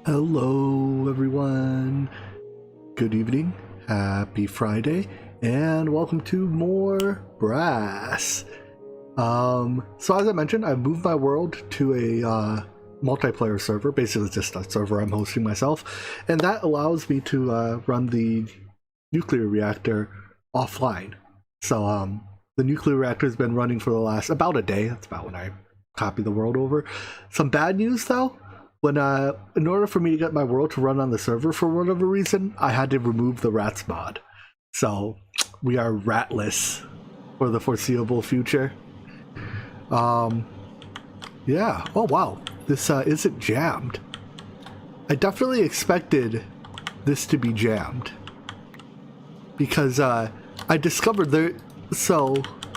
Hello everyone, good evening, happy Friday, and welcome to more Brass. So as I mentioned, I've moved my world to a multiplayer server, basically just a server I'm hosting myself, and that allows me to run the nuclear reactor offline. So the nuclear reactor has been running for the last about a day. That's about when I copy the world over. Some bad news though. When in order for me to get my world to run on the server for whatever reason, I had to remove the rats mod. So we are ratless for the foreseeable future. Yeah. Oh wow, this isn't jammed. I definitely expected this to be jammed because I discovered there. So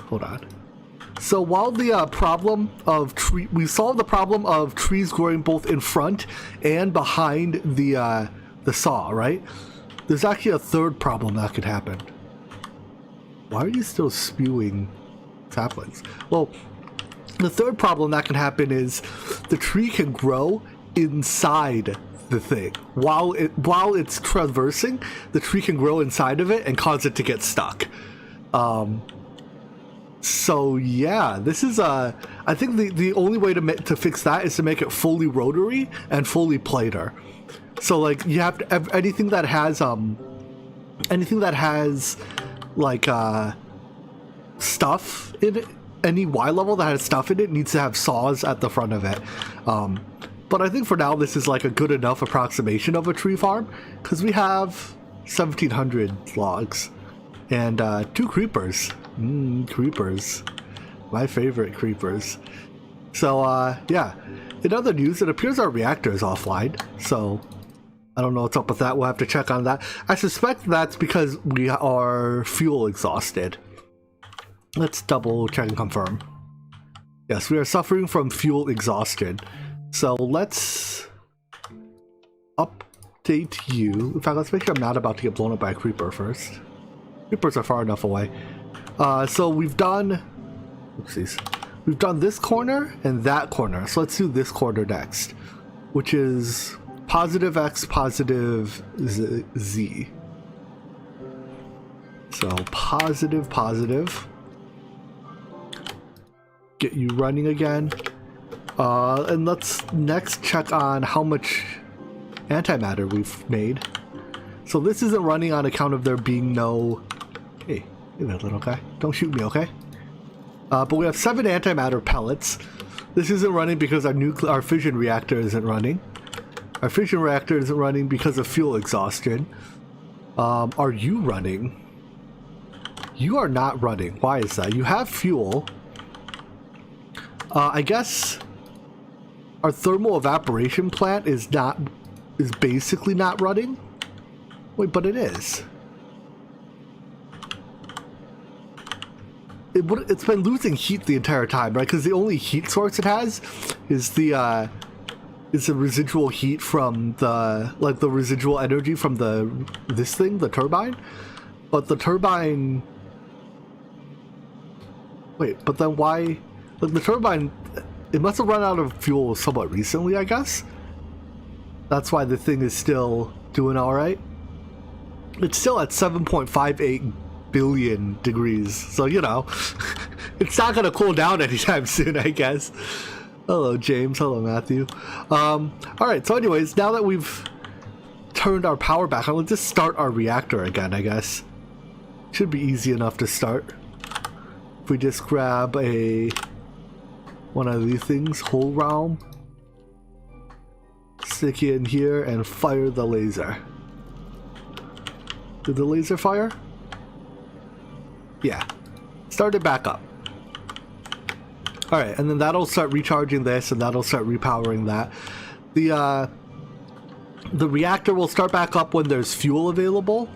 hold on. So while the problem of we solved the problem of trees growing both in front and behind the saw, right? There's actually a third problem that could happen. Why are you still spewing saplings? Well, the third problem that can happen is the tree can grow inside the thing. While it's traversing, the tree can grow inside of it and cause it to get stuck. So yeah, this is I think the only way to fix that is to make it fully rotary and fully planar. So like you have to anything that has like stuff in it, any Y level that has stuff in it needs to have saws at the front of it. But I think for now this is like a good enough approximation of a tree farm because we have 1,700 logs and 2 creepers. Creepers. My favorite creepers. So, yeah. In other news, it appears our reactor is offline. So, I don't know what's up with that. We'll have to check on that. I suspect that's because we are fuel exhausted. Let's double check and confirm. Yes, we are suffering from fuel exhaustion. So, let's update you. In fact, let's make sure I'm not about to get blown up by a creeper first. Creepers are far enough away. So we've done, oopsies, we've done this corner and that corner. So let's do this corner next, which is positive X, positive Z. So positive. Get you running again. And let's next check on how much antimatter we've made. So this isn't running on account of there being no, hey, give it a little guy. Don't shoot me, okay? But we have 7 antimatter pellets. This isn't running because our fission reactor isn't running. Our fission reactor isn't running because of fuel exhaustion. Are you running? You are not running. Why is that? You have fuel. I guess our thermal evaporation plant is basically not running. Wait, but it is. It's been losing heat the entire time, right? Because the only heat source it has is the residual heat from the residual energy from the turbine. But the turbine. Wait, but then why? Like the turbine, it must have run out of fuel somewhat recently, I guess. That's why the thing is still doing all right. It's still at 7.58 billion degrees, so you know it's not gonna cool down anytime soon, I guess. Hello James, hello Matthew. All right, so anyways, now that we've turned our power back on, let's just start our reactor again. I guess should be easy enough to start if we just grab one of these things, whole realm, stick it in here and fire the laser. Did the laser fire? Yeah, start it back up. All right, and then that'll start recharging this, and that'll start repowering that. The reactor will start back up when there's fuel available.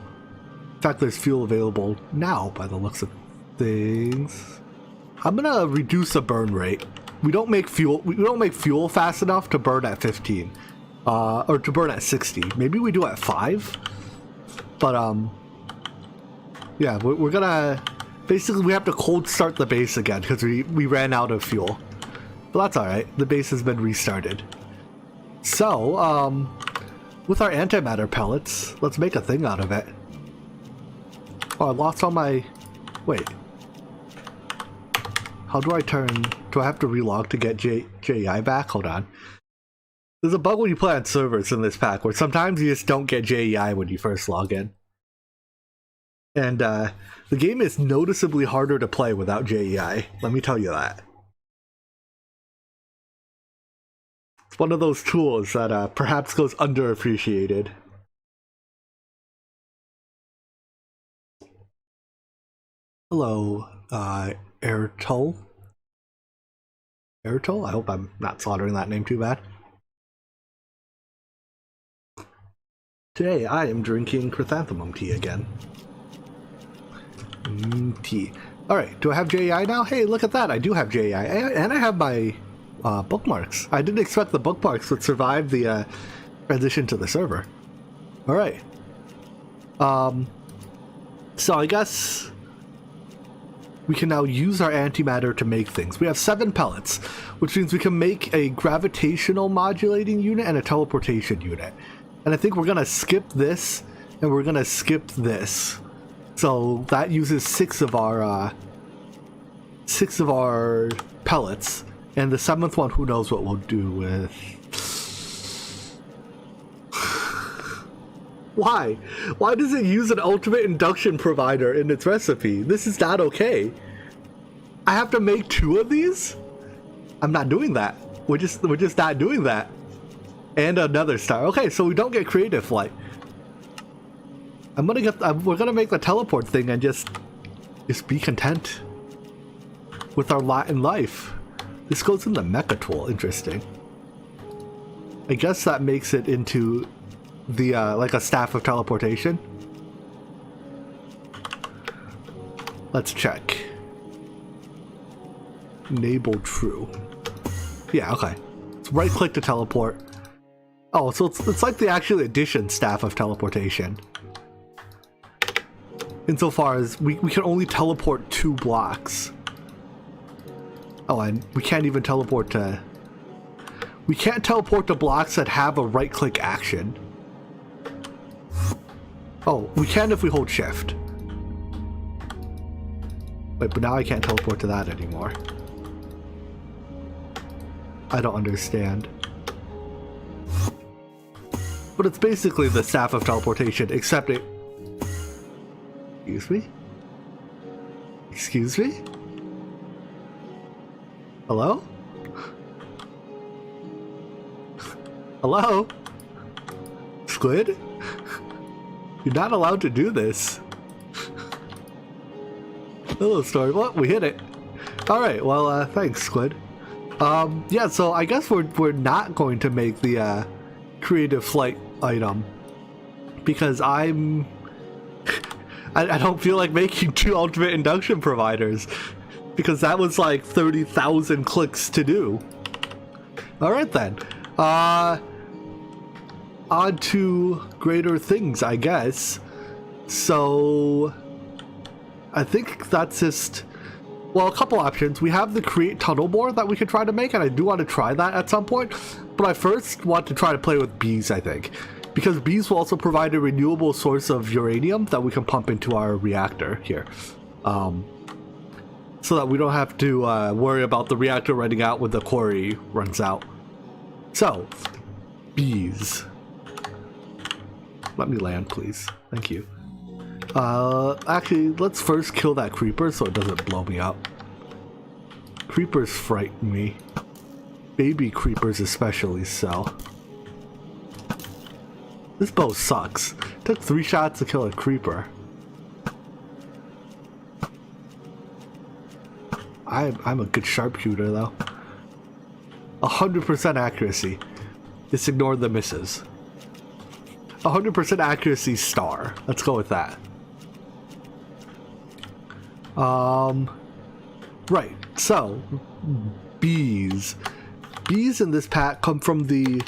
In fact, there's fuel available now by the looks of things. I'm gonna reduce the burn rate. We don't make fuel fast enough to burn at 15, or to burn at 60. Maybe we do at 5. But yeah, we're gonna basically we have to cold start the base again because we ran out of fuel. But that's all right. The base has been restarted. So with our antimatter pellets, let's make a thing out of it. Oh, I lost all my... Wait. How do I turn... Do I have to relog to get JEI back? Hold on. There's a bug when you play on servers in this pack where sometimes you just don't get JEI when you first log in. And the game is noticeably harder to play without JEI. Let me tell you that. It's one of those tools that perhaps goes underappreciated. Hello, Airtol. Airtol? I hope I'm not slaughtering that name too bad. Today I am drinking chrysanthemum tea again. Tea. Alright, do I have JEI now? Hey, look at that, I do have JEI. And I have my bookmarks. I didn't expect the bookmarks would survive the transition to the server. Alright. So I guess we can now use our antimatter to make things. We have 7 pellets, which means we can make a gravitational modulating unit and a teleportation unit. And I think we're gonna skip this, and we're gonna skip this. So that uses 6 of our pellets, and the 7th one, who knows what we'll do with. Why? Why does it use an ultimate induction provider in its recipe? This is not okay. I have to make 2 of these? I'm not doing that. We're just not doing that. And another star. Okay, so we don't get creative flight. We're gonna make the teleport thing and just be content with our lot in life. This goes in the mecha tool. Interesting. I guess that makes it into the like a staff of teleportation. Let's check. Enable true. Yeah, okay. Let's right click to teleport. Oh, so it's like the actual addition staff of teleportation. Insofar as we can only teleport 2 blocks. Oh, and we can't even teleport to... We can't teleport to blocks that have a right-click action. Oh, we can if we hold shift. Wait, but now I can't teleport to that anymore. I don't understand. But it's basically the staff of teleportation, except it... Excuse me? Excuse me? Hello? Hello? Squid? You're not allowed to do this. Hello, story. Well, we hit it. Alright, well, thanks, Squid. Yeah, so I guess we're not going to make the, creative flight item. Because I don't feel like making 2 ultimate induction providers. Because that was like 30,000 clicks to do. Alright then. On to greater things, I guess. So I think that's just, well, a couple options. We have the create tunnel board that we could try to make, and I do want to try that at some point. But I first want to try to play with bees, I think. Because bees will also provide a renewable source of uranium that we can pump into our reactor here. So that we don't have to worry about the reactor running out when the quarry runs out. So, bees. Let me land, please. Thank you. Actually, let's first kill that creeper so it doesn't blow me up. Creepers frighten me. Baby creepers especially so. This bow sucks. Took 3 shots to kill a creeper. I'm a good sharpshooter though. 100% accuracy. Just ignore the misses. 100% accuracy star. Let's go with that. Right. So, bees. Bees in this pack come from the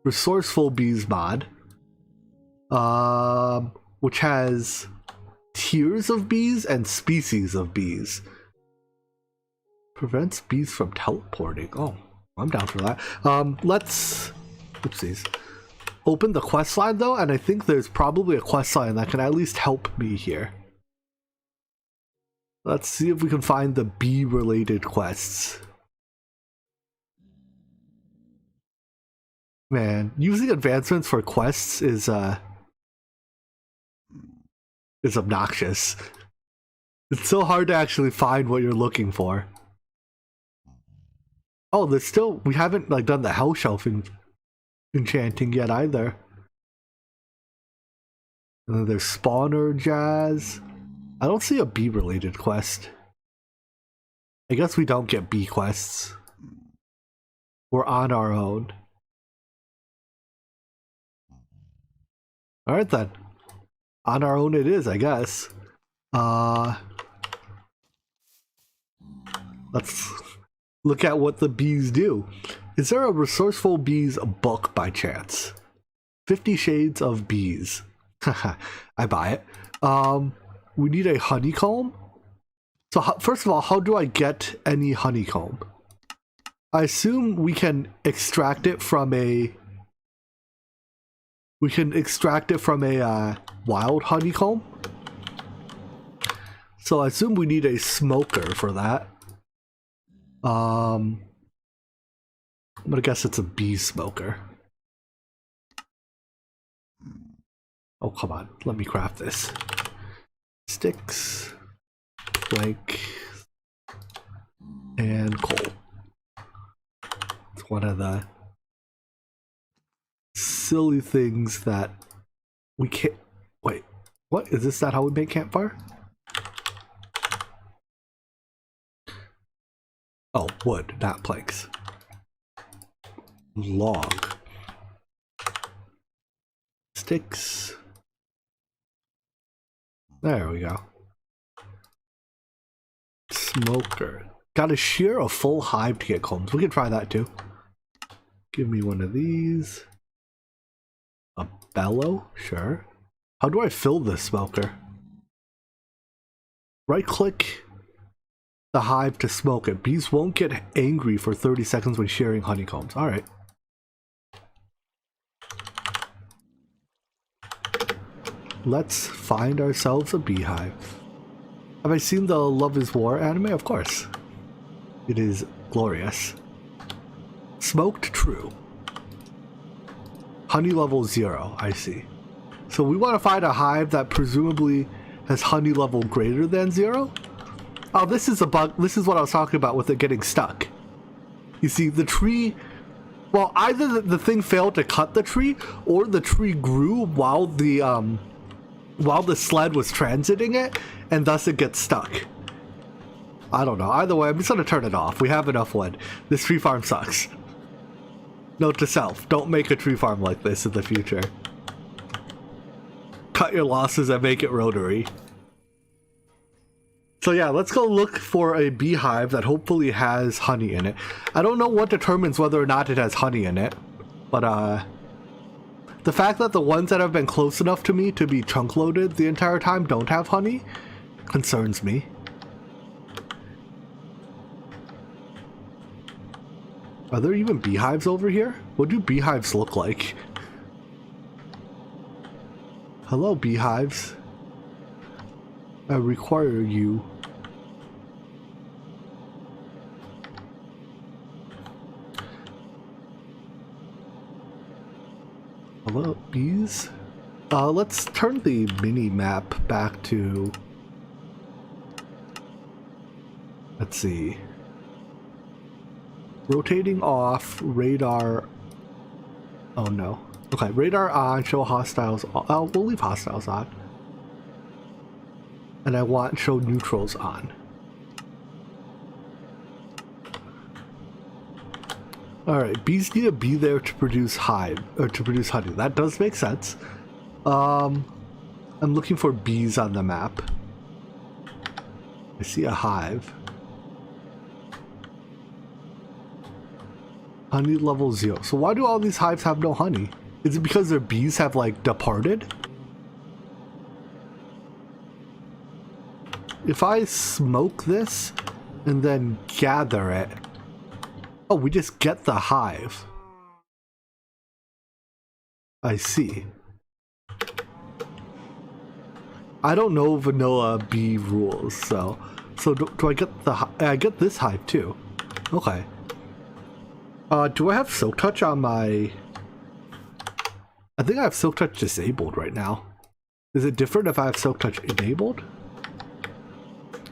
Resourceful Bees mod, which has tiers of bees and species of bees. Prevents bees from teleporting. Oh, I'm down for that. Let's... Oopsies. opened the quest line though, and I think there's probably a quest line that can at least help me here. Let's see if we can find the bee-related quests. Man, using advancements for quests is obnoxious. It's so hard to actually find what you're looking for. Oh, there's still, we haven't like done the hell shelf enchanting yet either. And then there's spawner jazz. I don't see a bee related quest. I guess we don't get bee quests. We're on our own. Alright then. On our own it is, I guess. Let's look at what the bees do. Is there a Resourceful Bees book by chance? 50 Shades of Bees. Haha, I buy it. We need a honeycomb. So first of all, how do I get any honeycomb? I assume we can extract it from a... wild honeycomb. So I assume we need a smoker for that. I'm gonna guess it's a bee smoker. Oh, come on. Let me craft this. Sticks, plank, and coal. It's one of the silly things that we can't... Wait, what? Is this not how we make campfire? Oh, wood, not planks. Log. Sticks. There we go. Smoker. Gotta shear a full hive to get combs. We can try that too. Give me one of these. A bellow? Sure. How do I fill this smoker? Right click the hive to smoke it. Bees won't get angry for 30 seconds when shearing honeycombs. Alright. Let's find ourselves a beehive. Have I seen the Love is War anime? Of course. It is glorious. Smoked true. Honey level 0, I see. So we want to find a hive that presumably has honey level greater than 0? Oh, this is a bug. This is what I was talking about with it getting stuck. You see, the tree... Well, either the thing failed to cut the tree, or the tree grew while the sled was transiting it, and thus it gets stuck. I don't know. Either way, I'm just gonna turn it off. We have enough wood. This tree farm sucks. Note to self, don't make a tree farm like this in the future. Cut your losses and make it rotary. So yeah, let's go look for a beehive that hopefully has honey in it. I don't know what determines whether or not it has honey in it, but the fact that the ones that have been close enough to me to be chunk loaded the entire time don't have honey concerns me. Are there even beehives over here? What do beehives look like? Hello, beehives. I require you. Hello, bees? Let's turn the mini map back to... Let's see. Rotating off, radar... Oh no. Okay, radar on, show hostiles on. Oh, we'll leave hostiles on. And I want show neutrals on. Alright, bees need to be there to produce hive, or to produce honey. That does make sense. I'm looking for bees on the map. I see a hive. Honey level 0. So why do all these hives have no honey? Is it because their bees have like departed? If I smoke this and then gather it, oh, we just get the hive. I see. I don't know vanilla bee rules, so do I get I get this hive too? Okay. Do I have Silk Touch on my? I think I have Silk Touch disabled right now. Is it different if I have Silk Touch enabled?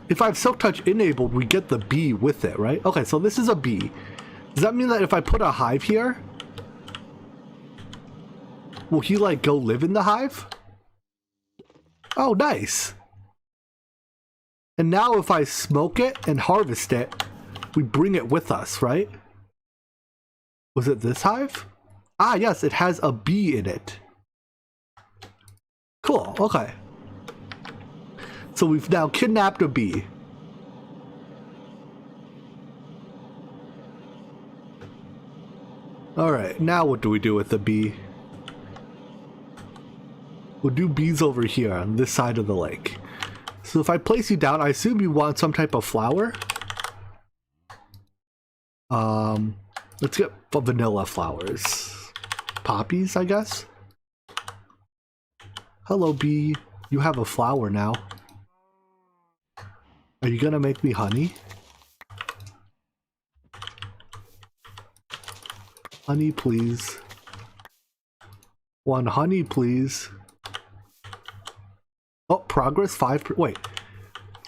If I have Silk Touch enabled, we get the bee with it, right? Okay, so this is a bee. Does that mean that if I put a hive here, will he like go live in the hive? Oh, nice. And now if I smoke it and harvest it, we bring it with us, right? Was it this hive? Ah, yes, it has a bee in it. Cool, okay. So we've now kidnapped a bee. Alright, now what do we do with the bee? We'll do bees over here on this side of the lake. So if I place you down, I assume you want some type of flower. Let's get vanilla flowers. Poppies, I guess? Hello, bee. You have a flower now. Are you gonna make me honey? Honey, please. One honey, please. Oh, progress 5. Wait,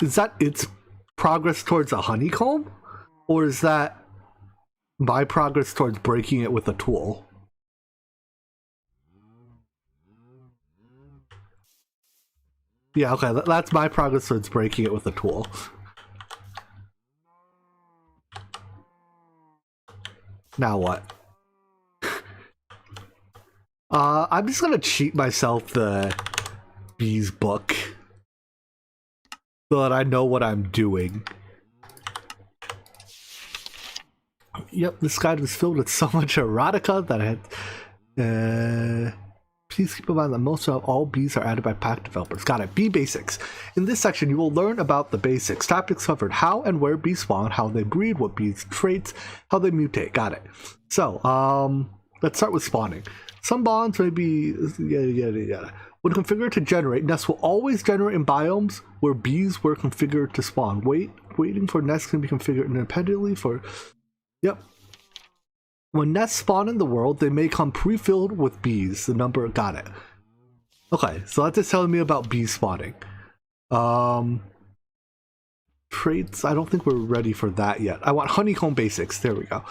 is that its progress towards a honeycomb? Or is that my progress towards breaking it with a tool? Yeah, okay, that's my progress towards breaking it with a tool. Now what? I'm just gonna cheat myself the bees book so that I know what I'm doing. Yep, this guide was filled with so much erotica that I had. Please keep in mind that most of all bees are added by pack developers. Got it. Bee basics. In this section, you will learn about the basics. Topics covered: how and where bees spawn, how they breed, what bees traits, how they mutate. Got it. So, let's start with spawning. Some bonds may be yada yada yada. When configured to generate, nests will always generate in biomes where bees were configured to spawn. Waiting for nests can be configured independently for. Yep. When nests spawn in the world, they may come pre-filled with bees. The number, got it. Okay, so that's just telling me about bees spawning. Traits, I don't think we're ready for that yet. I want honeycomb basics, there we go.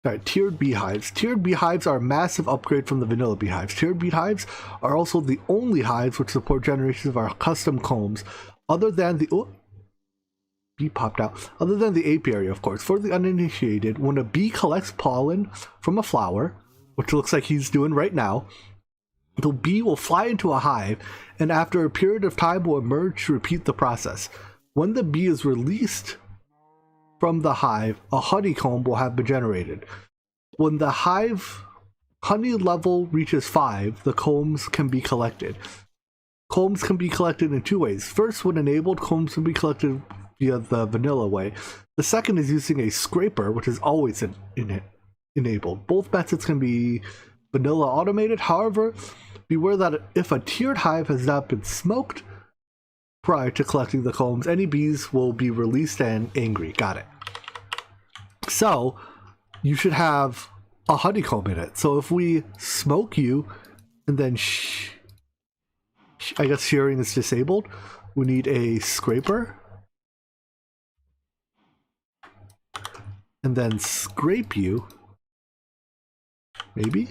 Alright, tiered beehives. Tiered beehives are a massive upgrade from the vanilla beehives. Tiered beehives are also the only hives which support generations of our custom combs, other than the... Oh, bee popped out. Other than the apiary, of course. For the uninitiated, when a bee collects pollen from a flower, which looks like he's doing right now, the bee will fly into a hive, and after a period of time will emerge to repeat the process. When the bee is released from the hive, a honeycomb will have been generated. When the hive honey level reaches 5, the combs can be collected. Combs can be collected in 2 ways. First, when enabled, combs can be collected via the vanilla way. The second is using a scraper, which is always enabled. Both methods can be vanilla automated. However, beware that if a tiered hive has not been smoked prior to collecting the combs, any bees will be released and angry. Got it. So you should have a honeycomb in it. So if we smoke you and then I guess shearing is disabled, we need a scraper and then scrape you. Maybe?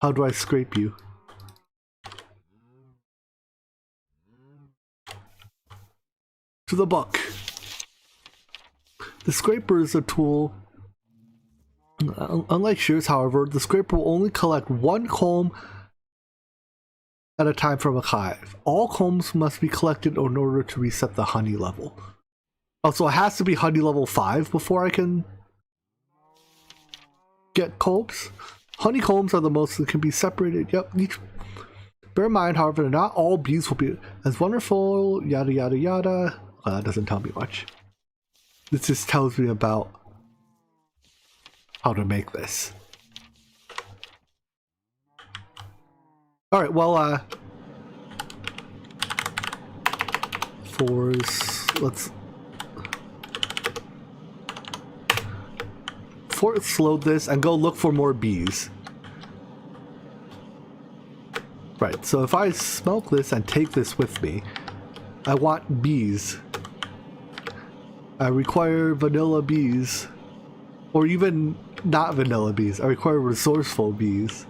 How do I scrape you? To the book. The scraper is a tool. Unlike shears, however, the scraper will only collect 1 comb at a time from a hive. All combs must be collected in order to reset the honey level. Oh, so it has to be honey level 5 before I can get combs? Honeycombs are the most that can be separated. Yep. Bear in mind, however, not all bees will be as wonderful, yada yada yada. That doesn't tell me much. This just tells me about how to make this. All right, well, let's load this and go look for more bees. Right, so if I smoke this and take this with me, I want bees. I require vanilla bees. Or even not vanilla bees. I require resourceful bees.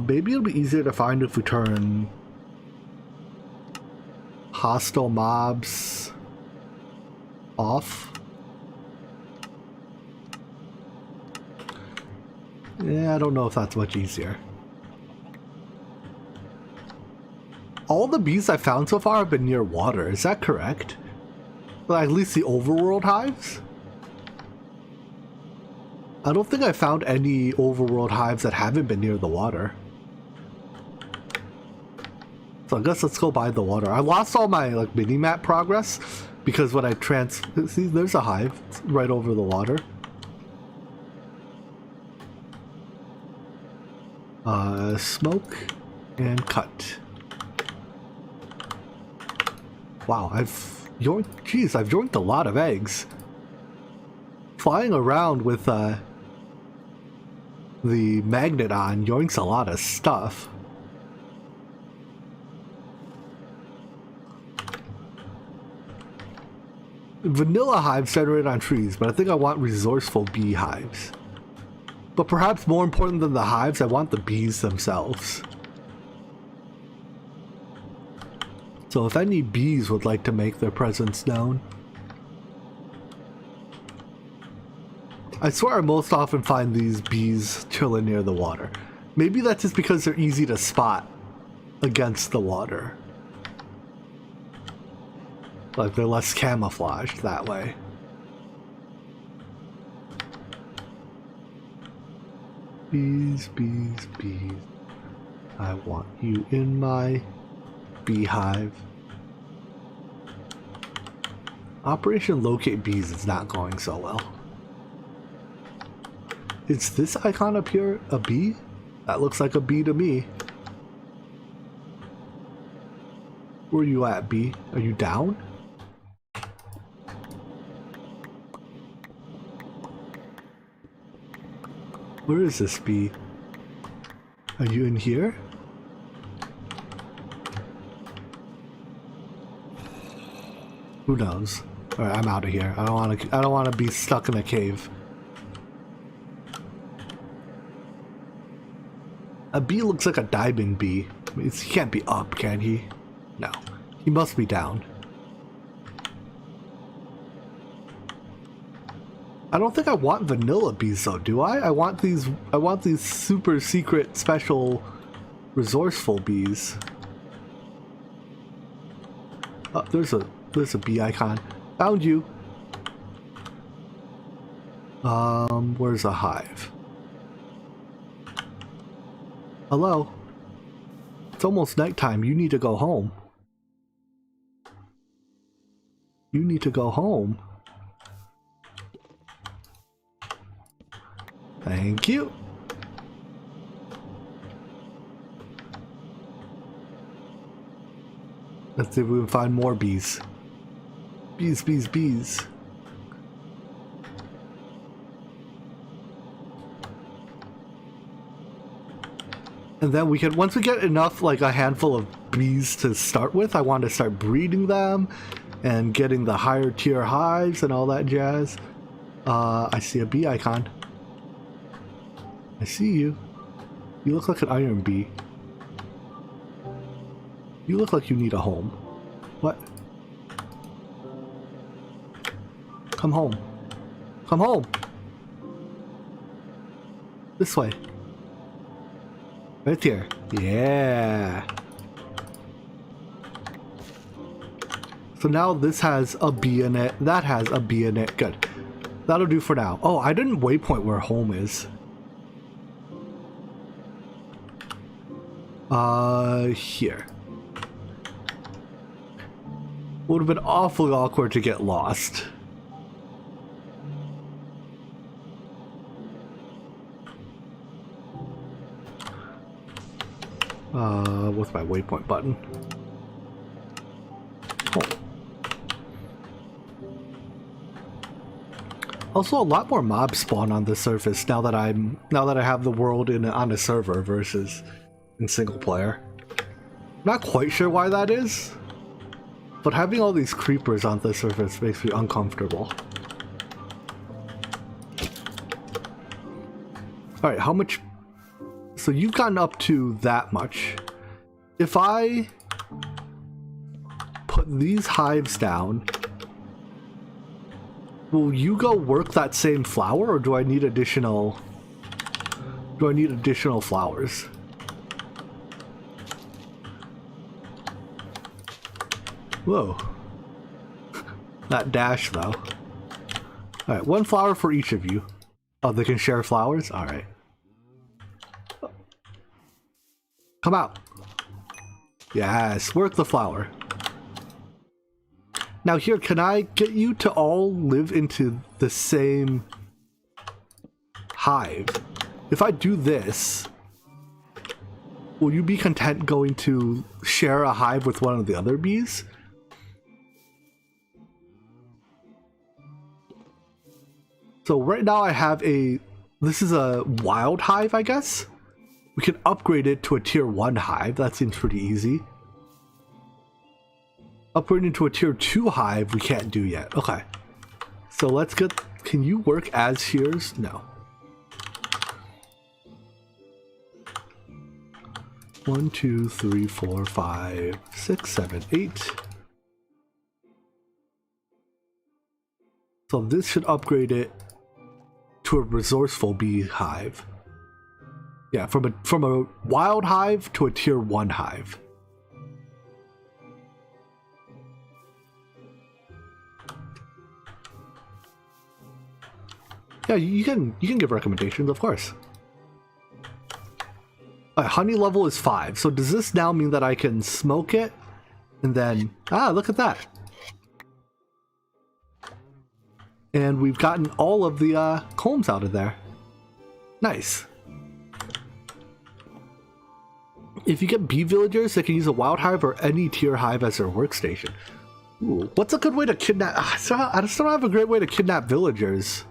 Maybe it'll be easier to find if we turn hostile mobs off. Yeah, I don't know if that's much easier. All the bees I've found so far have been near water, is that correct? Well, at least the overworld hives? I don't think I found any overworld hives that haven't been near the water. So I guess let's go by the water. I lost all my like mini-map progress because when I see, there's a hive right over the water. Smoke and cut. Wow, I've yoinked a lot of eggs. Flying around with the magnet on yoinks a lot of stuff. Vanilla hives generate on trees, but I think I want resourceful beehives. But perhaps more important than the hives, I want the bees themselves. So if any bees would like to make their presence known. I swear I most often find these bees chilling near the water. Maybe that's just because they're easy to spot against the water. Like they're less camouflaged that way. Bees, bees, bees. I want you in my beehive. Operation Locate Bees is not going so well. Is this icon up here a bee? That looks like a bee to me. Where are you at, bee? Are you down? Where is this bee? Are you in here? Who knows? All right, I'm out of here. I don't want to be stuck in a cave. A bee looks like a diamond bee. He can't be up, can he? No, he must be down. I don't think I want vanilla bees though, do I? I want these super secret special resourceful bees. Oh, there's a bee icon. Found you. Where's a hive? Hello? It's almost nighttime. You need to go home. You need to go home. Thank you. Let's see if we can find more bees. Bees, bees, bees. And then we can, once we get enough, like a handful of bees to start with, I want to start breeding them and getting the higher tier hives and all that jazz. I see a bee icon. I see you. You look like an iron bee. You look like you need a home. What? Come home. Come home. This way. Right here. Yeah. So now this has a bee in it. That has a bee in it. Good. That'll do for now. Oh, I didn't waypoint where home is. Here. Would have been awfully awkward to get lost. What's my waypoint button? Oh. Also, a lot more mobs spawn on the surface now that I have the world on a server versus in single player. Not quite sure why that is, but having all these creepers on the surface makes me uncomfortable. All right, how much? So you've gotten up to that much. If I put these hives down, will you go work that same flower, or do I need additional flowers? Whoa. That dash though. Alright, one flower for each of you. Oh, they can share flowers? Alright. Come out. Yes, work the flower. Now here, can I get you to all live into the same hive? If I do this, will you be content going to share a hive with one of the other bees? So right now I have this is a wild hive, I guess? We can upgrade it to a tier 1 hive, that seems pretty easy. Upgrading to a tier 2 hive we can't do yet. Okay. So let's get... Can you work as shears? No. 1, 2, 3, 4, 5, 6, 7, 8. So this should upgrade it to a resourceful beehive. Yeah, from a wild hive to a tier 1 hive. Yeah, you can give recommendations, of course. Honey level is 5. So does this now mean that I can smoke it? And then... Ah, look at that. And we've gotten all of the combs out of there. Nice. If you get bee villagers, they can use a wild hive or any tier hive as their workstation. Ooh, what's a good way to kidnap... I just don't have a great way to kidnap villagers.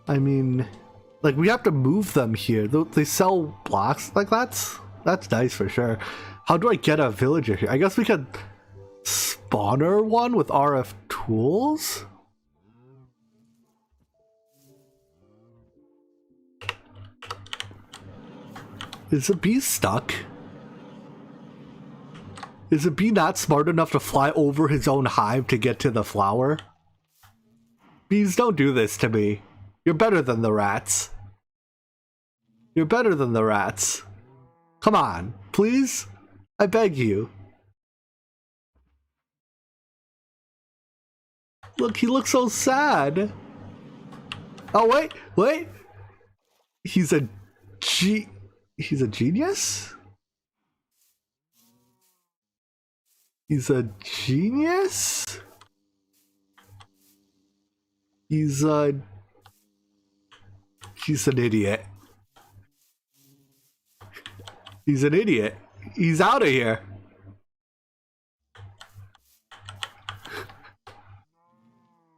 I mean, like, we have to move them here. They sell blocks. Like, that's nice for sure. How do I get a villager here? I guess we could spawner one with RF tools? Is the bee stuck? Is the bee not smart enough to fly over his own hive to get to the flower? Bees, don't do this to me. You're better than the rats. You're better than the rats. Come on, please? I beg you. Look, he looks so sad. Oh, wait. He's a genius? He's a genius? He's an idiot. He's an idiot. He's out of here.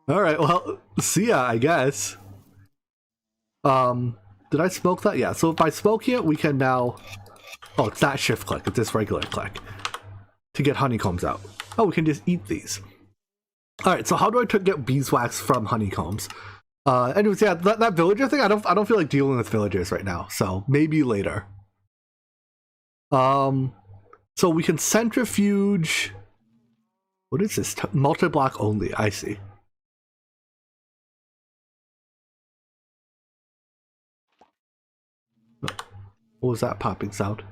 Alright, well, see ya, I guess. Did I smoke that? Yeah, so if I smoke it, we can now... Oh, it's not shift click, it's just regular click. To get honeycombs out. Oh, we can just eat these. Alright, so how do I get beeswax from honeycombs? Anyways, yeah, that villager thing, I don't feel like dealing with villagers right now, so maybe later. So we can centrifuge... What is this? Multi-block only, I see. What was that popping sound?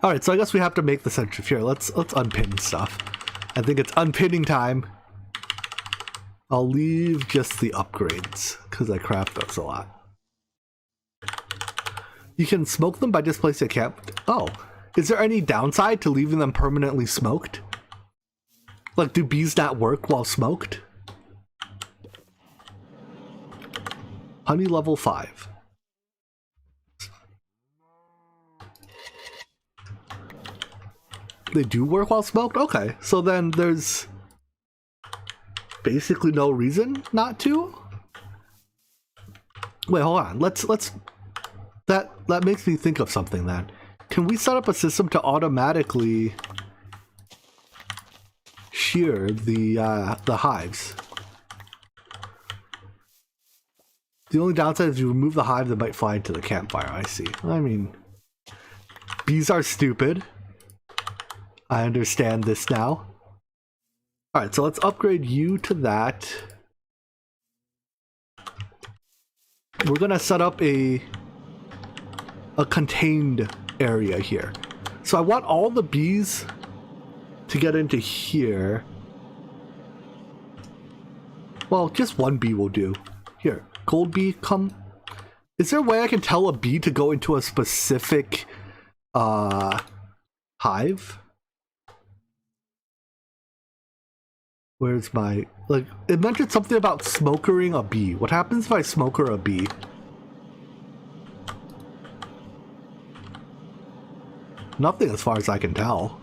Alright, so I guess we have to make the centrifuge. Here, let's unpin stuff. I think it's unpinning time. I'll leave just the upgrades, because I craft those a lot. You can smoke them by just placing a camp. Oh, is there any downside to leaving them permanently smoked? Like, do bees not work while smoked? Honey level 5. They do work while smoked? Okay, so then there's basically no reason not to. Wait, hold on. Let's that makes me think of something then. Can we set up a system to automatically shear the hives? The only downside is you remove the hive that might fly into the campfire. I see. I mean, bees are stupid. I understand this now. Alright, so let's upgrade you to that. We're gonna set up a contained area here. So I want all the bees to get into here. Well, just one bee will do. Here, gold bee, come. Is there a way I can tell a bee to go into a specific hive? Where's my, like, it mentioned something about smokering a bee. What happens if I smoker a bee? Nothing as far as I can tell.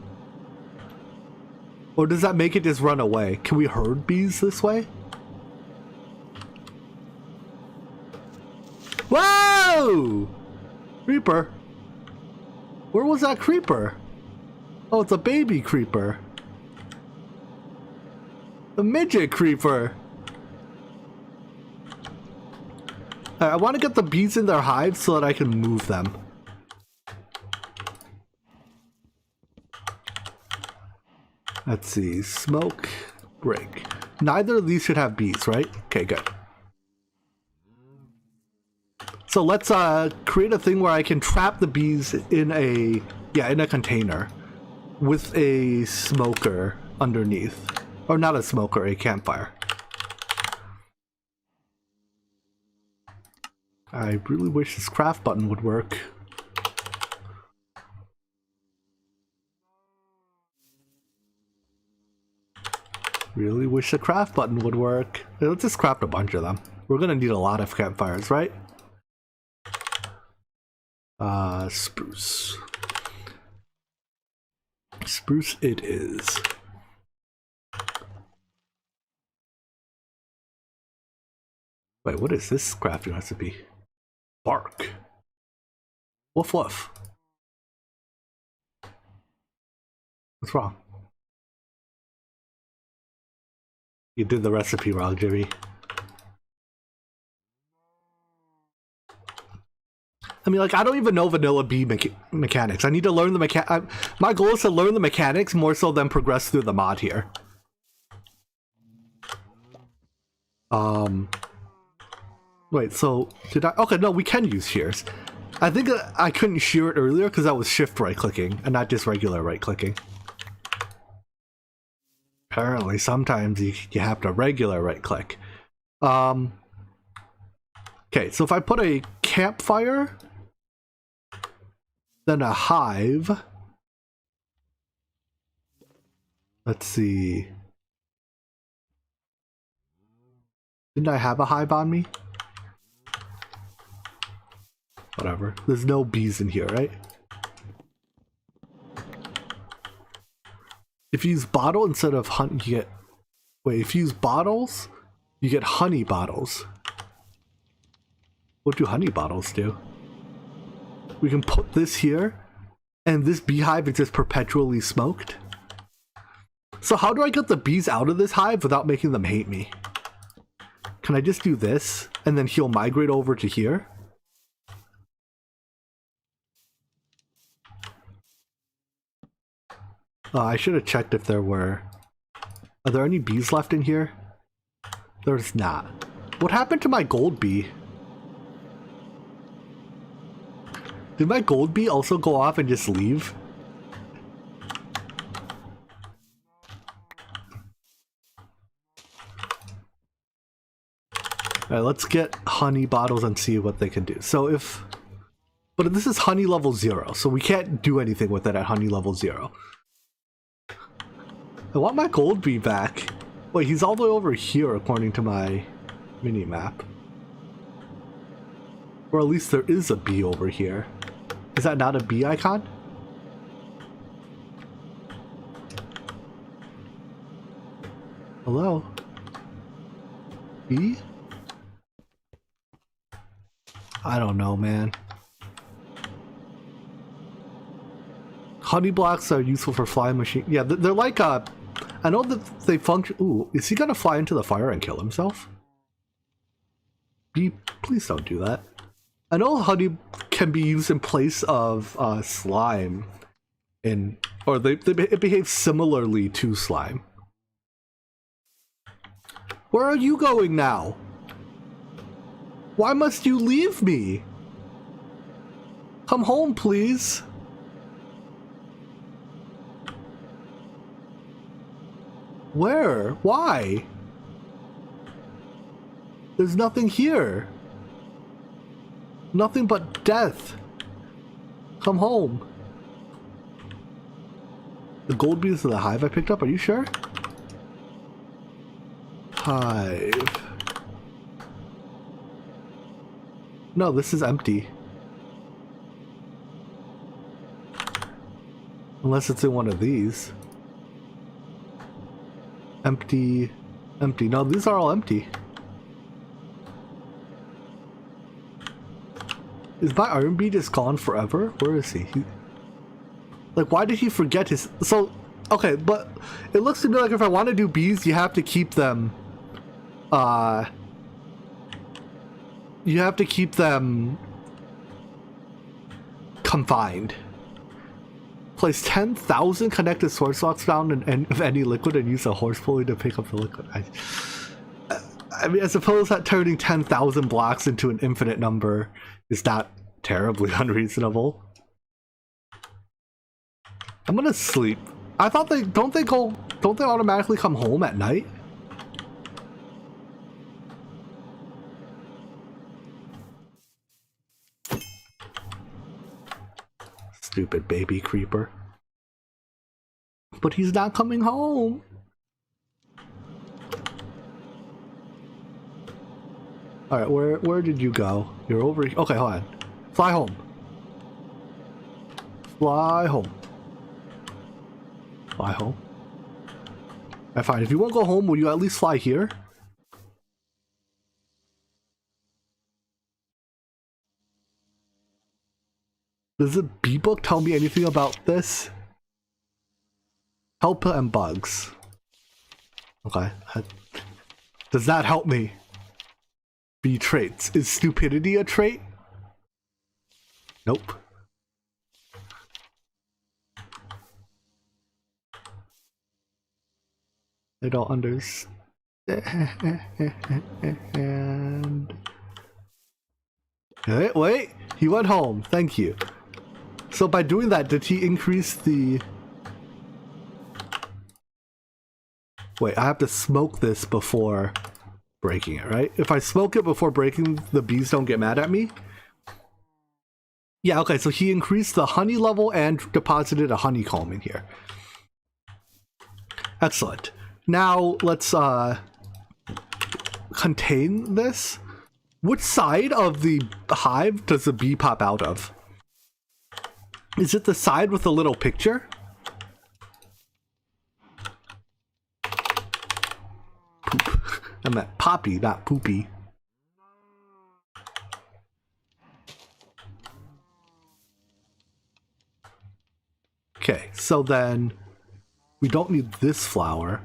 Or does that make it just run away? Can we herd bees this way? Whoa! Creeper. Where was that creeper? Oh, it's a baby creeper. The midget creeper. I want to get the bees in their hives so that I can move them. Let's see. Smoke. Break. Neither of these should have bees, right? Okay, good. So let's create a thing where I can trap the bees in a container with a smoker underneath. Or not a smoker, a campfire. I really wish this craft button would work. Really wish the craft button would work. Let's just craft a bunch of them. We're gonna need a lot of campfires, right? Spruce. Spruce it is. Wait, what is this crafting recipe? Bark. Woof woof. What's wrong? You did the recipe wrong, Jimmy. I mean, like, I don't even know vanilla bee mechanics. I need to learn the my goal is to learn the mechanics more so than progress through the mod here. Wait, so did I? Okay, no, we can use shears. I think I couldn't shear it earlier because I was shift right clicking and not just regular right clicking. Apparently, sometimes you have to regular right click. Okay, so if I put a campfire, then a hive. Let's see. Didn't I have a hive on me? Whatever. There's no bees in here, right? If you use bottle instead of honey, you get... Wait, if you use bottles, you get honey bottles. What do honey bottles do? We can put this here, and this beehive is just perpetually smoked. So how do I get the bees out of this hive without making them hate me? Can I just do this, and then he'll migrate over to here? I should have checked if there were... Are there any bees left in here? There's not. What happened to my gold bee? Did my gold bee also go off and just leave? Alright, let's get honey bottles and see what they can do. So if... But this is honey level 0, so we can't do anything with it at honey level 0. I want my gold bee back. Wait, he's all the way over here according to my mini-map. Or at least there is a bee over here. Is that not a bee icon? Hello? Bee? I don't know, man. Honey blocks are useful for flying machine. Yeah, they're like I know that they function. Ooh, is he gonna fly into the fire and kill himself? Bee, please don't do that. I know honey can be used in place of slime, or it behaves similarly to slime. Where are you going now? Why must you leave me? Come home, please. Where? Why? There's nothing here. Nothing but death. Come home. The gold bees of the hive I picked up, are you sure? Hive. No, this is empty. Unless it's in one of these. Empty. Empty. No, these are all empty. Is my iron bee just gone forever? Where is he? Like, why did he forget his... So, okay, but it looks to me like if I want to do bees, you have to keep them... You have to keep them... confined. Place 10,000 connected source blocks found in any liquid and use a horse pulley to pick up the liquid. I mean, I suppose that turning 10,000 blocks into an infinite number is not terribly unreasonable. I'm gonna sleep. I thought don't they automatically come home at night? Stupid baby creeper. But he's not coming home. Alright, where did you go? You're over here. Okay, hold on. Fly home. Fly home. Fly home. Alright, fine. If you won't go home, will you at least fly here? Does the bee book tell me anything about this? Help and bugs. Okay. Does that help me? Bee traits. Is stupidity a trait? Nope. I don't understand. Wait, he went home. Thank you. So by doing that, did he increase the... Wait, I have to smoke this before breaking it, right? If I smoke it before breaking, the bees don't get mad at me? Yeah, okay, so he increased the honey level and deposited a honeycomb in here. Excellent. Now, let's contain this. Which side of the hive does the bee pop out of? Is it the side with the little picture? Poop. I meant poppy, not poopy. Okay, so then we don't need this flower.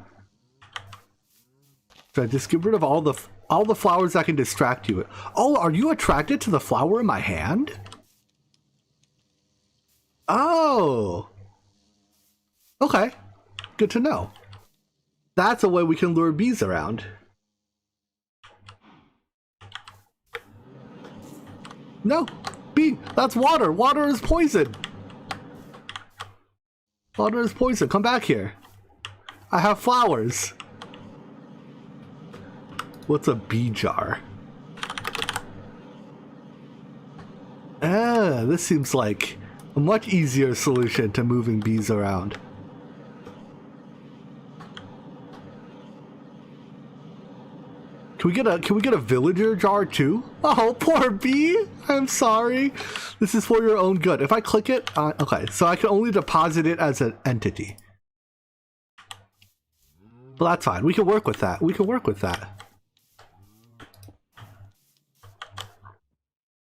Should I just get rid of all the flowers that can distract you? Oh, are you attracted to the flower in my hand? Oh. Okay. Good to know. That's a way we can lure bees around. No. Bee, that's water. Water is poison. Water is poison. Come back here. I have flowers. What's a bee jar? This seems like a much easier solution to moving bees around. Can we get a villager jar too? Oh, poor bee! I'm sorry. This is for your own good. If I click it, okay, so I can only deposit it as an entity. But that's fine. We can work with that. We can work with that.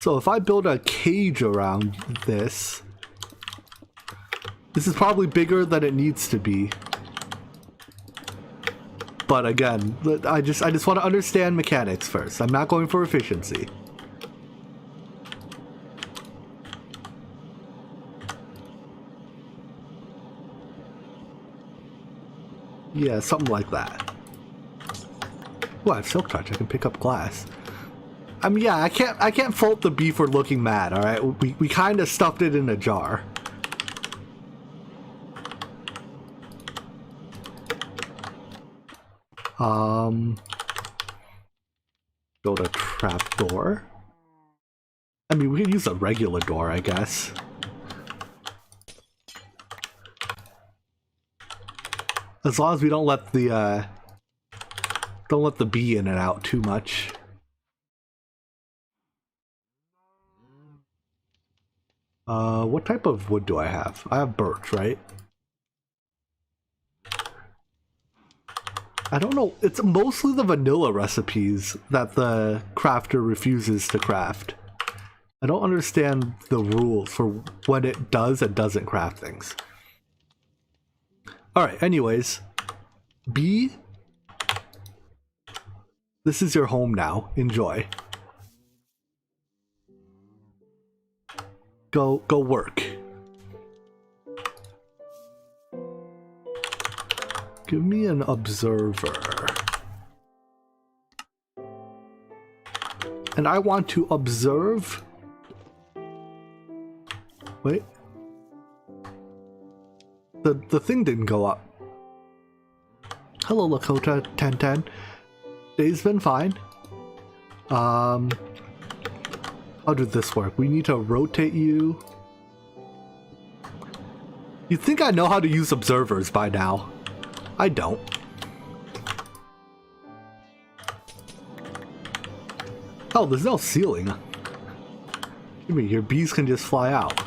So if I build a cage around this, this is probably bigger than it needs to be. But again, I just want to understand mechanics first. I'm not going for efficiency. Yeah, something like that. Oh, I have silk touch. I can pick up glass. I mean, yeah, I can't fault the bee for looking mad. All right, we kind of stuffed it in a jar. Build a trap door. I mean, we could use a regular door, I guess. As long as we don't let the bee in and out too much. What type of wood do I have? I have birch, right? I don't know. It's mostly the vanilla recipes that the crafter refuses to craft. I don't understand the rules for when it does and doesn't craft things. Alright, anyways. Bee, this is your home now. Enjoy. Go work. Give me an observer. And I want to observe... Wait. The thing didn't go up. Hello, Lakota 1010. Day's been fine. How did this work? We need to rotate you. You'd think I know how to use observers by now. I don't. Oh, there's no ceiling. You mean your bees can just fly out?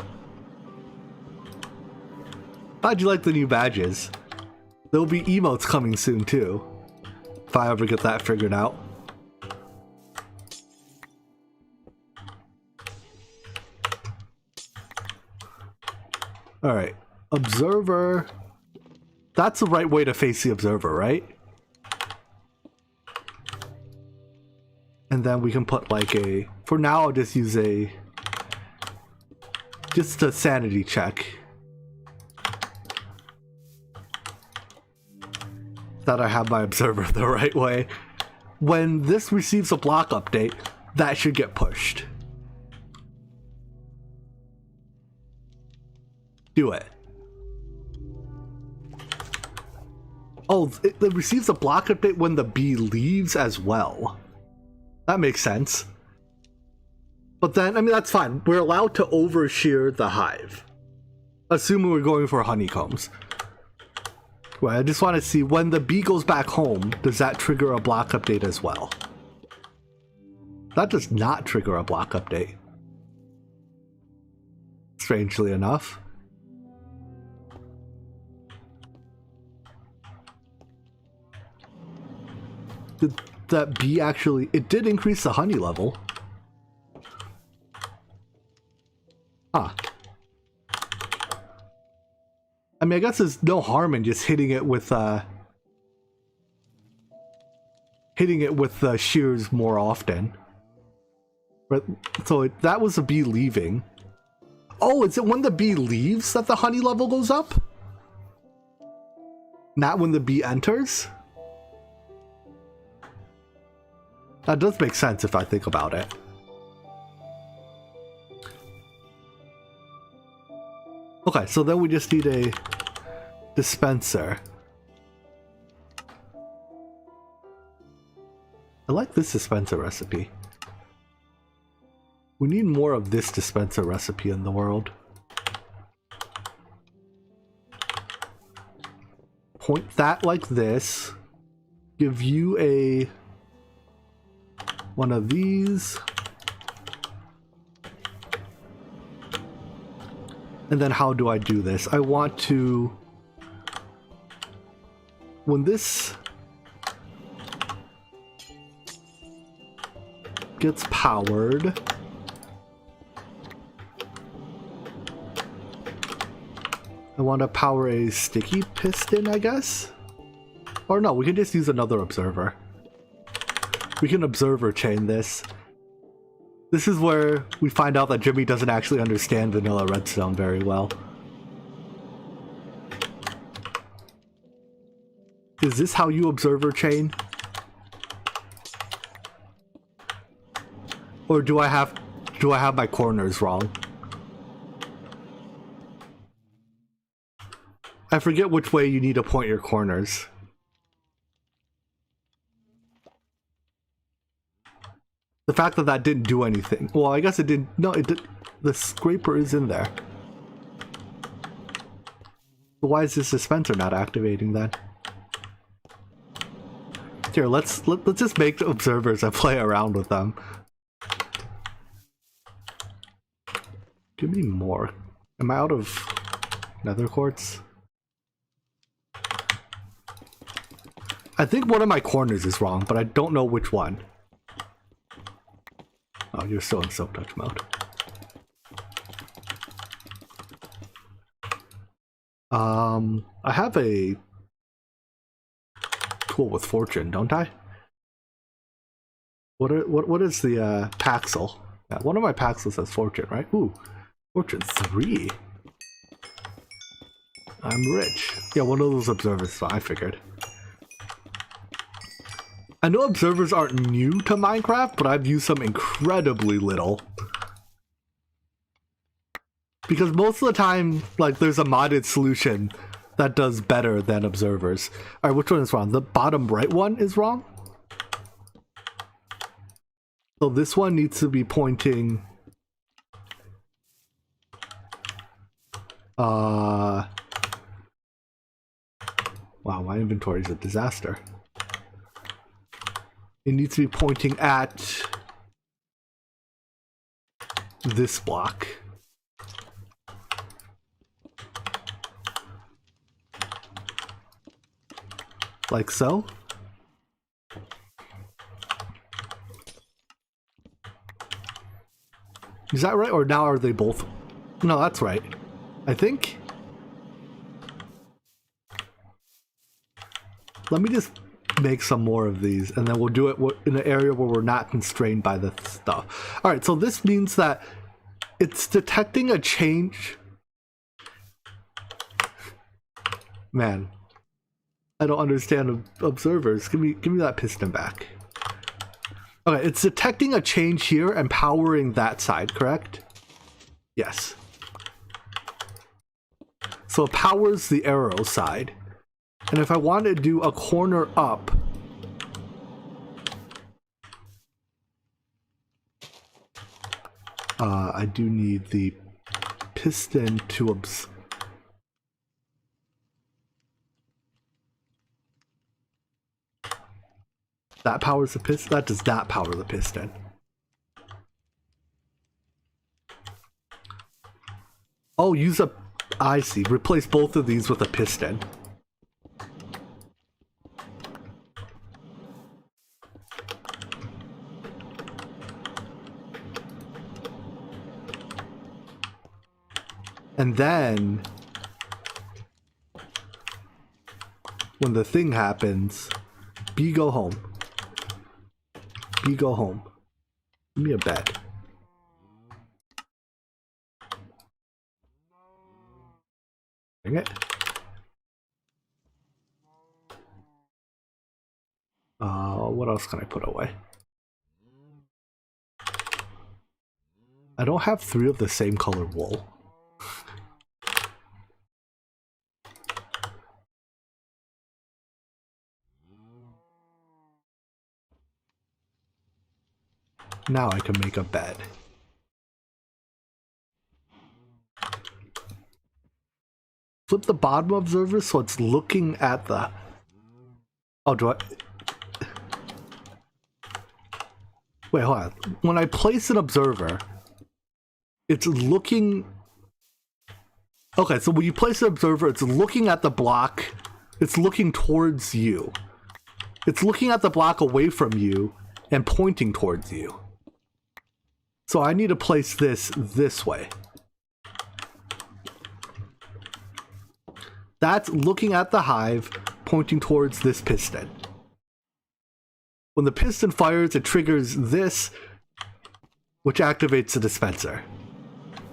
How'd you like the new badges? There'll be emotes coming soon too, if I ever get that figured out. Alright, observer. That's the right way to face the observer, right? And then we can put like a... For now, I'll just use a... Just a sanity check. That I have my observer the right way. When this receives a block update, that should get pushed. Do it. Oh, it receives a block update when the bee leaves as well. That makes sense. But then, I mean, that's fine. We're allowed to overshear the hive. Assuming we're going for honeycombs. Well, I just want to see when the bee goes back home, does that trigger a block update as well? That does not trigger a block update. Strangely enough. Did that bee actually... It did increase the honey level. Huh. I mean, I guess there's no harm in just hitting it with shears more often. But so that was the bee leaving. Oh, is it when the bee leaves that the honey level goes up? Not when the bee enters? That does make sense if I think about it. Okay, so then we just need a dispenser. I like this dispenser recipe. We need more of this dispenser recipe in the world. Point that like this. Give you a... one of these. And then how do I do this? I want to... When this gets powered. I want to power a sticky piston, I guess? Or no, we can just use another observer. We can observer chain this. This is where we find out that Jimmy doesn't actually understand vanilla redstone very well. Is this how you observer chain? Or do I have my corners wrong? I forget which way you need to point your corners. The fact that that didn't do anything. Well, I guess it didn't. No, it did. The scraper is in there. Why is this dispenser not activating then? Here, let's just make the observers and play around with them. Give me more. Am I out of nether quartz? I think one of my corners is wrong, but I don't know which one. Oh, you're still in silk touch mode. I have a tool with fortune, don't I? What is the Paxel? Yeah, one of my Paxels has fortune, right? Ooh, fortune 3. I'm rich. Yeah, one of those observers, so I figured. I know observers aren't new to Minecraft, but I've used them incredibly little. Because most of the time, like, there's a modded solution that does better than observers. Alright, which one is wrong? The bottom right one is wrong? So this one needs to be pointing... Wow, my inventory is a disaster. It needs to be pointing at this block. Like so. Is that right? Or now are they both? No, that's right. I think. Let me just make some more of these, and then we'll do it in an area where we're not constrained by the stuff. All right, so this means that it's detecting a change. Man, I don't understand observers. Give me that piston back. Okay, it's detecting a change here and powering that side, correct? Yes. So it powers the arrow side. And if I want to do a corner up, I do need the piston to that powers the piston. That does not power the piston. Oh, use a... I see. Replace both of these with a piston. And then, when the thing happens, B go home. B go home. Give me a bed. Dang it. What else can I put away? I don't have 3 of the same color wool. Now I can make a bed. Flip the bottom observer so it's looking at the... Oh, do I... Wait, hold on. When I place an observer, it's looking... Okay, so when you place an observer, it's looking at the block. It's looking towards you. It's looking at the block away from you and pointing towards you. So I need to place this way. That's looking at the hive, pointing towards this piston. When the piston fires, it triggers this, which activates the dispenser.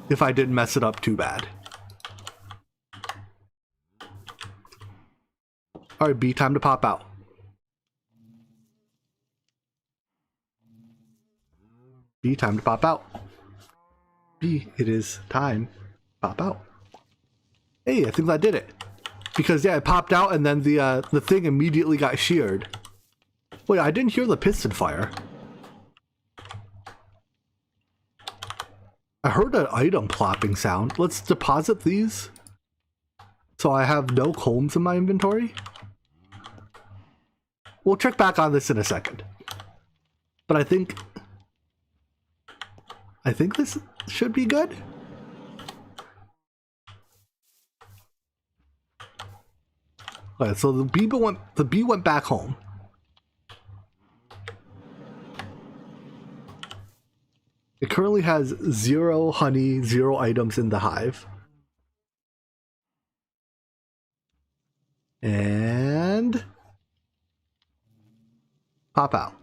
If I didn't mess it up too bad. Alright, B, time to pop out. B, time to pop out. B, it is time. Pop out. Hey, I think that did it. Because yeah, it popped out and then the thing immediately got sheared. Wait, I didn't hear the piston fire. I heard an item plopping sound. Let's deposit these. So I have no combs in my inventory. We'll check back on this in a second. But I think this should be good. Alright, so the bee went back home. It currently has 0 honey, 0 items in the hive. And pop out.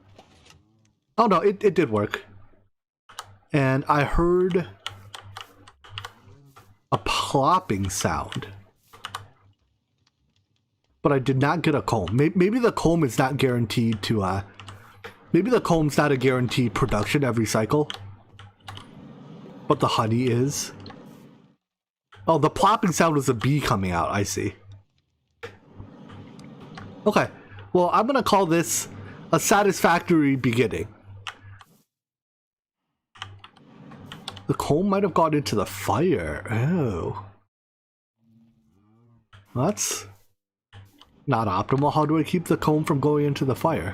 Oh no, it did work. And I heard a plopping sound. But I did not get a comb. Maybe the comb is not guaranteed to, maybe the comb's not a guaranteed production every cycle. But the honey is. Oh, the plopping sound was a bee coming out, I see. Okay, well, I'm gonna call this a satisfactory beginning. The comb might have got into the fire. Oh. That's not optimal. How do I keep the comb from going into the fire?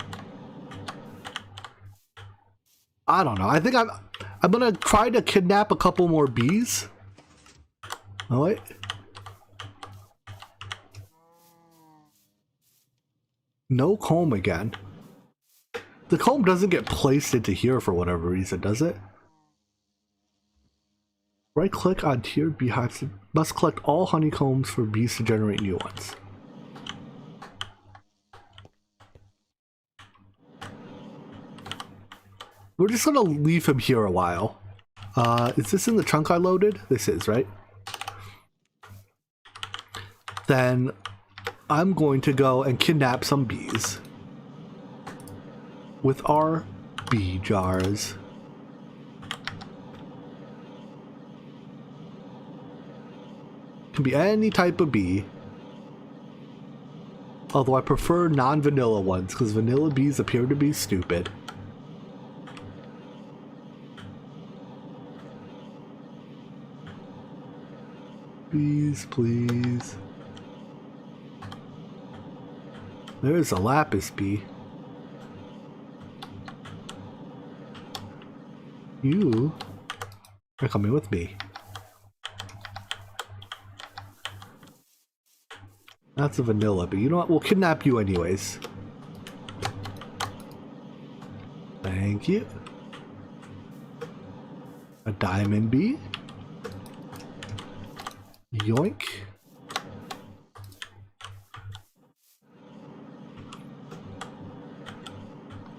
I don't know. I think I'm gonna try to kidnap a couple more bees. Oh wait. No comb again. The comb doesn't get placed into here for whatever reason, does it? Right click on tiered beehives. Must collect all honeycombs for bees to generate new ones. We're just gonna leave him here a while. Is this in the trunk I loaded? This is, right? Then I'm going to go and kidnap some bees with our bee jars. Can be any type of bee. Although I prefer non-vanilla ones because vanilla bees appear to be stupid. Bees, please. There's a lapis bee. You are coming with me. That's a vanilla bee. You know what? We'll kidnap you anyways. Thank you. A diamond bee. Yoink.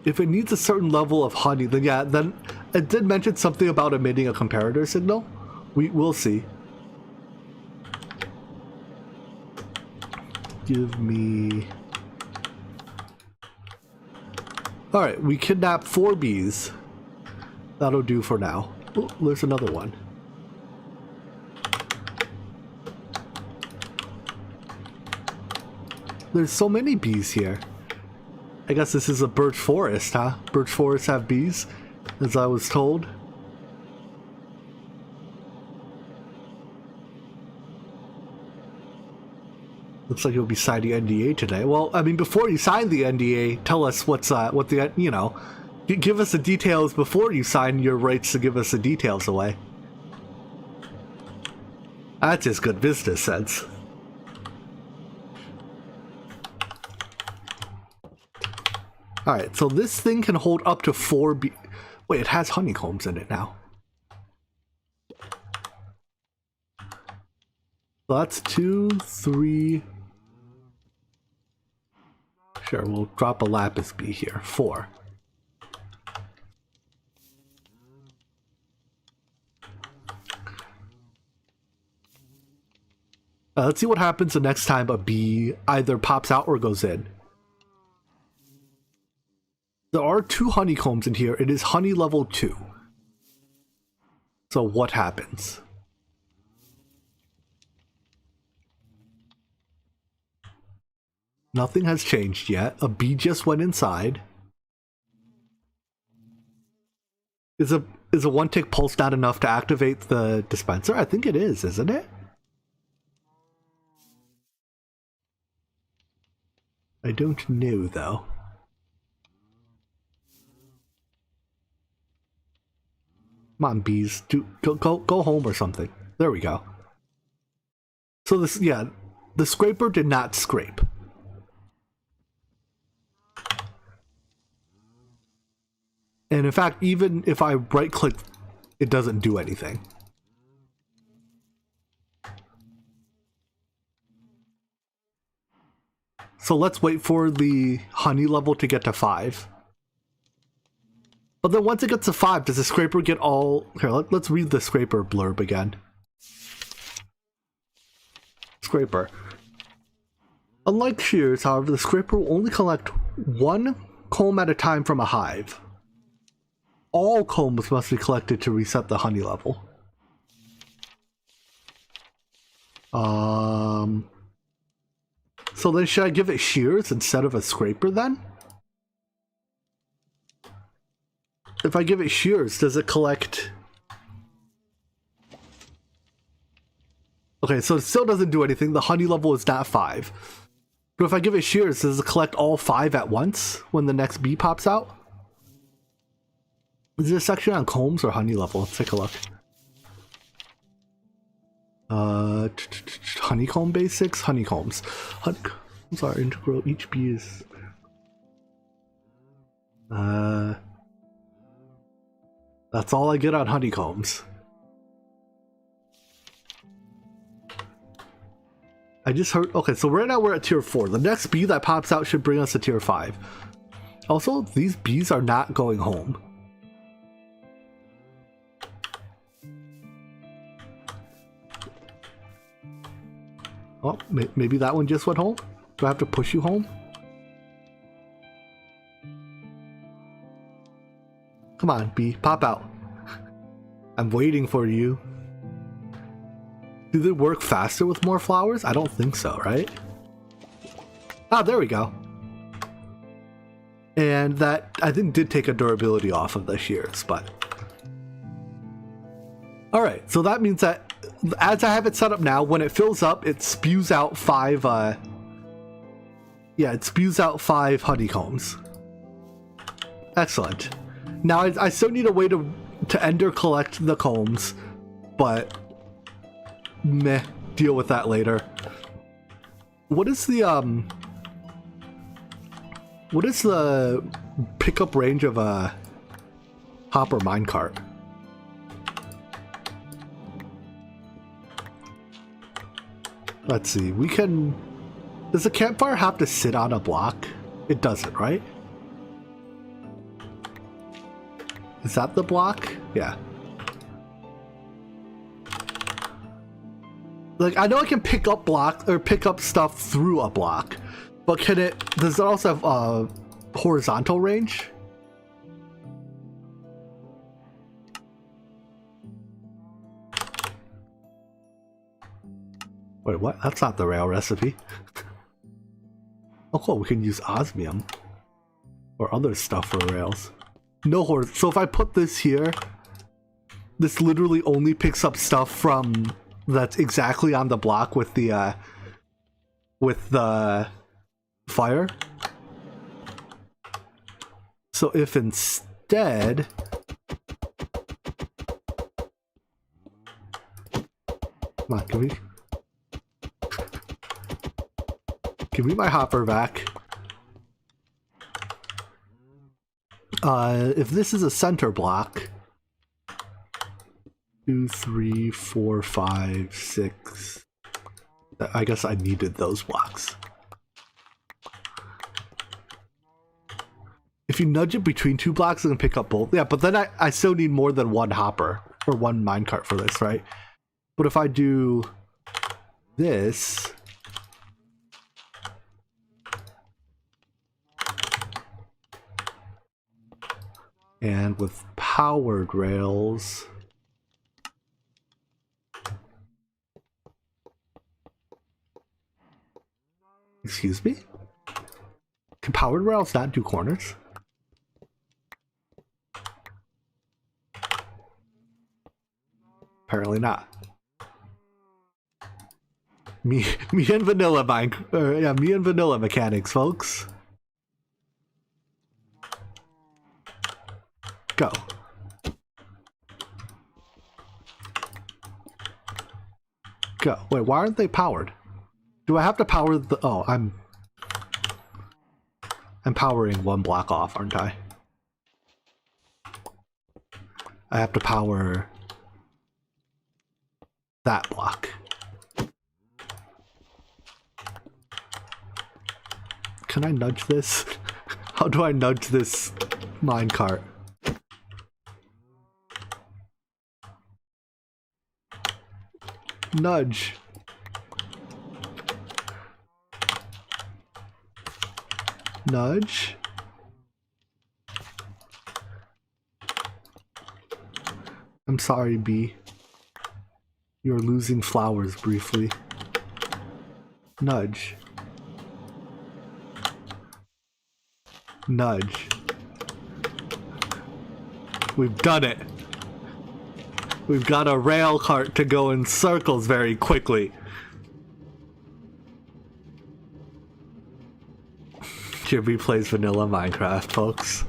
If it needs a certain level of honey, then yeah, then it did mention something about emitting a comparator signal. We'll see. Give me... Alright, we kidnapped 4 bees. That'll do for now. Oh, there's another one. There's so many bees here. I guess this is a birch forest, huh? Birch forests have bees, as I was told. Looks like you'll be signing NDA today. Well, I mean, before you sign the NDA, tell us what the, you know, give us the details before you sign your rights to give us the details away. That's just good business sense. Alright, so this thing can hold up to 4 bees. Wait, it has honeycombs in it now. So that's 2, 3. Sure, we'll drop a lapis bee here. 4. Let's see what happens the next time a bee either pops out or goes in. There are 2 honeycombs in here. It is honey level 2. So what happens? Nothing has changed yet. A bee just went inside. Is a 1-tick pulse not enough to activate the dispenser? I think it is, isn't it? I don't know though. Come on, bees. Go home or something. There we go. So this, yeah, the scraper did not scrape. And in fact, even if I right click, it doesn't do anything. So let's wait for the honey level to get to 5. But then once it gets to 5, does the scraper get all... Here, let's read the scraper blurb again. Scraper. Unlike shears, however, the scraper will only collect 1 comb at a time from a hive. All combs must be collected to reset the honey level. So then should I give it shears instead of a scraper then? If I give it shears, does it collect... Okay, so it still doesn't do anything. The honey level is not 5. But if I give it shears, does it collect all 5 at once when the next bee pops out? Is there a section on combs or honey level? Let's take a look. Honeycomb basics? Honeycombs. Honeycombs are integral. Each bee is... That's all I get on honeycombs. I just heard... Okay, so right now we're at tier 4. The next bee that pops out should bring us to tier 5. Also, these bees are not going home. Oh, maybe that one just went home? Do I have to push you home? Come on, bee, pop out. I'm waiting for you. Do they work faster with more flowers? I don't think so, right? Ah, there we go. And that, I think, did take a durability off of the shears, but... Alright, so that means that as I have it set up now, when it fills up, it spews out 5, it spews out 5 honeycombs. Excellent. Now, I still need a way to ender collect the combs, but meh, deal with that later. What is the pickup range of a hopper minecart? Let's see, we can... Does the campfire have to sit on a block? It doesn't, right? Is that the block? Yeah. Like, I know I can pick up block or pick up stuff through a block, but can it... Does it also have horizontal range? Wait, what? That's not the rail recipe. Oh, cool. We can use osmium or other stuff for rails. No horse. So if I put this here, this literally only picks up stuff from that's exactly on the block with the fire. So if instead, come on, give me my hopper back. If this is a center block, 2, 3, 4, 5, 6. I guess I needed those blocks. If you nudge it between 2 blocks, it can pick up both. Yeah, but then I still need more than 1 hopper or 1 minecart for this, right? But if I do this, and with powered rails, excuse me? Can powered rails not do corners? Apparently not. Me and vanilla me and vanilla mechanics, folks. Go. Go. Wait, why aren't they powered? Do I have to power the... Oh, I'm powering 1 block off, aren't I? I have to power that block. Can I nudge this? How do I nudge this minecart? Nudge. Nudge. I'm sorry, Bee. You're losing flowers briefly. Nudge. Nudge. We've done it. We've got a rail cart to go in circles very quickly. Jimmy plays vanilla Minecraft, folks.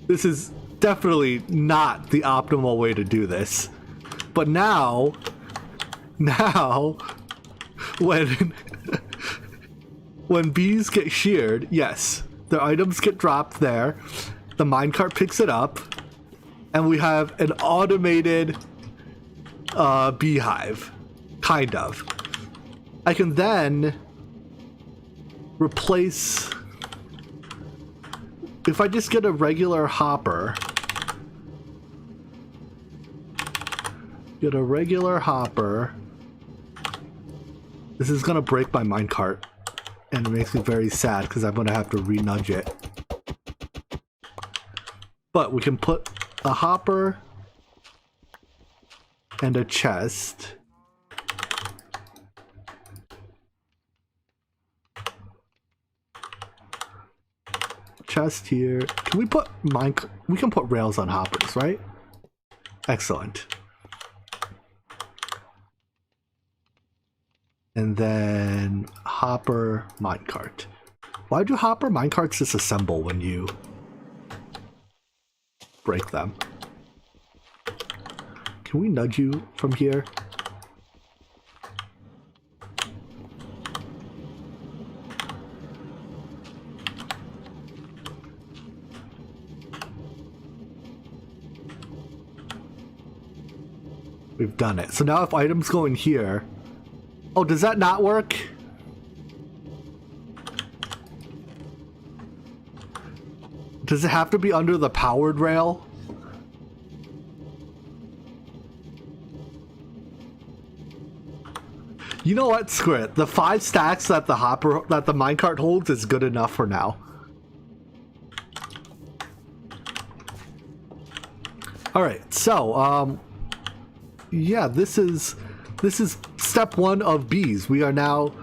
This is definitely not the optimal way to do this. But now, when bees get sheared, yes, their items get dropped there, the minecart picks it up, and we have an automated beehive, kind of. I can then replace, if I just get a regular hopper, this is gonna break my minecart, and it makes me very sad because I'm gonna have to re-nudge it. But we can put a hopper and a chest. Chest here. Can we put we can put rails on hoppers, right? Excellent. And then hopper minecart. Why do hopper minecarts disassemble when you break them? Can we nudge you from here? We've done it. So now if items go in here... Oh, does that not work? Does it have to be under the powered rail? You know what? Screw it. The 5 stacks that the minecart holds is good enough for now. Alright, so, yeah, this is step 1 of bees. We are now...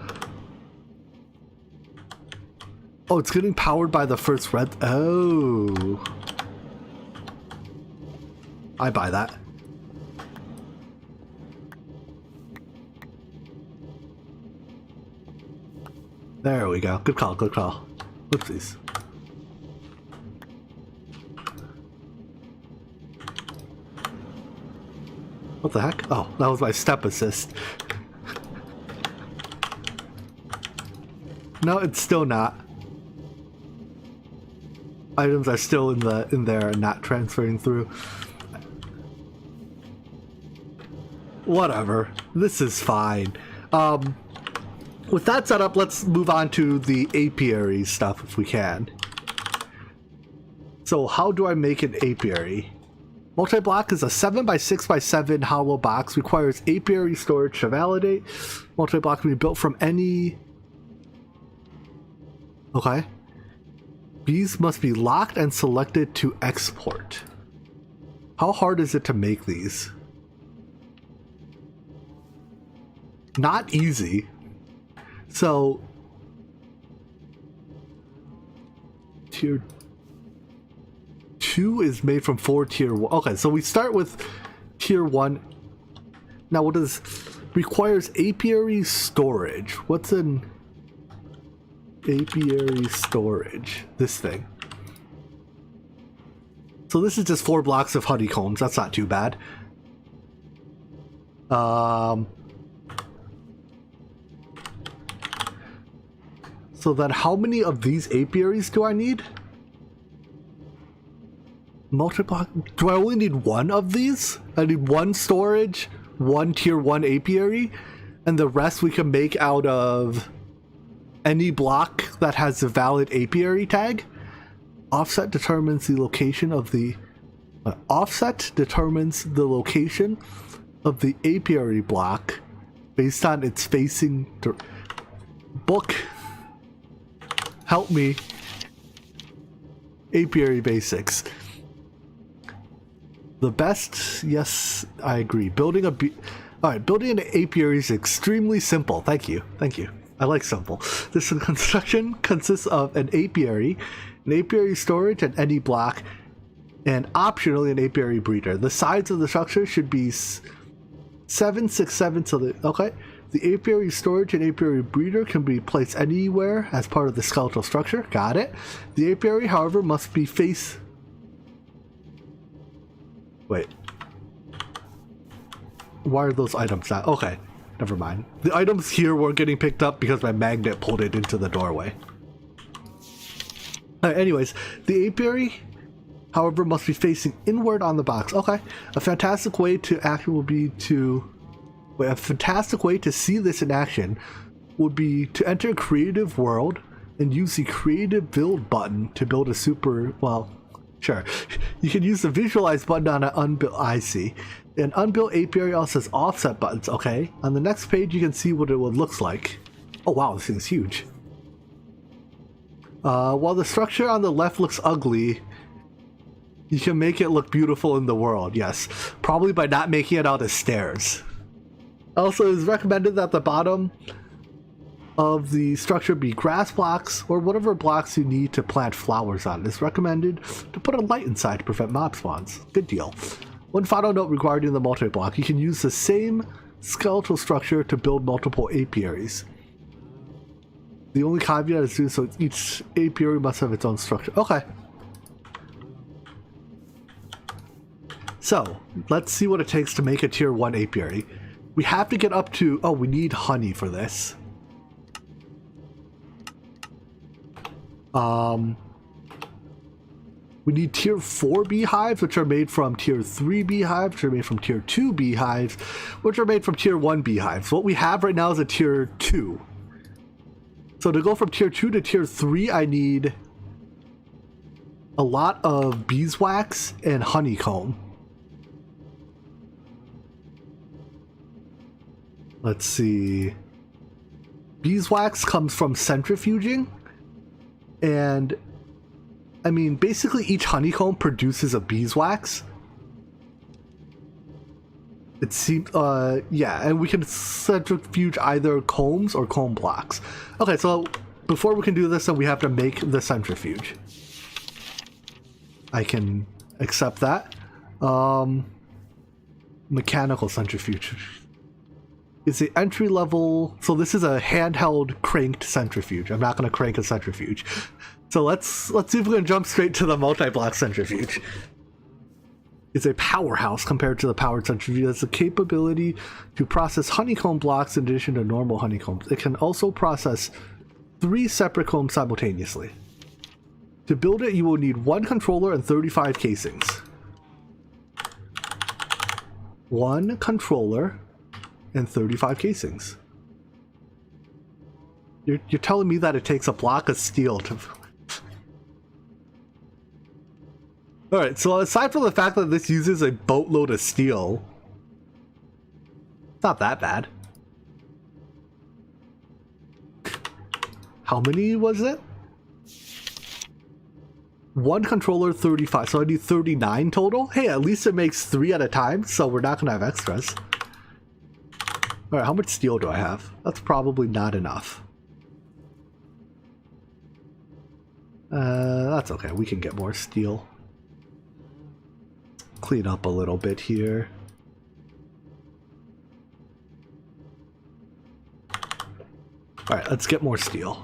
Oh, it's getting powered by the first red... Oh. I buy that. There we go. Good call, good call. Oopsies. What the heck? Oh, that was my step assist. No, it's still not. Items are still in there and not transferring through. whatever. This is fine. With that set up, let's move on to the apiary stuff if we can. So how do I make an apiary? Multi-block is a 7x6x7 hollow box. Requires apiary storage to validate. Multi-block can be built from any... Okay. Bees must be locked and selected to export. How hard is it to make these? Not easy. So... Tier 2 is made from 4 tier 1. Okay, so we start with tier 1. Now what is... Requires apiary storage. What's an apiary storage? This thing. So this is just 4 blocks of honeycombs. That's not too bad. So then how many of these apiaries do I need? Multi-block. Do I only need 1 of these? I need 1 storage, 1 tier 1 apiary, and the rest we can make out of any block that has a valid apiary tag. Offset determines the location of the apiary block based on its facing. Book, help me. Apiary basics. The best, yes, I agree. Building an apiary is extremely simple. Thank you. I like simple. This construction consists of an apiary storage at any block, and optionally an apiary breeder. The sides of the structure should be 7, 6, 7. So the apiary storage and apiary breeder can be placed anywhere as part of the skeletal structure. Got it. The apiary, however, must be face. Wait. Why are those items not? Okay, never mind. The items here were getting picked up because my magnet pulled it into the doorway. Anyways, the apiary, however, must be facing inward on the box. Okay. A fantastic way to see this in action would be to enter Creative World and use the Creative Build button to build a super, well, sure. You can use the Visualize button on an unbuilt, I see. An unbuilt apiary also has offset buttons, okay. On the next page you can see what it looks like. Oh wow, this thing's huge. While the structure on the left looks ugly, you can make it look beautiful in the world, yes. Probably by not making it out as stairs. Also, it is recommended that the bottom of the structure be grass blocks or whatever blocks you need to plant flowers on. It's recommended to put a light inside to prevent mob spawns. Good deal. One final note regarding the multi-block. You can use the same skeletal structure to build multiple apiaries. The only caveat is doing so each apiary must have its own structure. Okay. So, let's see what it takes to make a tier 1 apiary. We have to get up to... Oh, we need honey for this. We need tier 4 beehives, which are made from tier 3 beehives, which are made from tier 2 beehives, which are made from tier 1 beehives. What we have right now is a tier 2. So to go from tier 2 to tier 3, I need a lot of beeswax and honeycomb. Let's see. Beeswax comes from centrifuging, and I mean, basically each honeycomb produces a beeswax. It seems, yeah, and we can centrifuge either combs or comb blocks. Okay, so before we can do this, then we have to make the centrifuge. I can accept that. Mechanical centrifuge. It's the entry level, so this is a handheld cranked centrifuge. I'm not going to crank a centrifuge. So let's see if we can jump straight to the multi-block centrifuge. It's a powerhouse compared to the powered centrifuge. It has the capability to process honeycomb blocks in addition to normal honeycombs. It can also process 3 separate combs simultaneously. To build it, you will need 1 controller and 35 casings. 1 controller and 35 casings. You're telling me that it takes a block of steel to... Alright, so aside from the fact that this uses a boatload of steel, it's not that bad. How many was it? One controller, 35, so I need 39 total? Hey, at least it makes 3 at a time, so we're not gonna have extras. Alright, how much steel do I have? That's probably not enough. That's okay, we can get more steel. Clean up a little bit here. Alright, let's get more steel.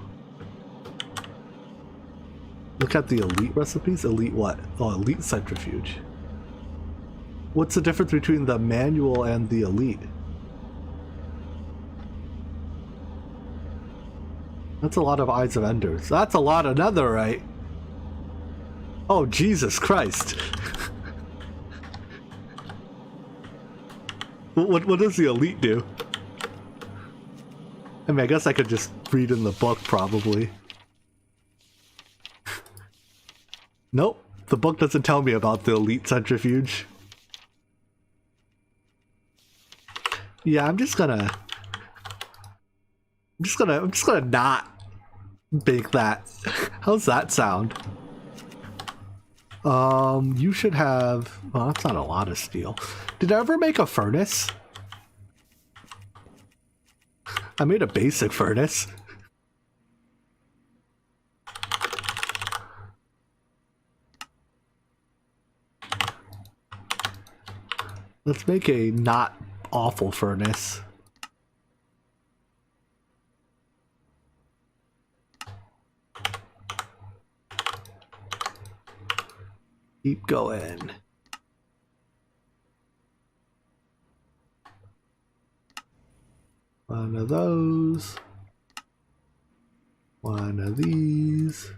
Look at the elite recipes. Elite what? Oh, elite centrifuge. What's the difference between the manual and the elite? That's a lot of Eyes of Enders. That's a lot of netherite. Oh, Jesus Christ. What does the elite do? I mean, I guess I could just read in the book, probably. Nope, the book doesn't tell me about the elite centrifuge. Yeah, I'm just gonna not bake that. How's that sound? You should have... Well, that's not a lot of steel. Did I ever make a furnace? I made a basic furnace. Let's make a not awful furnace. Keep going. One of those. One of these.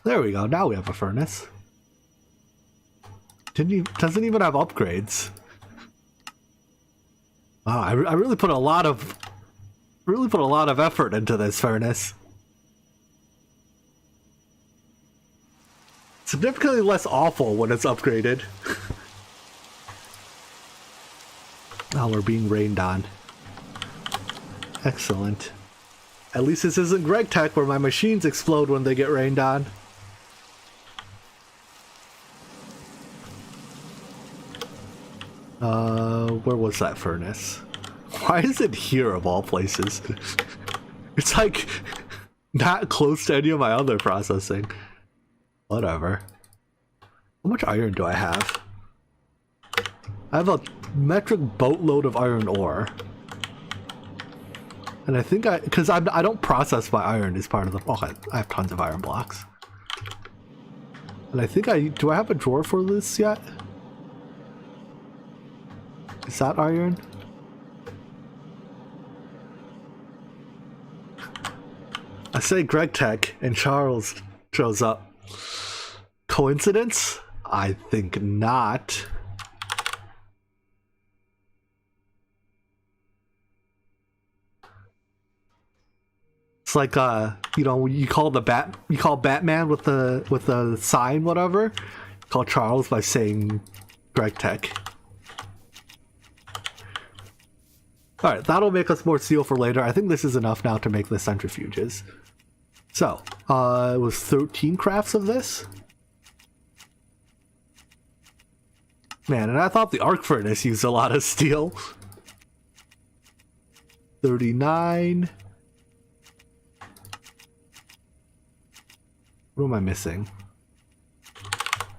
There we go. Now we have a furnace. Doesn't even have upgrades. Wow, I really put a lot of effort into this furnace. Significantly less awful when it's upgraded. Now we're being rained on. Excellent. At least this isn't Greg Tech where my machines explode when they get rained on. Where was that furnace? Why is it here of all places? It's like not close to any of my other processing. Whatever. How much iron do I have? I have a metric boatload of iron ore. And I think because I don't process my iron as part of the... Okay, I have tons of iron blocks. And I think do I have a drawer for this yet? Is that iron? I say Greg Tech and Charles shows up. Coincidence? I think not. It's like you know, you call Batman with the sign, whatever. Call Charles by saying Greg Tech. Alright, that'll make us more steel for later. I think this is enough now to make the centrifuges. So, it was 13 crafts of this. Man, and I thought the arc furnace used a lot of steel. 39. What am I missing?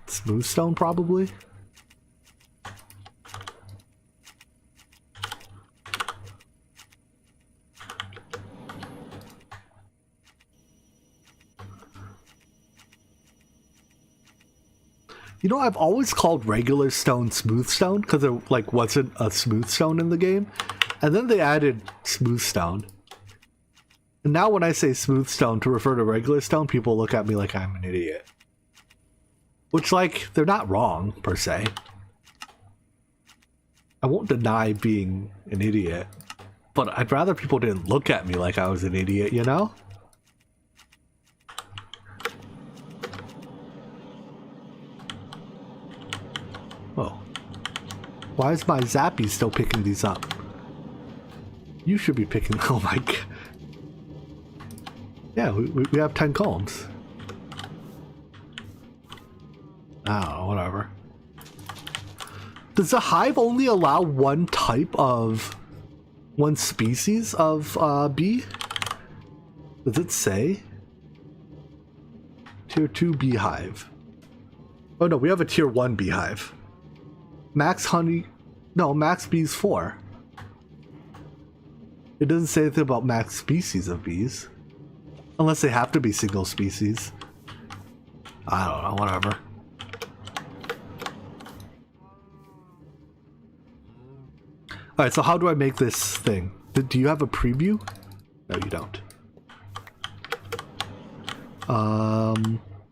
Smooth stone, probably? You know, I've always called regular stone smooth stone because there like wasn't a smooth stone in the game, and then they added smooth stone. And now when I say smooth stone to refer to regular stone, people look at me like I'm an idiot. Which, like, they're not wrong per se. I won't deny being an idiot, but I'd rather people didn't look at me like I was an idiot, you know? Oh. Why is my Zappy still picking these up? You should be picking... Oh my god. Yeah, we have 10 combs. I don't know, whatever. Does the hive only allow one species of bee? Does it say? Tier 2 beehive. Oh no, we have a tier 1 beehive. Max honey... No, max bees 4. It doesn't say anything about max species of bees. Unless they have to be single species. I don't know, whatever. Alright, so how do I make this thing? Do you have a preview? No, you don't.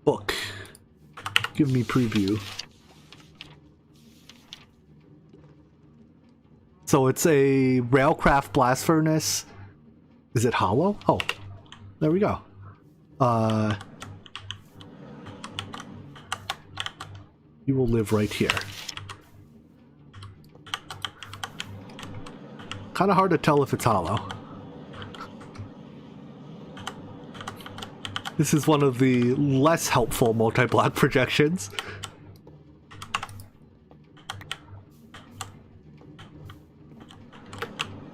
Book. Give me preview. So it's a Railcraft blast furnace. Is it hollow? Oh, there we go. You will live right here. Kind of hard to tell if it's hollow. This is one of the less helpful multi-block projections.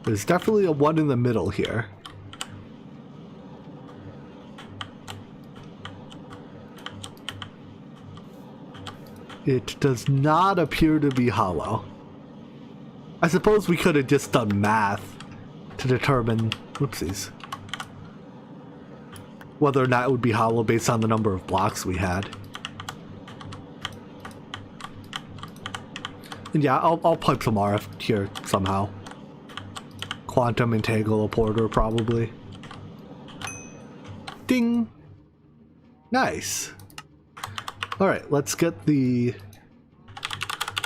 There's definitely a one in the middle here. It does not appear to be hollow. I suppose we could have just done math to determine, whoopsies, whether or not it would be hollow based on the number of blocks we had. And yeah, I'll pipe some RF here somehow. Quantum Entangle Porter, probably. Ding! Nice. Alright, let's get the...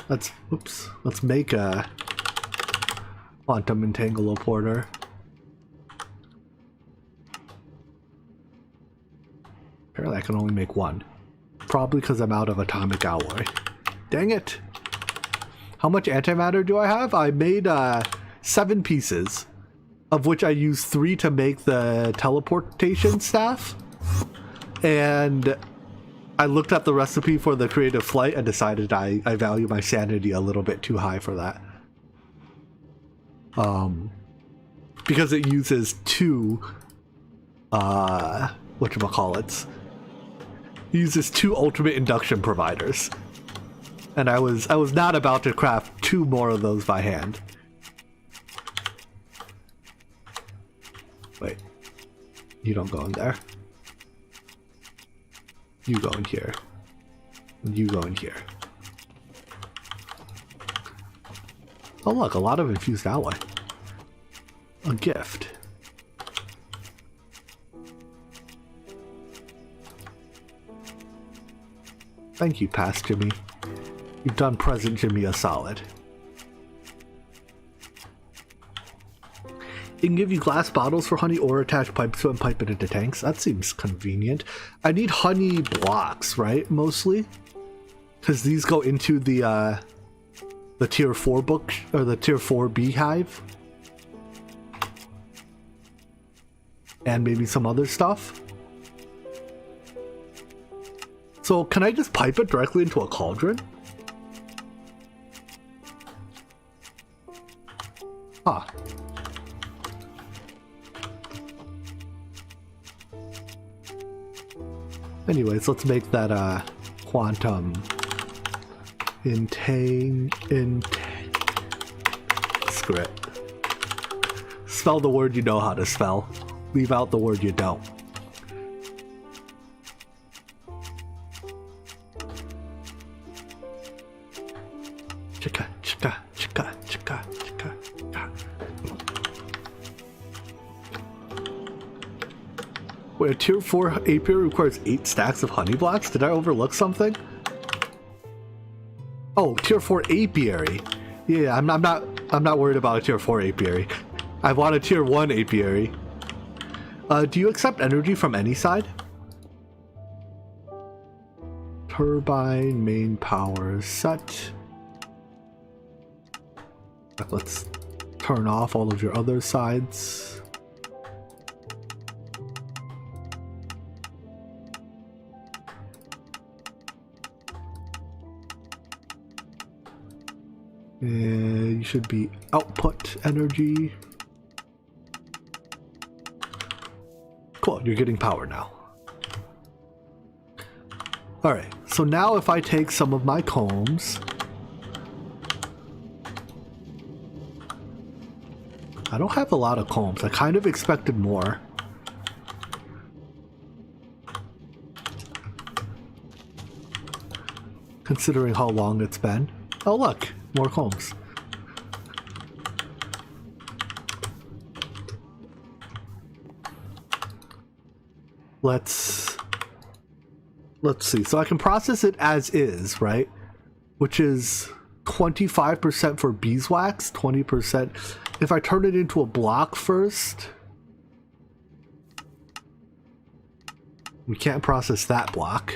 Let's make a Quantum Entangle Porter. Apparently I can only make one. Probably because I'm out of atomic alloy. Dang it! How much antimatter do I have? I made 7 pieces, of which I used 3 to make the teleportation staff. And I looked at the recipe for the creative flight and decided I value my sanity a little bit too high for that. Because it uses 2, whatchamacallits. It uses 2 ultimate induction providers. And I was not about to craft 2 more of those by hand. Wait. You don't go in there. You go in here. And you go in here. Oh look, a lot of infused alloy. A gift. Thank you, past Jimmy. You've done present Jimmy a solid. It can give you glass bottles for honey or attach pipes to and pipe it into tanks. That seems convenient. I need honey blocks, right? Mostly. Because these go into the tier 4 book, or the tier 4 beehive. And maybe some other stuff. So can I just pipe it directly into a cauldron? Huh. Anyways, let's make that quantum screw it. Spell the word you know how to spell. Leave out the word you don't. Chicka, chicka, chicka, chicka, chicka, chicka. Wait, a tier 4 apiary requires 8 stacks of honey blocks? Did I overlook something? Oh, tier 4 apiary. Yeah, I'm not worried about a tier 4 apiary. I want a tier 1 apiary. Do you accept energy from any side? Turbine, main power set. Let's turn off all of your other sides. You should be output energy. Cool, you're getting power now. Alright, so now if I take some of my combs, I don't have a lot of combs. I kind of expected more. Considering how long it's been. Oh look, more combs. Let's see. So I can process it as is, right? Which is 25% for beeswax, 20%. If I turn it into a block first, we can't process that block.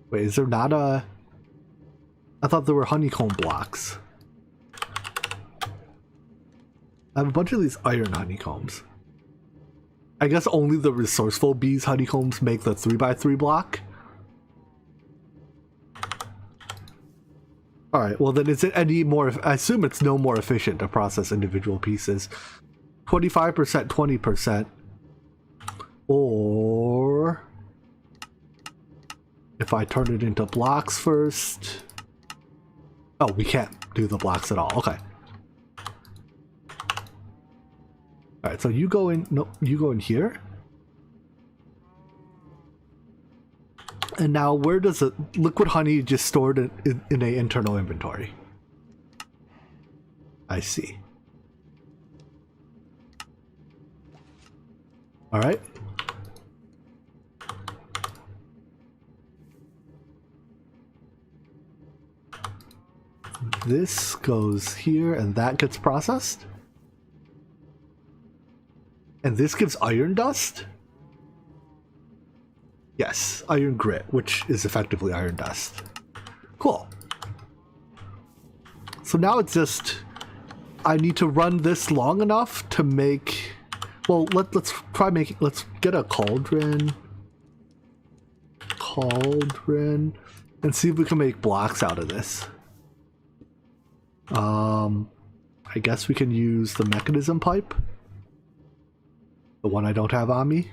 Wait, is there not a... I thought there were honeycomb blocks. I have a bunch of these iron honeycombs. I guess only the resourceful bees honeycombs make the 3x3 block. Alright, well then is it any more... I assume it's no more efficient to process individual pieces. 25%, 20%. Or... if I turn it into blocks first... Oh, we can't do the blocks at all. Okay. Alright, so you go in... No, you go in here. And now where does the liquid honey just stored in an internal inventory? I see. Alright. This goes here and that gets processed. And this gives iron dust? Yes, iron grit, which is effectively iron dust. Cool. So now it's just... I need to run this long enough to make... Well, let's try making... Let's get a cauldron. Cauldron. And see if we can make blocks out of this. I guess we can use the mechanism pipe. The one I don't have on me.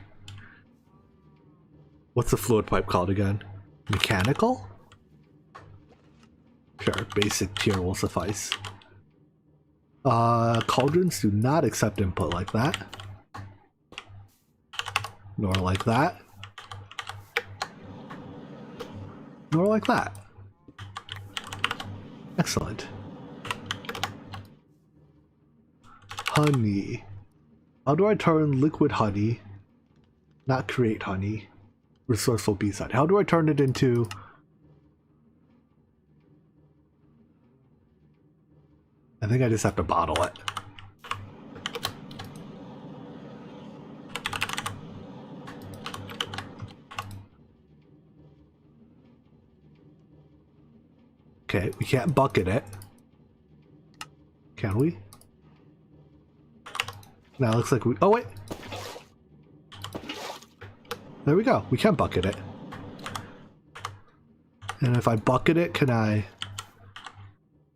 What's the fluid pipe called again? Mechanical? Sure, basic tier will suffice. Cauldrons do not accept input like that. Nor like that. Nor like that. Excellent. Honey. How do I turn liquid honey, not create honey, resourceful bees honey? How do I turn it into... I think I just have to bottle it. Okay, we can't bucket it. Can we? Now it looks like we... Oh, wait! There we go. We can bucket it. And if I bucket it, can I...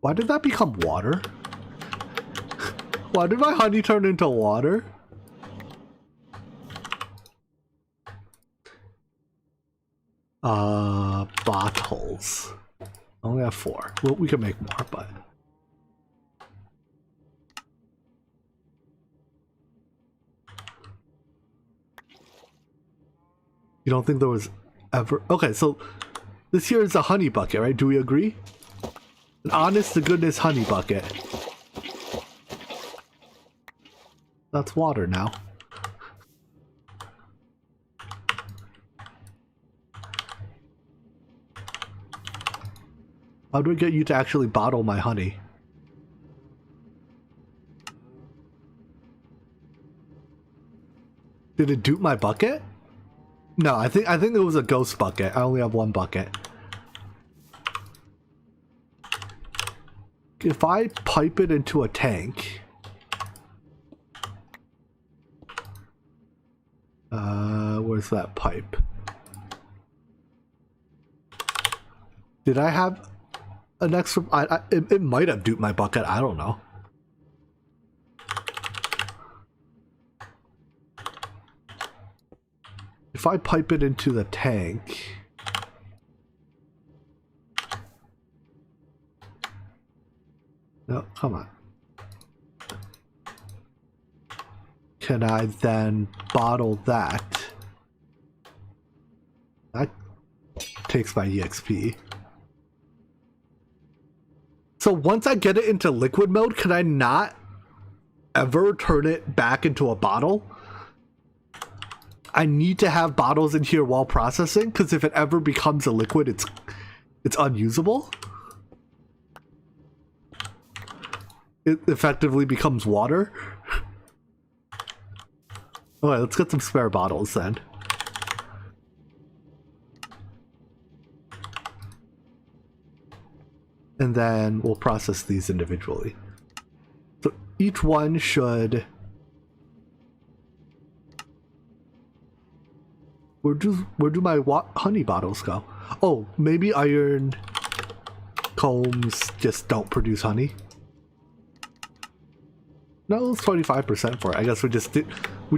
Why did that become water? Why did my honey turn into water? Bottles. I only have 4. Well, we can make more, but... You don't think there was ever... Okay, so this here is a honey bucket, right? Do we agree? An honest to goodness honey bucket. That's water now. How do I get you to actually bottle my honey? Did it dupe my bucket? No, I think it was a ghost bucket. I only have one bucket. If I pipe it into a tank, where's that pipe? Did I have an extra? It might have duped my bucket. I don't know. If I pipe it into the tank, no, come on. Can I then bottle that? That takes my EXP. So once I get it into liquid mode, can I not ever turn it back into a bottle? I need to have bottles in here while processing, because if it ever becomes a liquid, it's unusable. It effectively becomes water. Alright, let's get some spare bottles then. And then we'll process these individually. So each one should... Where do my honey bottles go? Oh, maybe iron combs just don't produce honey. No, it's 25% for it. I guess we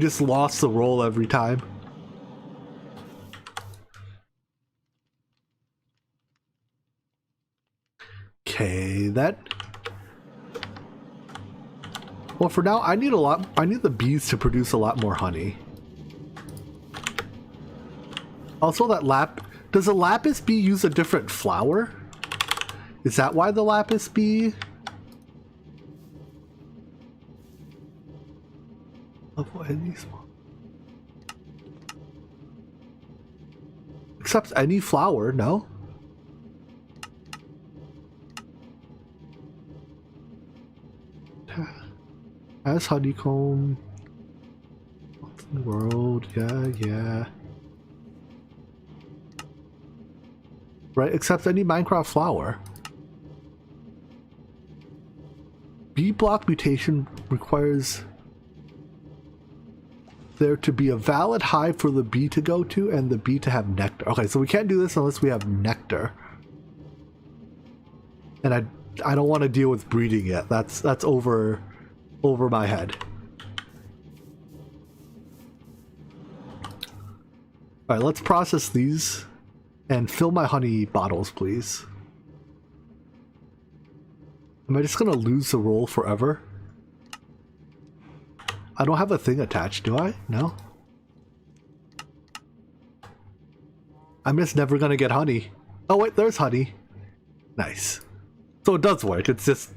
just lost the roll every time. Okay, that. Well, for now, I need the bees to produce a lot more honey. Also, does a lapis bee use a different flower? Is that why the lapis bee? Avoid these ones. Accepts any flower, no? Has honeycomb. What's in the world? Yeah. Right, accepts any Minecraft flower. Bee block mutation requires there to be a valid hive for the bee to go to and the bee to have nectar. Okay, so we can't do this unless we have nectar. And I don't want to deal with breeding yet. That's over my head. Alright, let's process these. And fill my honey bottles, please. Am I just gonna lose the roll forever? I don't have a thing attached, do I? No? I'm just never gonna get honey. Oh wait, there's honey. Nice. So it does work, it's just,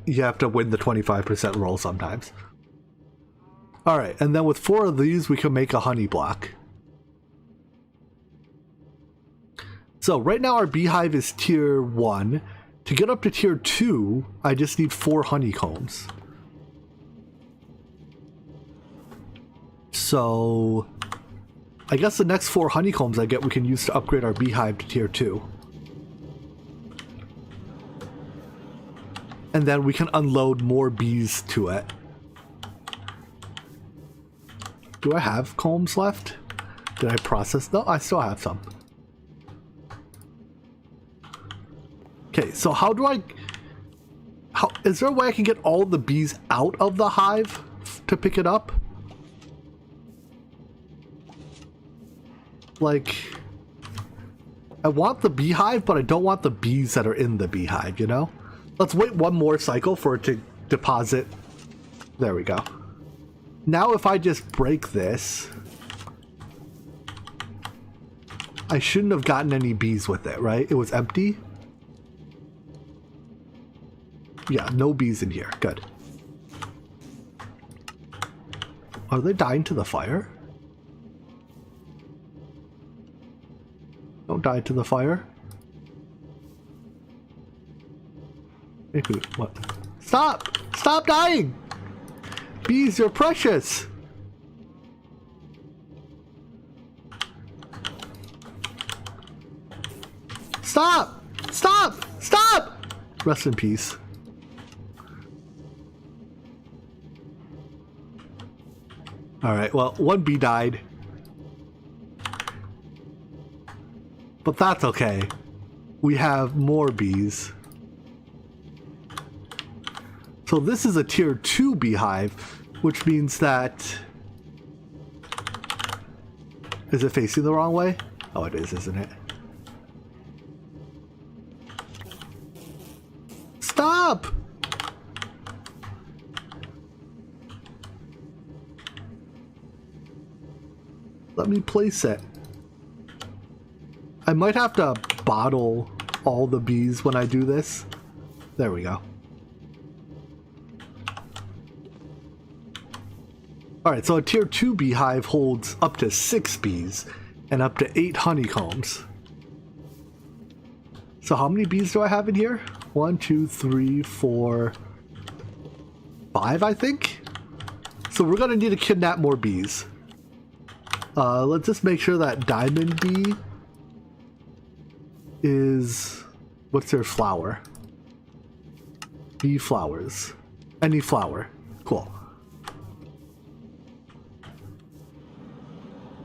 you have to win the 25% roll sometimes. Alright, and then with 4 of these, we can make a honey block. So right now our beehive is tier 1. To get up to tier 2, I just need 4 honeycombs. So I guess the next 4 honeycombs I get we can use to upgrade our beehive to tier 2. And then we can unload more bees to it. Do I have combs left? Did I process? No, I still have some. Okay, so is there a way I can get all the bees out of the hive to pick it up? Like, I want the beehive, but I don't want the bees that are in the beehive, you know? Let's wait one more cycle for it to deposit. There we go. Now if I just break this, I shouldn't have gotten any bees with it, right? It was empty. Yeah, no bees in here. Good. Are they dying to the fire? Don't die to the fire. What? Stop! Stop dying! Bees, you're precious! Stop! Stop! Stop! Rest in peace. Alright, well, one bee died. But that's okay. We have more bees. So this is a tier 2 beehive, which means that... Is it facing the wrong way? Oh, it is, isn't it? Stop! Let me place it. I might have to bottle all the bees when I do this. There we go. Alright, so a tier 2 beehive holds up to 6 bees and up to 8 honeycombs. So how many bees do I have in here? 1, 2, 3, 4, 5, I think? So we're gonna need to kidnap more bees. Let's just make sure that diamond bee is... What's their flower? Bee flowers. Any flower. Cool.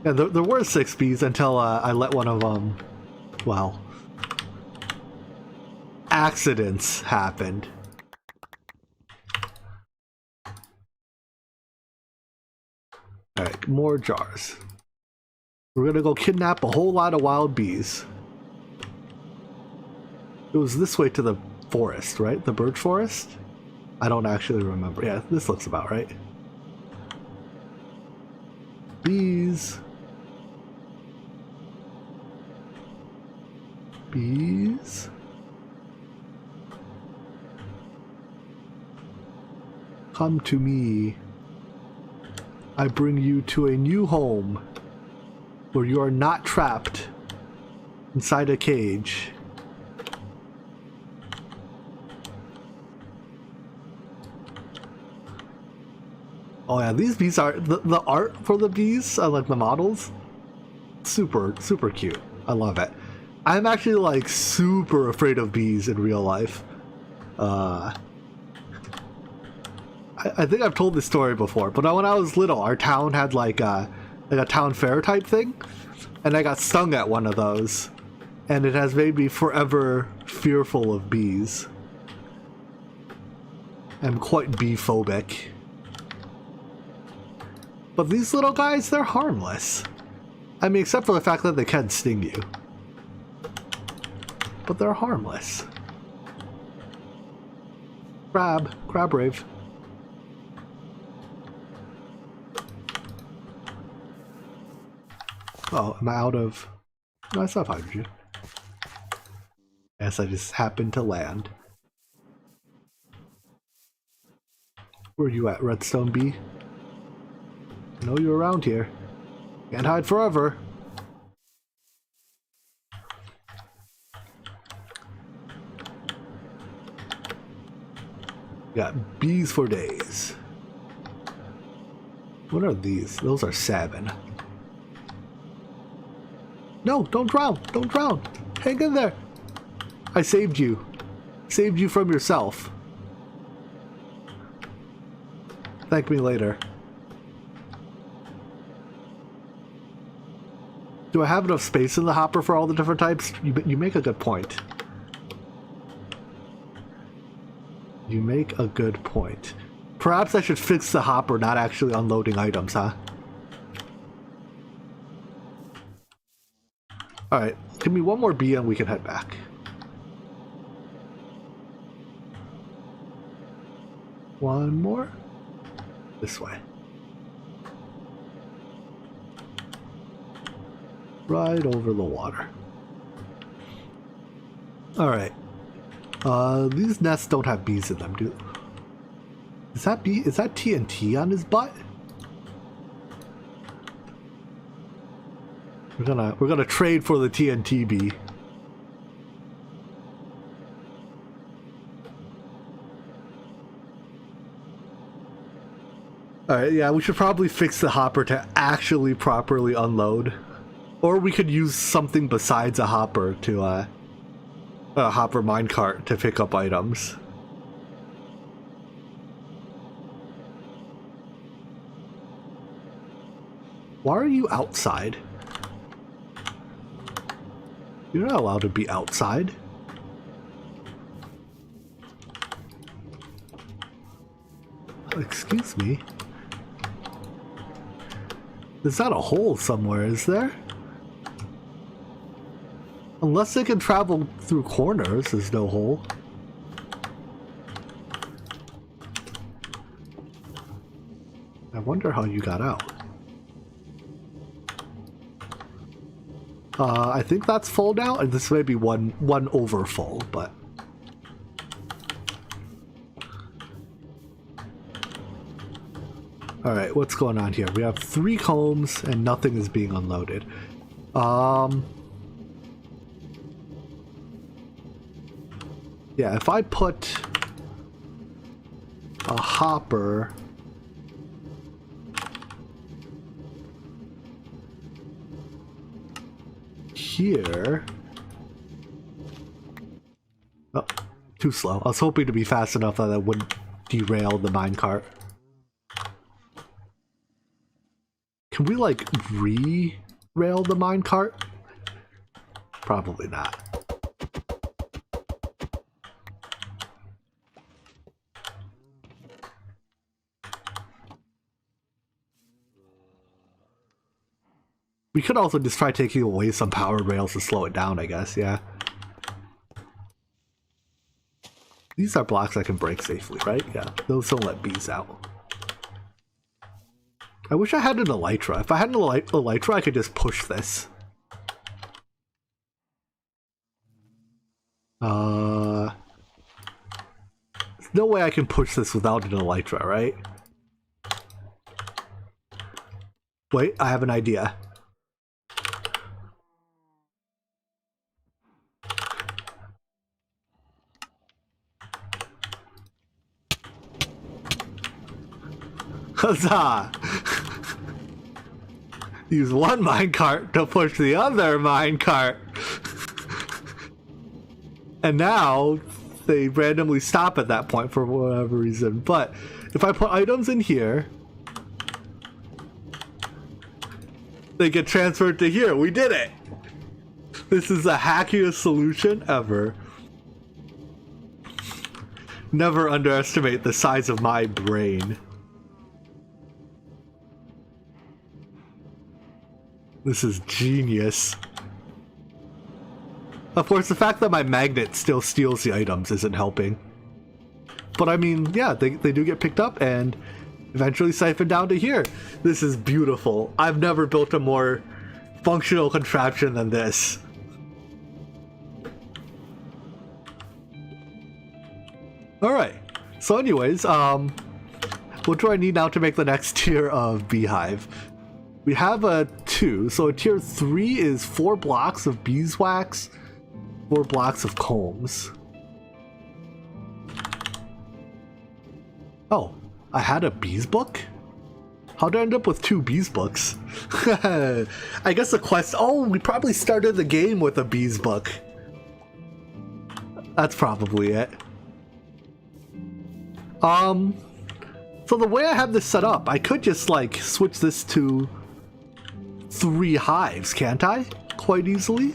Yeah, there were 6 bees until I let one of them... Well... Accidents happened. Alright, more jars. We're gonna go kidnap a whole lot of wild bees. It was this way to the forest, right? The birch forest? I don't actually remember. Yeah, this looks about right. Bees. Bees. Come to me. I bring you to a new home where you are not trapped inside a cage. Oh yeah, these bees are the art for the bees, like the models, super cute. I love it. I'm actually like super afraid of bees in real life. I think I've told this story before, but when I was little, our town had like a town fair type thing, and I got stung at one of those, and it has made me forever fearful of bees. I'm quite bee-phobic. But these little guys, they're harmless. I mean, except for the fact that they can sting you. But they're harmless. Crab rave. Oh, am I out of... No, I still have hydrogen. Yes, I just happened to land. Where are you at, Redstone Bee? I know you're around here. Can't hide forever. Got bees for days. What are these? Those are salmon. No, don't drown! Don't drown! Hang in there! I saved you. Saved you from yourself. Thank me later. Do I have enough space in the hopper for all the different types? You make a good point. You make a good point. Perhaps I should fix the hopper not actually unloading items, huh? Alright, give me one more bee and we can head back. One more. This way. Right over the water. Alright. These nests don't have bees in them, do they? Is that TNT on his butt? We're gonna trade for the TNT bee. Alright, yeah, we should probably fix the hopper to actually properly unload. Or we could use something besides a hopper to, a hopper minecart to pick up items. Why are you outside? You're not allowed to be outside. Excuse me. There's not a hole somewhere, is there? Unless they can travel through corners, there's no hole. I wonder how you got out. I think that's full now, and this may be one over full, but... Alright, what's going on here? We have 3 combs, and nothing is being unloaded. Yeah, if I put a hopper... here... Oh, too slow. I was hoping to be fast enough that I wouldn't derail the minecart. Can we, like, re-rail the minecart? Probably not. We could also just try taking away some power rails to slow it down, I guess, yeah. These are blocks I can break safely, right? Yeah, those don't let bees out. I wish I had an elytra. If I had an elytra, I could just push this. There's no way I can push this without an elytra, right? Wait, I have an idea. Huzzah! Use one minecart to push the other minecart. And now they randomly stop at that point for whatever reason. But if I put items in here, they get transferred to here. We did it! This is the hackiest solution ever. Never underestimate the size of my brain. This is genius. Of course, the fact that my magnet still steals the items isn't helping. But I mean, yeah, they do get picked up and eventually siphoned down to here. This is beautiful. I've never built a more functional contraption than this. Alright, so anyways, what do I need now to make the next tier of Beehive? We have a 2, so a tier 3 is 4 blocks of beeswax, 4 blocks of combs. Oh, I had a bees book? How'd I end up with 2 bees books? I guess the quest... Oh, we probably started the game with a bees book. That's probably it. So the way I have this set up, I could just, like, switch this to 3 hives, can't I? Quite easily.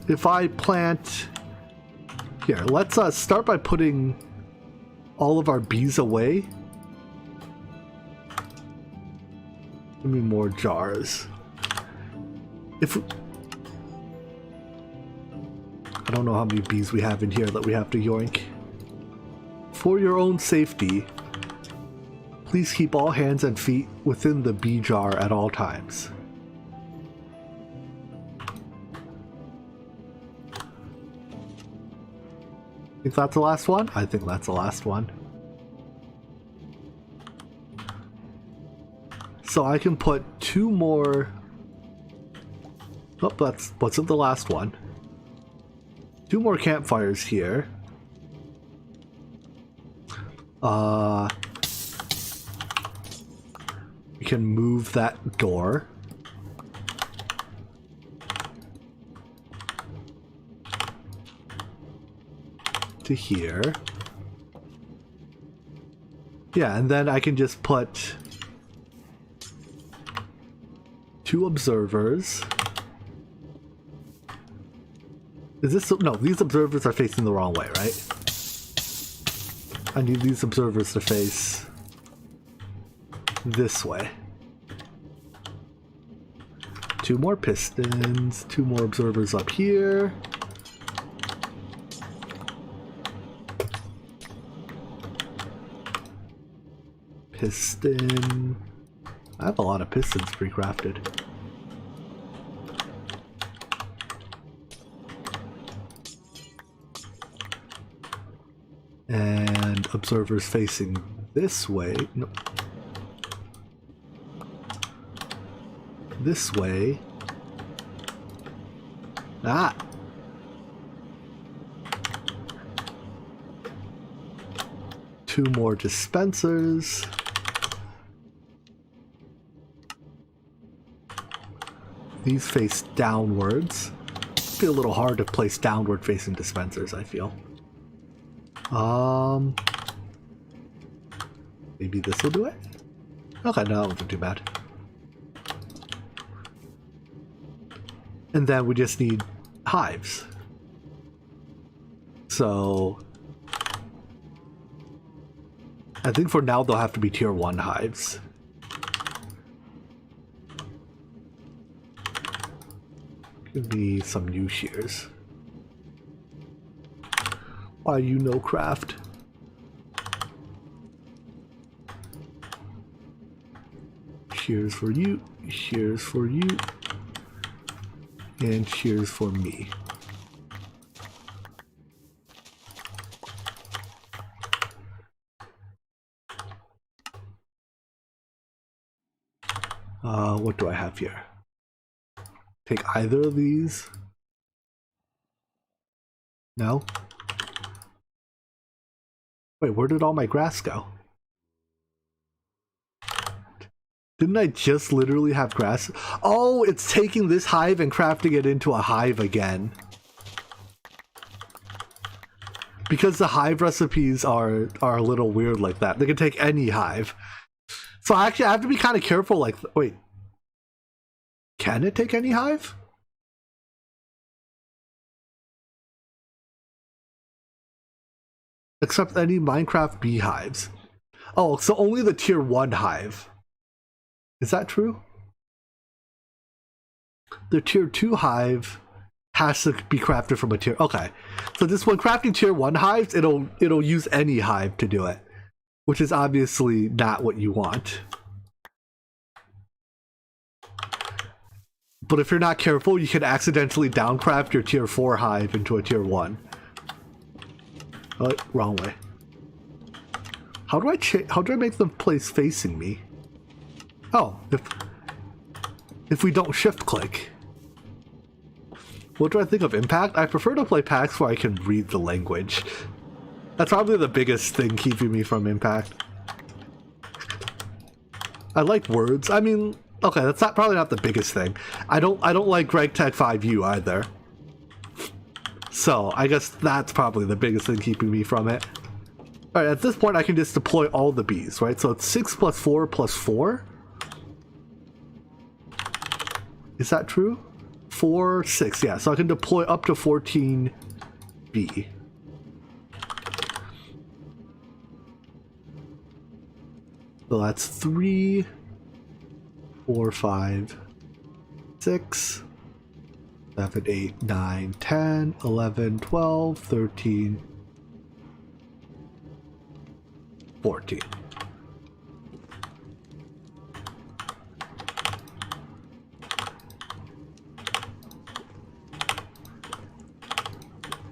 If I plant... Here, let's start by putting all of our bees away. Give me more jars. If... I don't know how many bees we have in here that we have to yoink. For your own safety, please keep all hands and feet within the bee jar at all times. Think that's the last one? I think that's the last one. So I can put 2 more... Oh, that's wasn't the last one. 2 more campfires here. We can move that door. To here. Yeah, and then I can just put 2 observers. Is this... No, these observers are facing the wrong way, right? I need these observers to face this way. 2 more pistons, 2 more observers up here. Piston. I have a lot of pistons pre-crafted. And observers facing this way. No. This way. Ah! Two more dispensers. These face downwards. It'd be a little hard to place downward facing dispensers, I feel. Maybe this will do it? Okay, no, that wasn't too bad. And then we just need hives. So I think for now they'll have to be tier 1 hives. Give me some new shears. Why you no craft? Shears for you, shears for you, and shears for me. What do I have here? Take either of these? No? Wait, where did all my grass go? Didn't I just literally have grass? Oh, it's taking this hive and crafting it into a hive again. Because the hive recipes are a little weird like that. They can take any hive. So actually I have to be kind of careful, like, wait. Can it take any hive? Except any Minecraft beehives. Oh, so only the tier 1 hive. Is that true? The tier 2 hive has to be crafted from a tier... Okay. So this when crafting tier 1 hives, it'll use any hive to do it. Which is obviously not what you want. But if you're not careful, you can accidentally downcraft your tier 4 hive into a tier 1. Oh, wrong way. How do I make the place facing me? Oh, if we don't shift click. What do I think of impact? I prefer to play packs where I can read the language. That's probably the biggest thing keeping me from impact. I like words. I mean, okay, that's probably not the biggest thing. I don't like RegTech 5U either. So I guess that's probably the biggest thing keeping me from it. All right, at this point I can just deploy all the bees, right? So it's 6 plus 4 plus 4. Is that true? 4, 6, yeah. So I can deploy up to 14 bee. So that's 3, 4, 5, 6, 7, 8, 9, 10, 11, 12, 13, 14.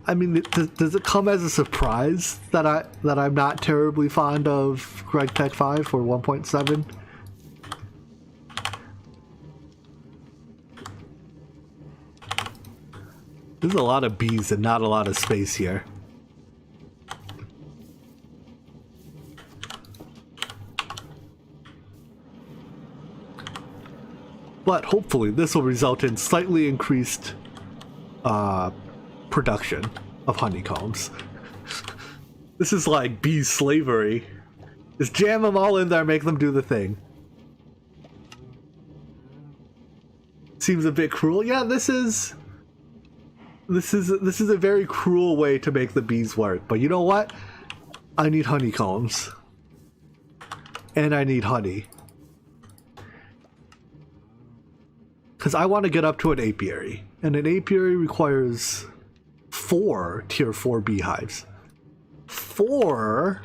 I mean, does it come as a surprise that I'm not terribly fond of RegTech 5 or 1.7? There's a lot of bees and not a lot of space here. But hopefully this will result in slightly increased production of honeycombs. This is like bee slavery. Just jam them all in there, make them do the thing. Seems a bit cruel. Yeah, this is a very cruel way to make the bees work. But you know what? I need honeycombs. And I need honey. Because I want to get up to an apiary. And an apiary requires 4 tier 4 beehives. 4?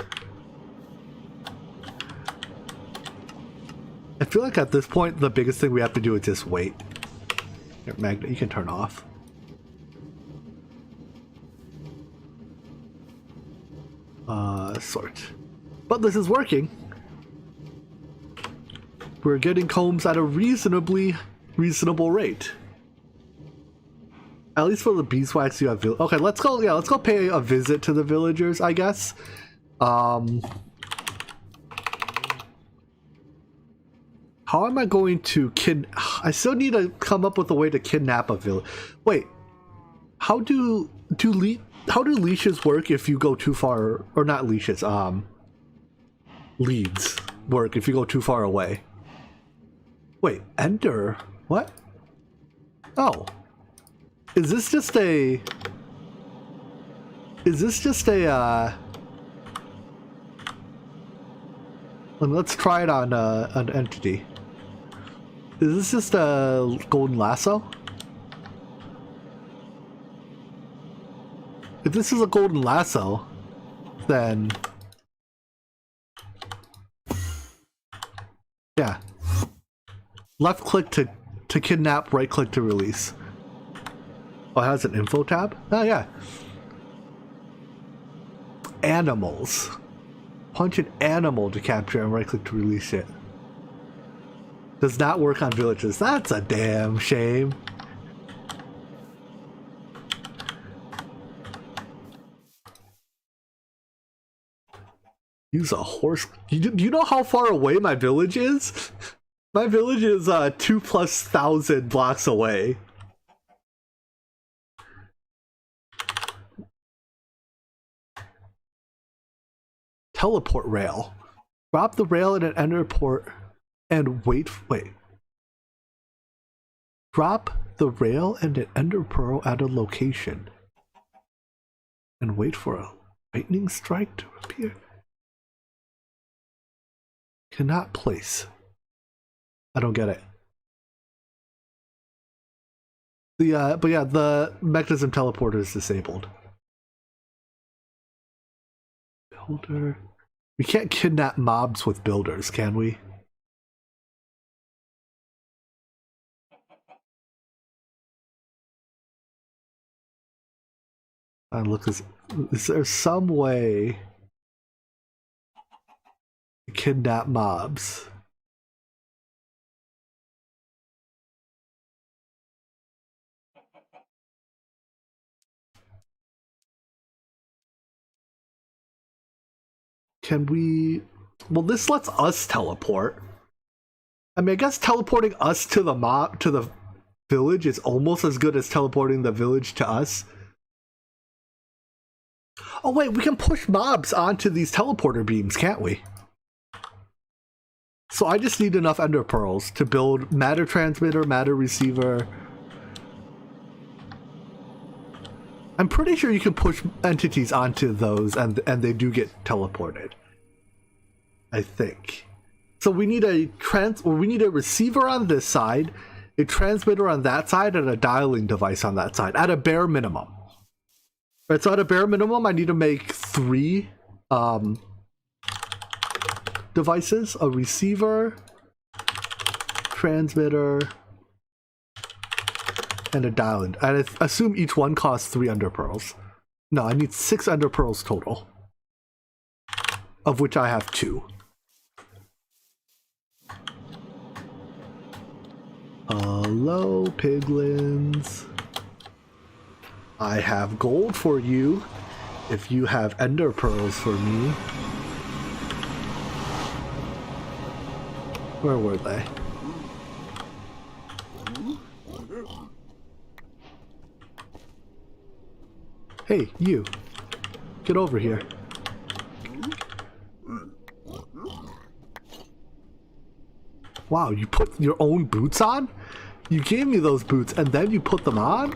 I feel like at this point, the biggest thing we have to do is just wait. Here, Magnet, you can turn off. Sort. But this is working. We're getting combs at a reasonable rate. At least for the beeswax you have. Okay, let's go. Yeah, let's go pay a visit to the villagers, I guess. How am I going to I still need to come up with a way to kidnap a village. Wait, how do leashes work if you go too far? Or not leashes, leads work if you go too far away. Wait, ender? What? Oh. Is this just a... Let's try it on an entity. Is this just a golden lasso? If this is a golden lasso, then... yeah. Left click to kidnap, right click to release. Oh, it has an info tab? Oh, yeah. Animals. Punch an animal to capture and right click to release it. Does not work on villages. That's a damn shame. Use a horse. Do you know how far away my village is? My village is 2,000+ blocks away. Teleport rail. Drop the rail in an ender port and wait. Drop the rail and an ender pearl at a location and wait for a lightning strike to appear. Cannot place. I don't get it. But yeah, the mechanism teleporter is disabled. Builder. We can't kidnap mobs with builders, can we? Look, is there some way to kidnap mobs? Can we... well, this lets us teleport. I mean, I guess teleporting us to the village is almost as good as teleporting the village to us. Oh wait, we can push mobs onto these teleporter beams, can't we? So I just need enough ender pearls to build matter transmitter, matter receiver. I'm pretty sure you can push entities onto those and they do get teleported. I think. So we need a receiver on this side, a transmitter on that side, and a dialing device on that side at a bare minimum. Right, so at a bare minimum, I need to make 3 devices: a receiver, transmitter, and a dialing. I assume each one costs 3 ender pearls. No, I need 6 ender pearls total, of which I have 2. Hello, piglins. I have gold for you if you have ender pearls for me. Where were they? Hey, you. Get over here. Wow, you put your own boots on? You gave me those boots and then you put them on?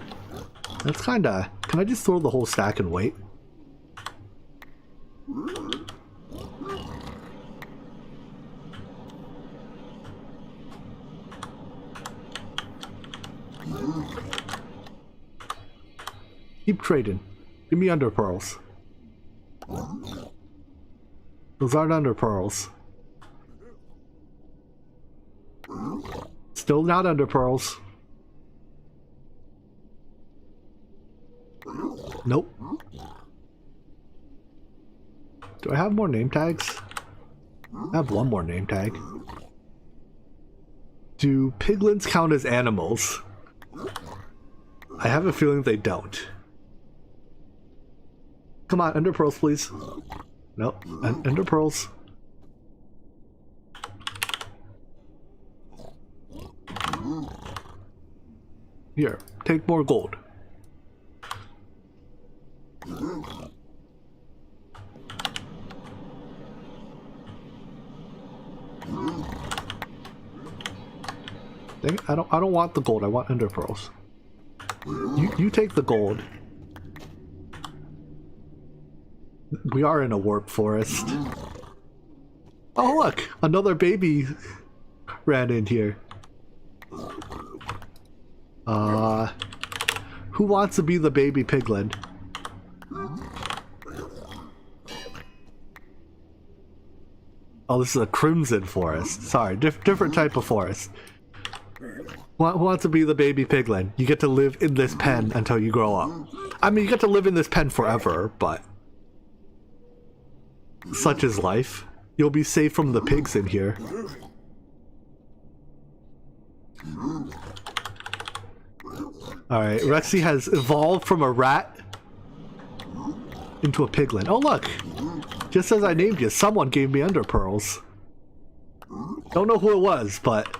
That's kinda... Can I just throw the whole stack and wait? Keep trading. Give me under pearls. Those aren't under pearls. Still not under pearls. Nope. Do I have more name tags? I have one more name tag. Do piglins count as animals? I have a feeling they don't. Come on, ender pearls, please. Nope, ender pearls. Here, take more gold. Dang, I don't want the gold. I want ender pearls. You take the gold. We are in a warp forest. Oh look, another baby ran in here. Who wants to be the baby piglin? Oh, this is a crimson forest. Sorry, different type of forest. Who wants to be the baby piglin? You get to live in this pen until you grow up. I mean, you get to live in this pen forever, but... such is life. You'll be safe from the pigs in here. Alright, Rexy has evolved from a rat into a piglin. Oh look! Just as I named you, someone gave me ender pearls. Don't know who it was, but...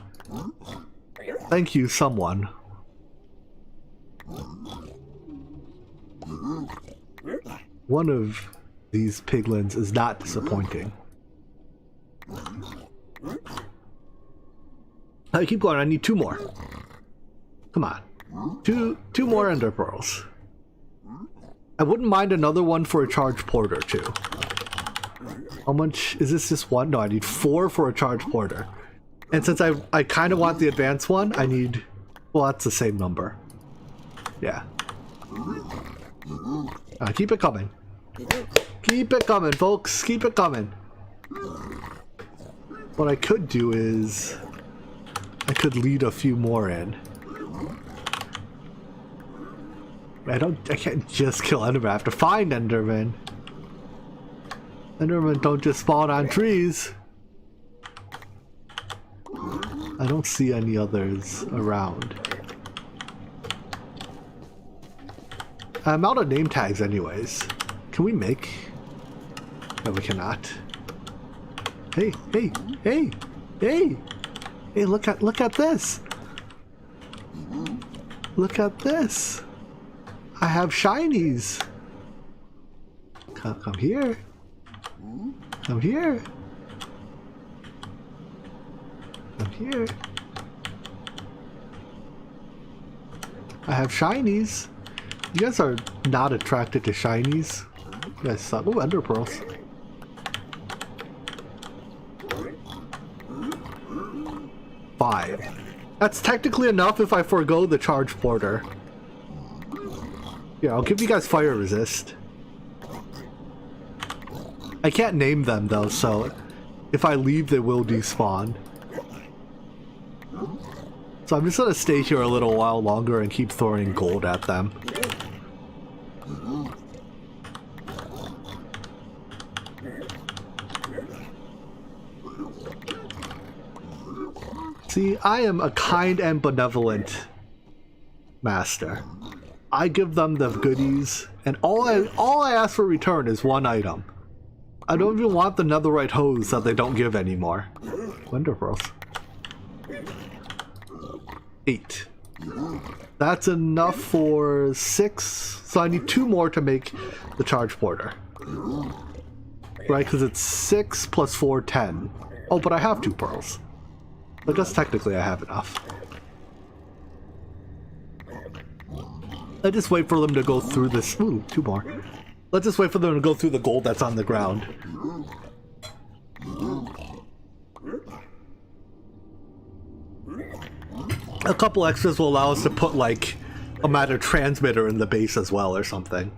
thank you, someone. One of these piglins is not disappointing. I keep going, I need 2 more. Come on. Two more ender pearls. I wouldn't mind another one for a charge porter too. How much is this? Just 1? No, I need 4 for a charge porter. And since I kind of want the advanced one, I need... well, that's the same number. Yeah. Keep it coming. Keep it coming, folks. Keep it coming. What I could do is... I could lead a few more in. I can't just kill Enderman. I have to find Enderman. Enderman don't just spawn on trees. I don't see any others around. I'm out of name tags anyways. Can we make? No, we cannot. Hey, hey, hey, hey! Hey, look at this! Look at this! I have shinies! Come here. Come here. Come here. I have shinies. You guys are not attracted to shinies. You guys suck. Oh, ender pearls. Five. That's technically enough if I forego the charge porter. Yeah, I'll give you guys fire resist. I can't name them though, so if I leave they will despawn. So I'm just gonna stay here a little while longer and keep throwing gold at them. See, I am a kind and benevolent master. I give them the goodies, and all I ask for return is 1 item. I don't even want the netherite hose that they don't give anymore. Wonder pearls. 8. That's enough for 6, so I need 2 more to make the charge porter. Right, because it's 6 plus 4, 10. Oh, but I have 2 pearls. I guess technically I have enough. Let's just wait for them to go through this. Ooh, 2 more. Let's just wait for them to go through the gold that's on the ground. A couple extras will allow us to put like a matter transmitter in the base as well or something.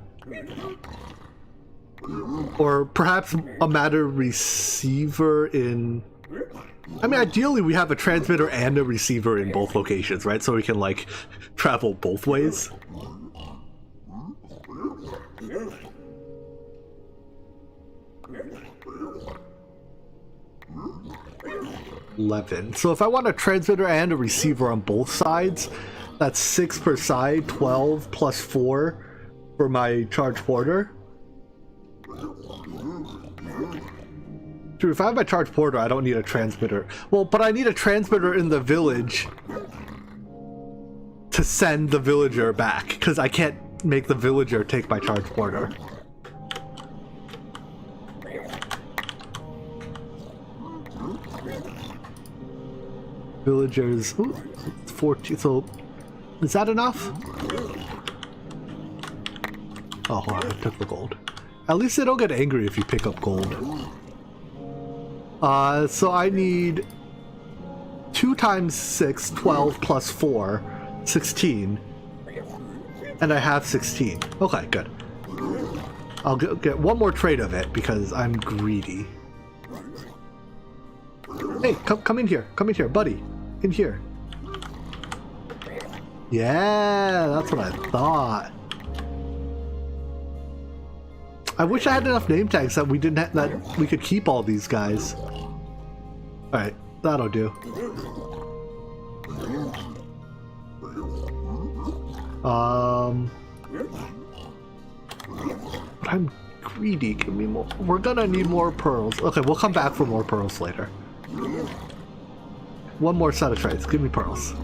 Or perhaps a matter receiver in... I mean, ideally we have a transmitter and a receiver in both locations, right? So we can like travel both ways. $11. So if I want a transmitter and a receiver on both sides, that's 6 per side, 12 plus 4 for my charge porter. True, if I have my charge porter, I don't need a transmitter. Well, but I need a transmitter in the village to send the villager back, because I can't make the villager take my charge porter. Villagers, ooh, 14, so is that enough? Oh, hold on, I took the gold. At least they don't get angry if you pick up gold. So I need 2 times 6, 12 plus 4, 16. And I have 16. Okay, good. I'll get 1 more trade of it because I'm greedy. Hey, come in here. Come in here, buddy. In here. Yeah, that's what I thought. I wish I had enough name tags that we didn't that we could keep all these guys. All right, that'll do. But I'm greedy. Give me more. We're gonna need more pearls. Okay, we'll come back for more pearls later. 1 more set of trades. Give me pearls.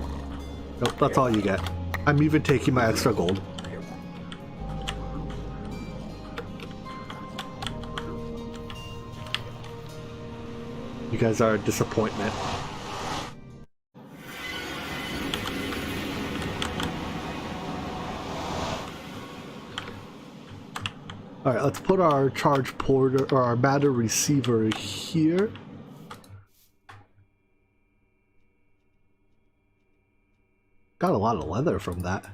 Nope, that's all you get. I'm even taking my extra gold. You guys are a disappointment. Alright, let's put our charge porter or our matter receiver here. Got a lot of leather from that.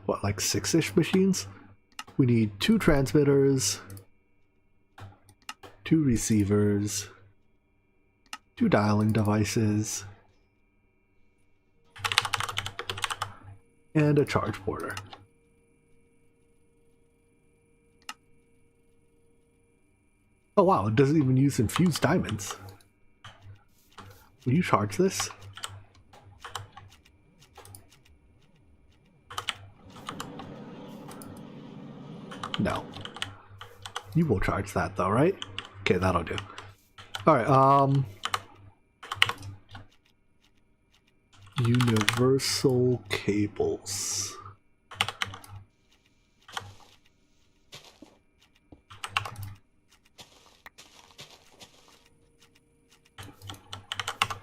What, like 6-ish machines? We need 2 transmitters, 2 receivers, 2 dialing devices, and a charge porter. Oh wow, it doesn't even use infused diamonds. Will you charge this? No. You will charge that though, right? Okay, that'll do. Alright, universal cables.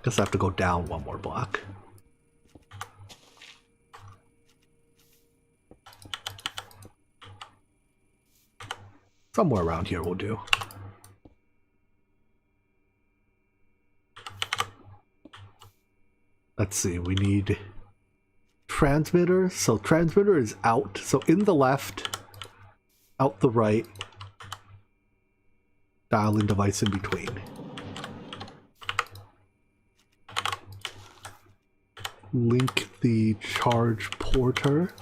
Guess I have to go down 1 more block. Somewhere around here will do. Let's see, we need transmitter. So transmitter is out. So in the left, out the right, dial-in device in between. Link the charge porter.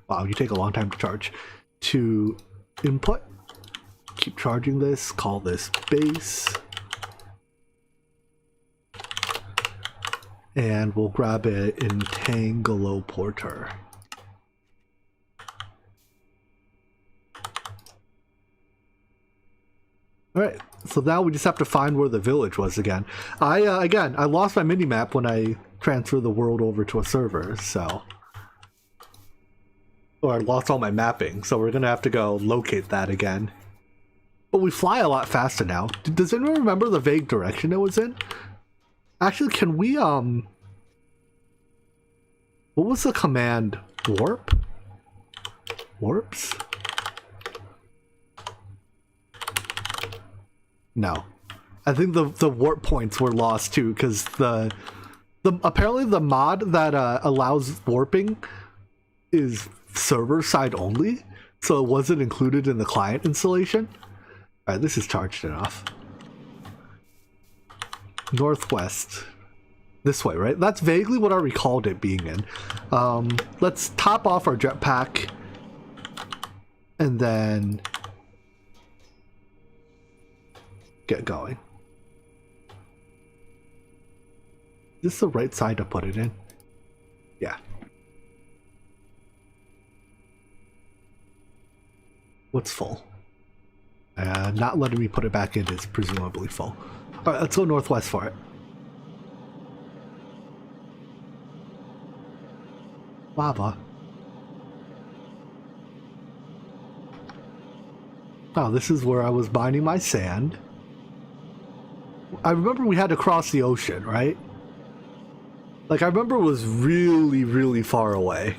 Wow, you take a long time to charge. To input, keep charging this, call this base, and we'll grab an Entanglo porter. Alright, so now we just have to find where the village was again. I lost my minimap when I transferred the world over to a server, so... Or I lost all my mapping, so we're gonna have to go locate that again. But we fly a lot faster now. Does anyone remember the vague direction it was in? Actually, can we, what was the command? Warp? Warps? No. I think the warp points were lost too, because apparently the mod that allows warping is server side only, so it wasn't included in the client installation. Alright, this is charged enough. Northwest. This way, right? That's vaguely what I recalled it being in. Let's top off our jetpack and then get going. Is this the right side to put it in? Yeah. What's full? Not letting me put it back in is presumably full. Alright, let's go northwest for it. Lava. Oh, this is where I was mining my sand. I remember we had to cross the ocean, right? Like, I remember it was really, really far away.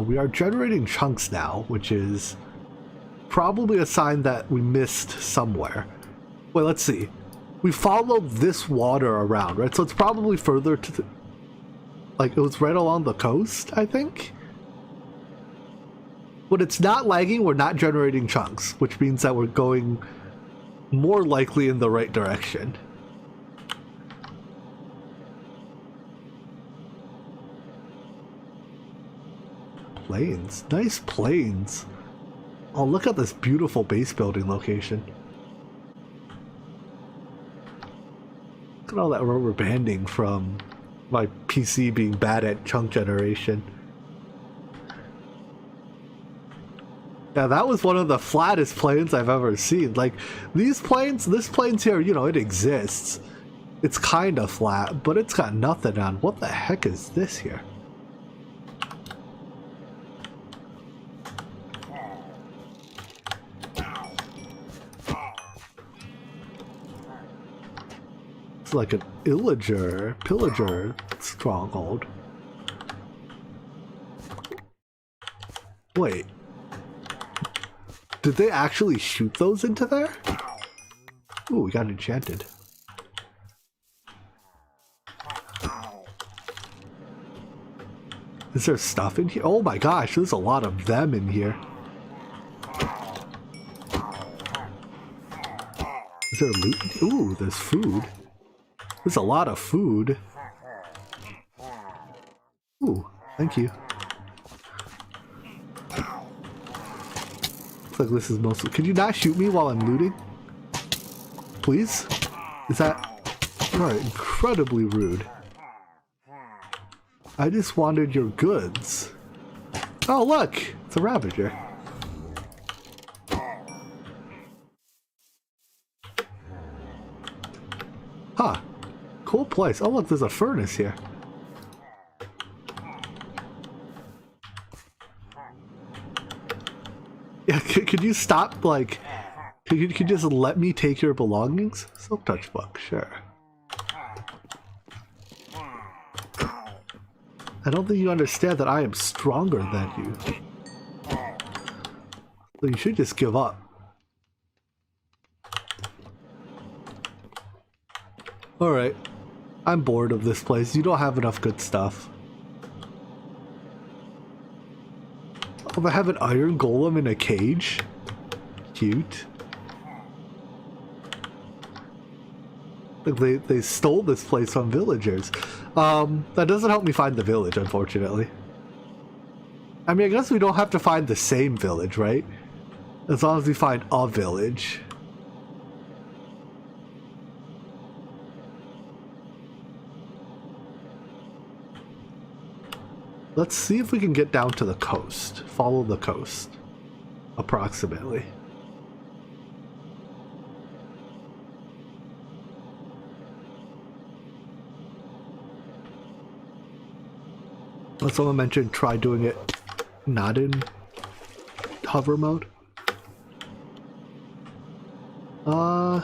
We are generating chunks now, which is probably a sign that we missed somewhere. Wait, let's see. We followed this water around, right? So it's probably further to the... Like, it was right along the coast, I think? When it's not lagging, we're not generating chunks, which means that we're going more likely in the right direction. Plains. Nice plains. Oh, look at this beautiful base building location. Look at all that rubber banding from my PC being bad at chunk generation. Yeah, that was one of the flattest plains I've ever seen. Like, these plains, this plains here, you know, it exists. It's kind of flat, but it's got nothing on. What the heck is this here? Like an pillager stronghold. Wait, did they actually shoot those into there? Ooh, we got enchanted. Is there stuff in here? Oh my gosh, there's a lot of them in here. Is there loot? Ooh, there's food. There's a lot of food. Ooh, thank you. Looks like this is mostly... Could you not shoot me while I'm looting? Please? Is that... You are incredibly rude. I just wanted your goods. Oh, look! It's a Ravager. Huh. Cool place. Oh look, there's a furnace here. Yeah, could you stop, like... Could you just let me take your belongings? Silk touch book, sure. I don't think you understand that I am stronger than you. So you should just give up. Alright. I'm bored of this place. You don't have enough good stuff. Oh, they have an iron golem in a cage? Cute. Like they stole this place from villagers. That doesn't help me find the village, unfortunately. I mean, I guess we don't have to find the same village, right? As long as we find a village. Let's see if we can get down to the coast. Follow the coast. Approximately. As someone mentioned, try doing it not in hover mode. Yeah,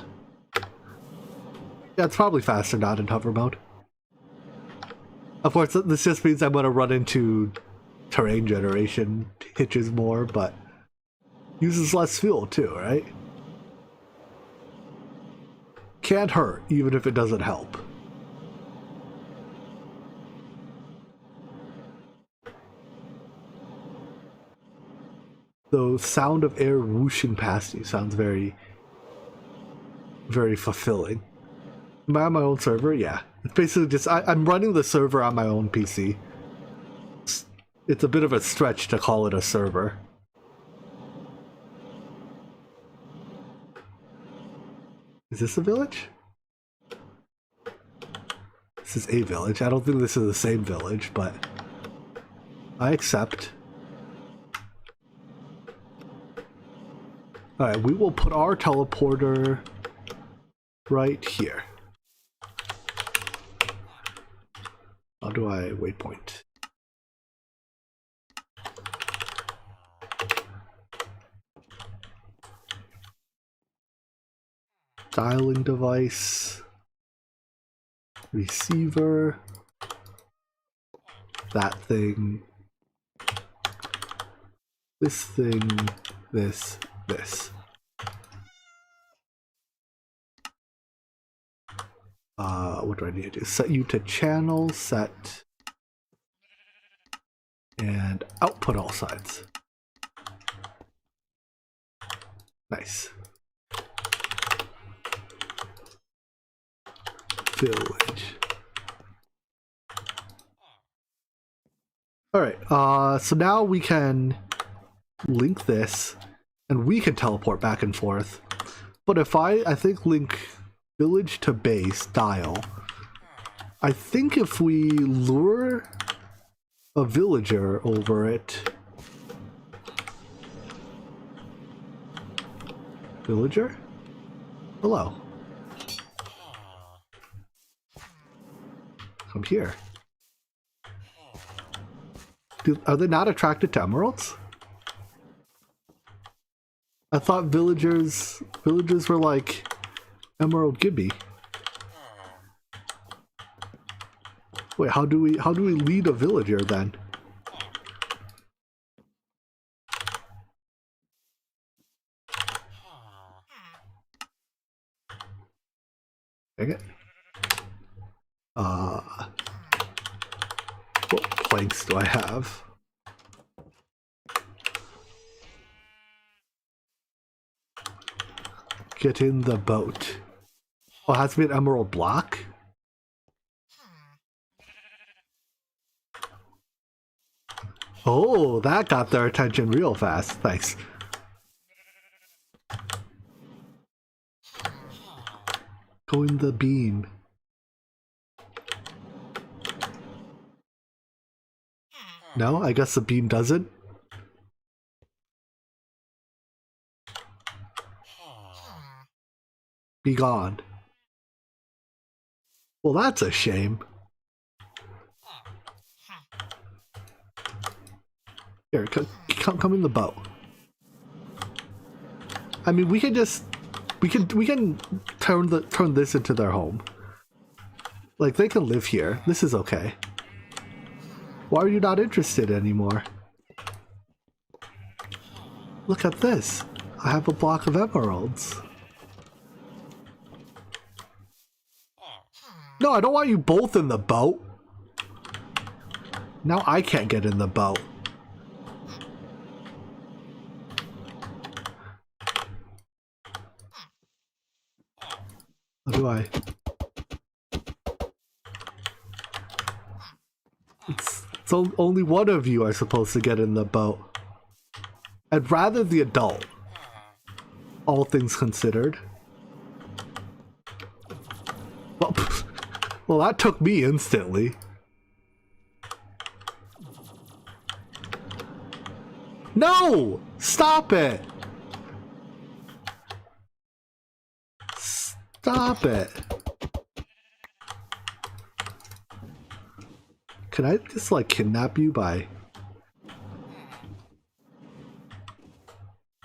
it's probably faster not in hover mode. Of course, this just means I'm going to run into terrain generation hitches more, but uses less fuel too, right? Can't hurt, even if it doesn't help. The sound of air whooshing past you sounds very, very fulfilling. Am I on my own server? Yeah. It's basically just, I'm running the server on my own PC. It's a bit of a stretch to call it a server. Is this a village? This is a village. I don't think this is the same village, but I accept. Alright, we will put our teleporter right here. How do I waypoint? Dialing device. Receiver. That thing. This thing. This. What do I need to do? Set you to channel, set, and output all sides. Nice. Village. Alright, so now we can link this, and we can teleport back and forth. But if I think link village to base, dial, I think if we lure a villager over it... Villager? Hello. Come here. Are they not attracted to emeralds? I thought villagers were like Emerald Gibby. Wait, how do we lead a villager then? Dang it. What planks do I have? Get in the boat. Oh, it has to be an emerald block? Oh, that got their attention real fast. Thanks. Go in the beam. No, I guess the beam doesn't. Be gone. Well, that's a shame. Here, come in the boat. I mean, we can turn this into their home. Like, they can live here. This is okay. Why are you not interested anymore? Look at this. I have a block of emeralds. No, I don't want you both in the boat. Now I can't get in the boat. How do I? It's only one of you are supposed to get in the boat. I'd rather the adult. All things considered. Well, that took me instantly. No! Stop it! Stop it. Can I just like kidnap you by...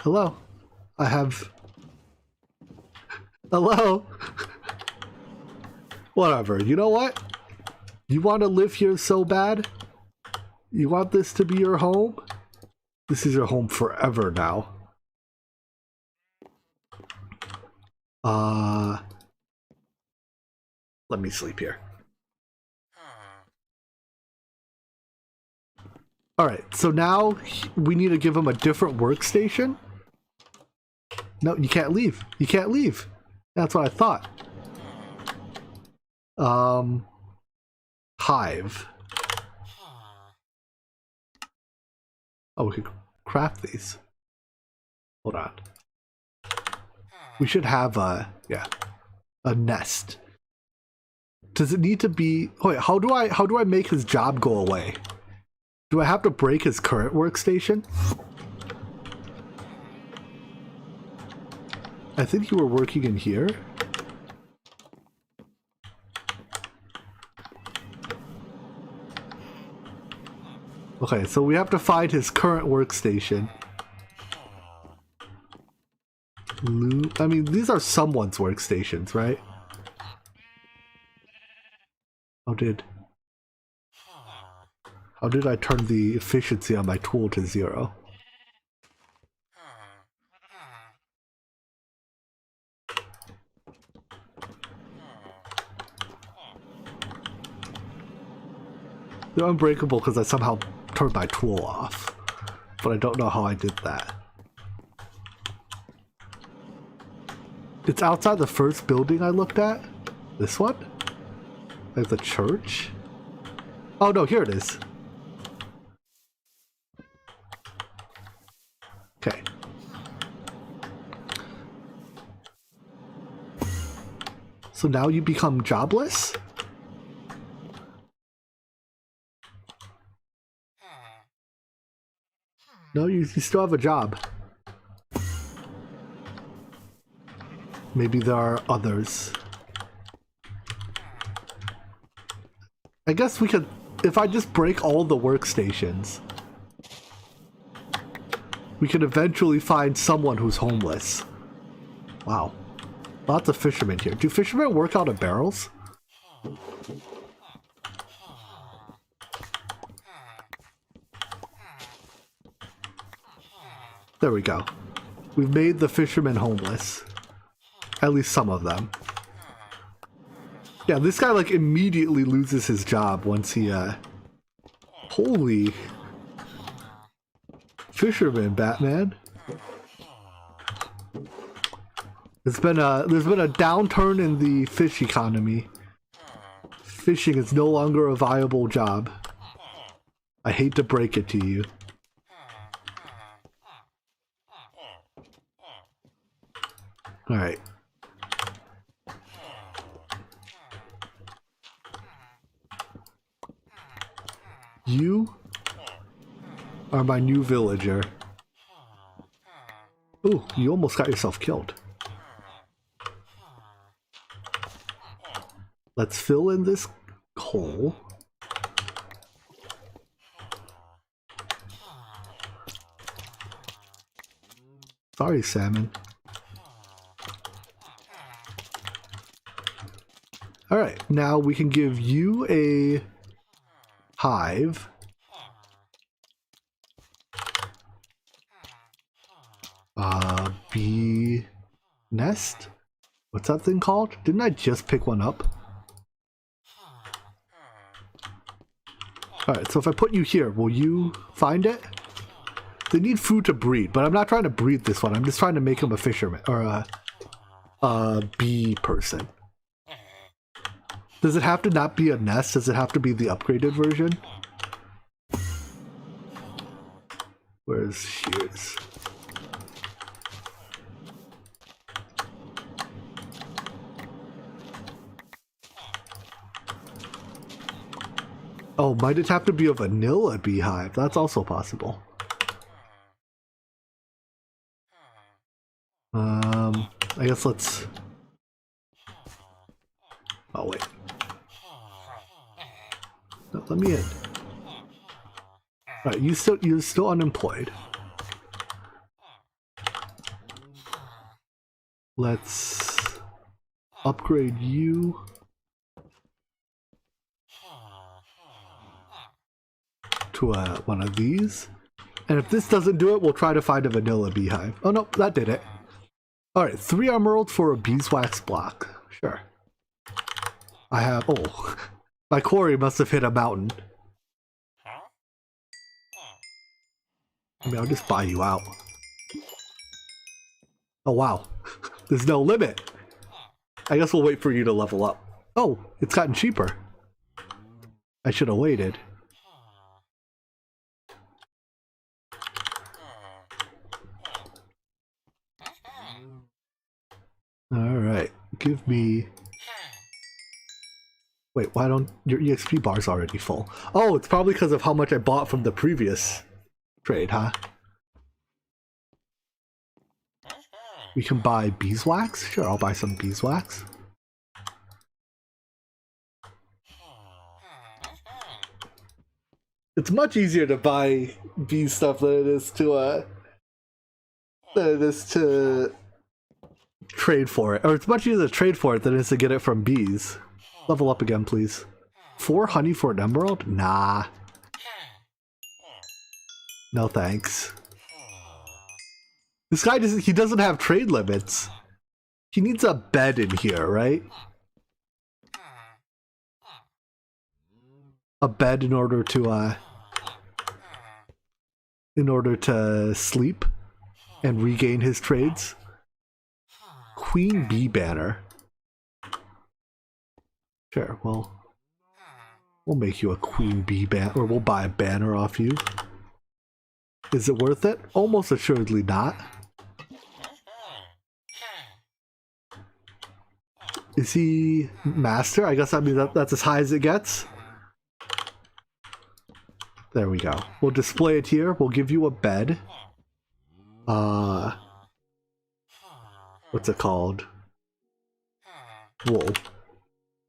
Hello? I have... Hello? Whatever, you know what? You want to live here so bad? You want this to be your home? This is your home forever now. Let me sleep here. Alright, so now we need to give him a different workstation. No, you can't leave. You can't leave. That's what I thought. Hive. Oh, we could craft these. Hold on. We should have a nest. Does it need to be... Wait, how do I make his job go away? Do I have to break his current workstation? I think you were working in here. Okay, so we have to find his current workstation. I mean, these are someone's workstations, right? How did I turn the efficiency on my tool to 0? They're unbreakable because I somehow turned my tool off, but I don't know how I did that. It's outside the first building I looked at. This one? Like the church? Oh no, here it is. Okay. So now you become jobless? No, you still have a job. Maybe there are others. I guess we could, if I just break all the workstations, we could eventually find someone who's homeless. Wow. Lots of fishermen here. Do fishermen work out of barrels? There we go. We've made the fishermen homeless. At least some of them. Yeah, this guy like immediately loses his job once he holy fisherman, Batman. There's been a downturn in the fish economy. Fishing is no longer a viable job. I hate to break it to you. Alright. You are my new villager. Ooh, you almost got yourself killed. Let's fill in this hole. Sorry, salmon. Alright, now we can give you a hive. Bee nest? What's that thing called? Didn't I just pick one up? Alright, so if I put you here, will you find it? They need food to breed, but I'm not trying to breed this one. I'm just trying to make him a fisherman, or a bee person. Does it have to not be a nest? Does it have to be the upgraded version? Where's shears? Oh, might it have to be a vanilla beehive? That's also possible. I guess let's... Oh, wait. No, let me in. Alright, you're still unemployed. Let's upgrade you to one of these. And if this doesn't do it, we'll try to find a vanilla beehive. Oh no, that did it. Alright, 3 emeralds for a beeswax block. Sure. I have... Oh, my quarry must have hit a mountain. I mean, I'll just buy you out. Oh wow, there's no limit. I guess we'll wait for you to level up. Oh, it's gotten cheaper. I should have waited. Alright, give me... Wait, why don't... Your EXP bar's already full. Oh, it's probably because of how much I bought from the previous trade, huh? We can buy beeswax? Sure, I'll buy some beeswax. It's much easier to buy bee stuff than it is to trade for it. Or it's much easier to trade for it than it is to get it from bees. Level up again, please. 4 honey for an emerald? Nah. No thanks. This guy doesn't have trade limits. He needs a bed in here, right? A bed in order to sleep and regain his trades. Queen bee banner. Sure, well, we'll make you a queen bee banner, or we'll buy a banner off you. Is it worth it? Almost assuredly not. Is he master? I guess that means that's as high as it gets. There we go. We'll display it here. We'll give you a bed. What's it called? Wool.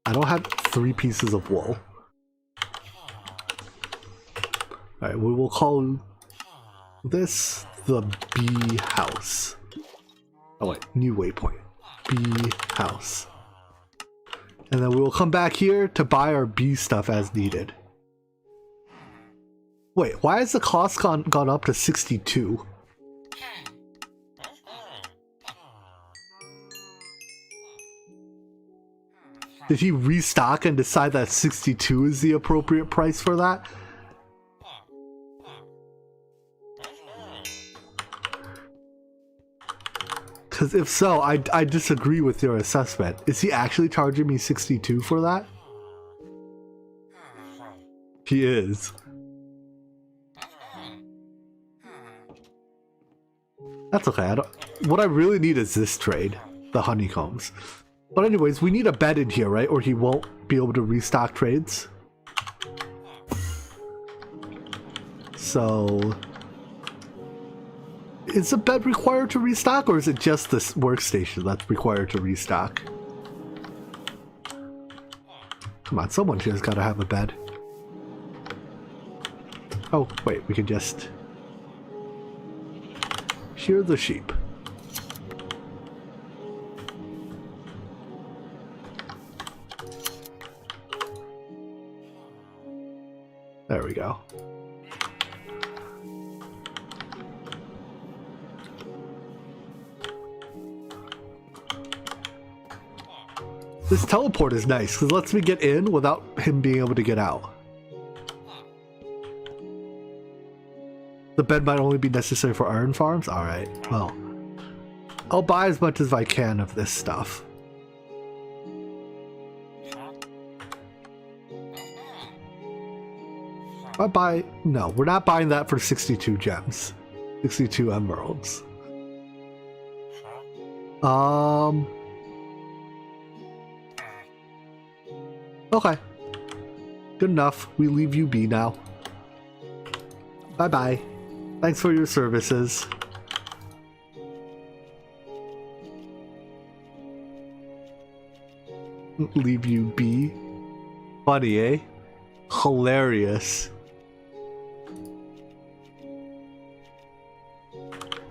I don't have 3 pieces of wool. Alright, we will call this the bee house. Oh wait, new waypoint. Bee house. And then we will come back here to buy our bee stuff as needed. Wait, why has the cost gone up to 62? Did he restock and decide that 62 is the appropriate price for that? Because if so, I disagree with your assessment. Is he actually charging me 62 for that? He is. That's okay. What I really need is this trade, the honeycombs. But anyways, we need a bed in here, right? Or he won't be able to restock trades. So... is the bed required to restock, or is it just this workstation that's required to restock? Come on, someone here's got to have a bed. Oh, wait, we can just... shear the sheep. There we go. This teleport is nice because it lets me get in without him being able to get out. The bed might only be necessary for iron farms? Alright, well. I'll buy as much as I can of this stuff. I buy... no, we're not buying that for 62 gems. 62 emeralds. Okay. Good enough. We leave you be now. Bye-bye. Thanks for your services. Leave you be. Funny, eh? Hilarious.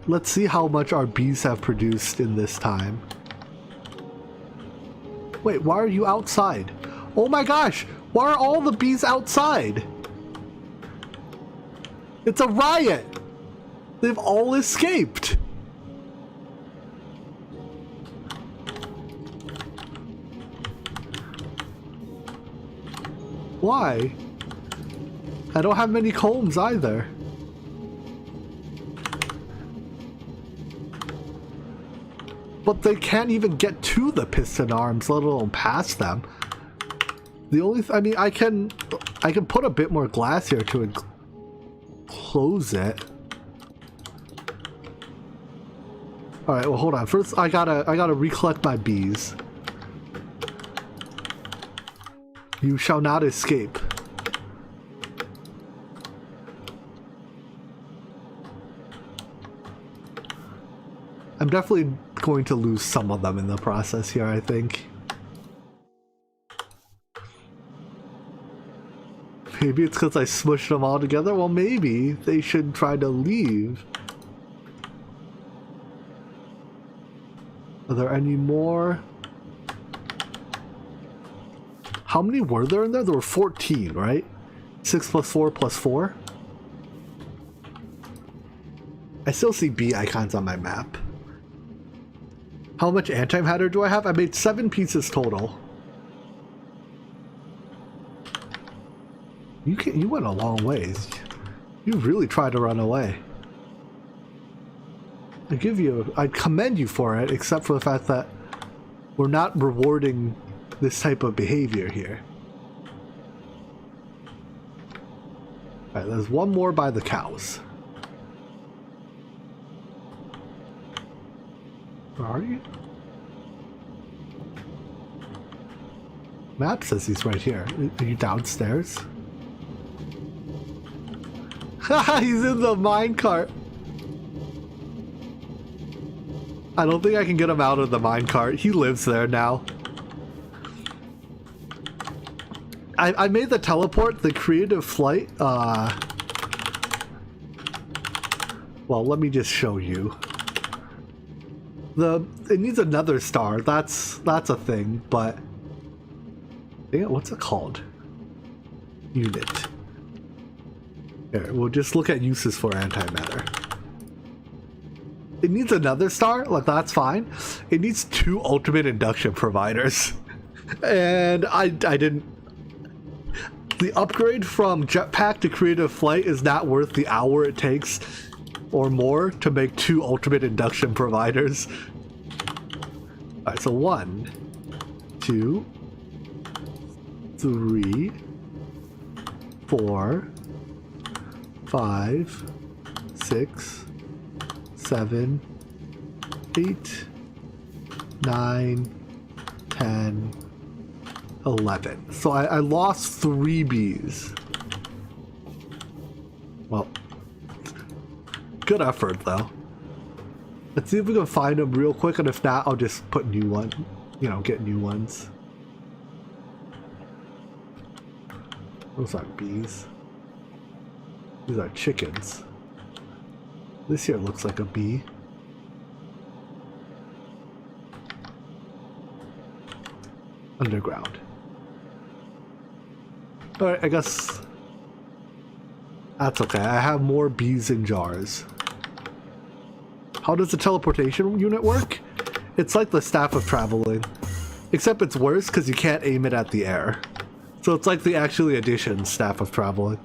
Let's see how much our bees have produced in this time. Wait, why are you outside? Oh my gosh! Why are all the bees outside? It's a riot! They've all escaped! Why? I don't have many combs either. But they can't even get to the piston arms, let alone past them. The only I mean, I can put a bit more glass here to close it. All right, well, hold on. First, I gotta recollect my bees. You shall not escape. I'm definitely going to lose some of them in the process here, I think. Maybe it's because I smushed them all together. Well, maybe they should try to leave. Are there any more? How many were there in there? There were 14, right? 6 plus 4 plus 4. I still see bee icons on my map. How much antimatter do I have? I made 7 pieces total. You went a long ways. You really tried to run away. I commend you for it, except for the fact that we're not rewarding this type of behavior here. Alright, there's one more by the cows. Where are you? Map says he's right here. Are you downstairs? Haha, he's in the minecart. I don't think I can get him out of the minecart. He lives there now. I made the teleport, the creative flight. Well, let me just show you. It needs another star. That's a thing, but yeah, what's it called? Unit. Here, we'll just look at uses for antimatter. It needs another star, like that's fine. It needs 2 ultimate induction providers. And I didn't. The upgrade from jetpack to creative flight is not worth the hour it takes or more to make 2 ultimate induction providers. Alright, so 1, 2, 3, 4, 5, 6, 7, 8, 9, 10, 11. So I lost 3 bees. Well, good effort though. Let's see if we can find them real quick, and if not, I'll just put new one, get new ones. Those aren't bees. These are chickens. This here looks like a bee. Underground. Alright, I guess that's okay. I have more bees in jars. How does the teleportation unit work? It's like the Staff of Traveling, except it's worse because you can't aim it at the air. So it's like the actually edition Staff of Traveling,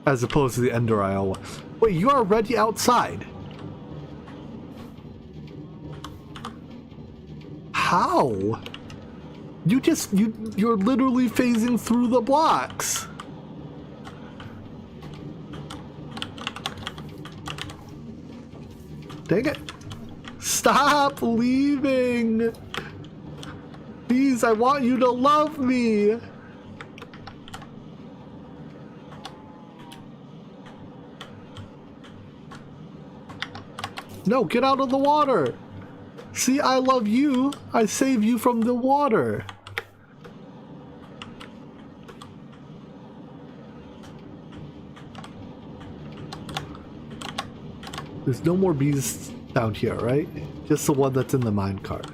as opposed to the Ender Isle one. Wait, you're already outside? How? You're literally phasing through the blocks. Dang it. Stop leaving. Please, I want you to love me. No, get out of the water. See, I love you. I save you from the water. There's no more bees down here, right? Just the one that's in the minecart.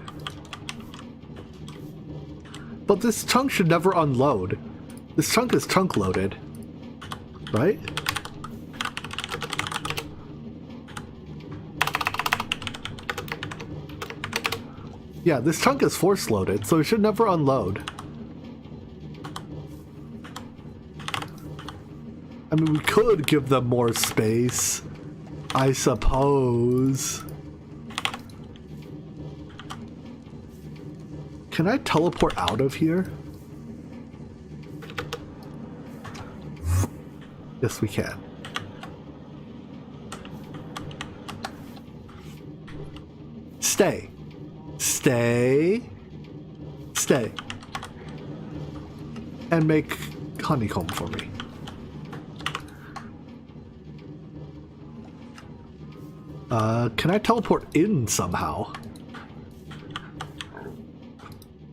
But this chunk should never unload. This chunk is chunk loaded, right? Yeah, this chunk is force loaded, so it should never unload. I mean, we could give them more space, I suppose. Can I teleport out of here? Yes, we can. Stay. Stay. Stay. And make honeycomb for me. Can I teleport in somehow?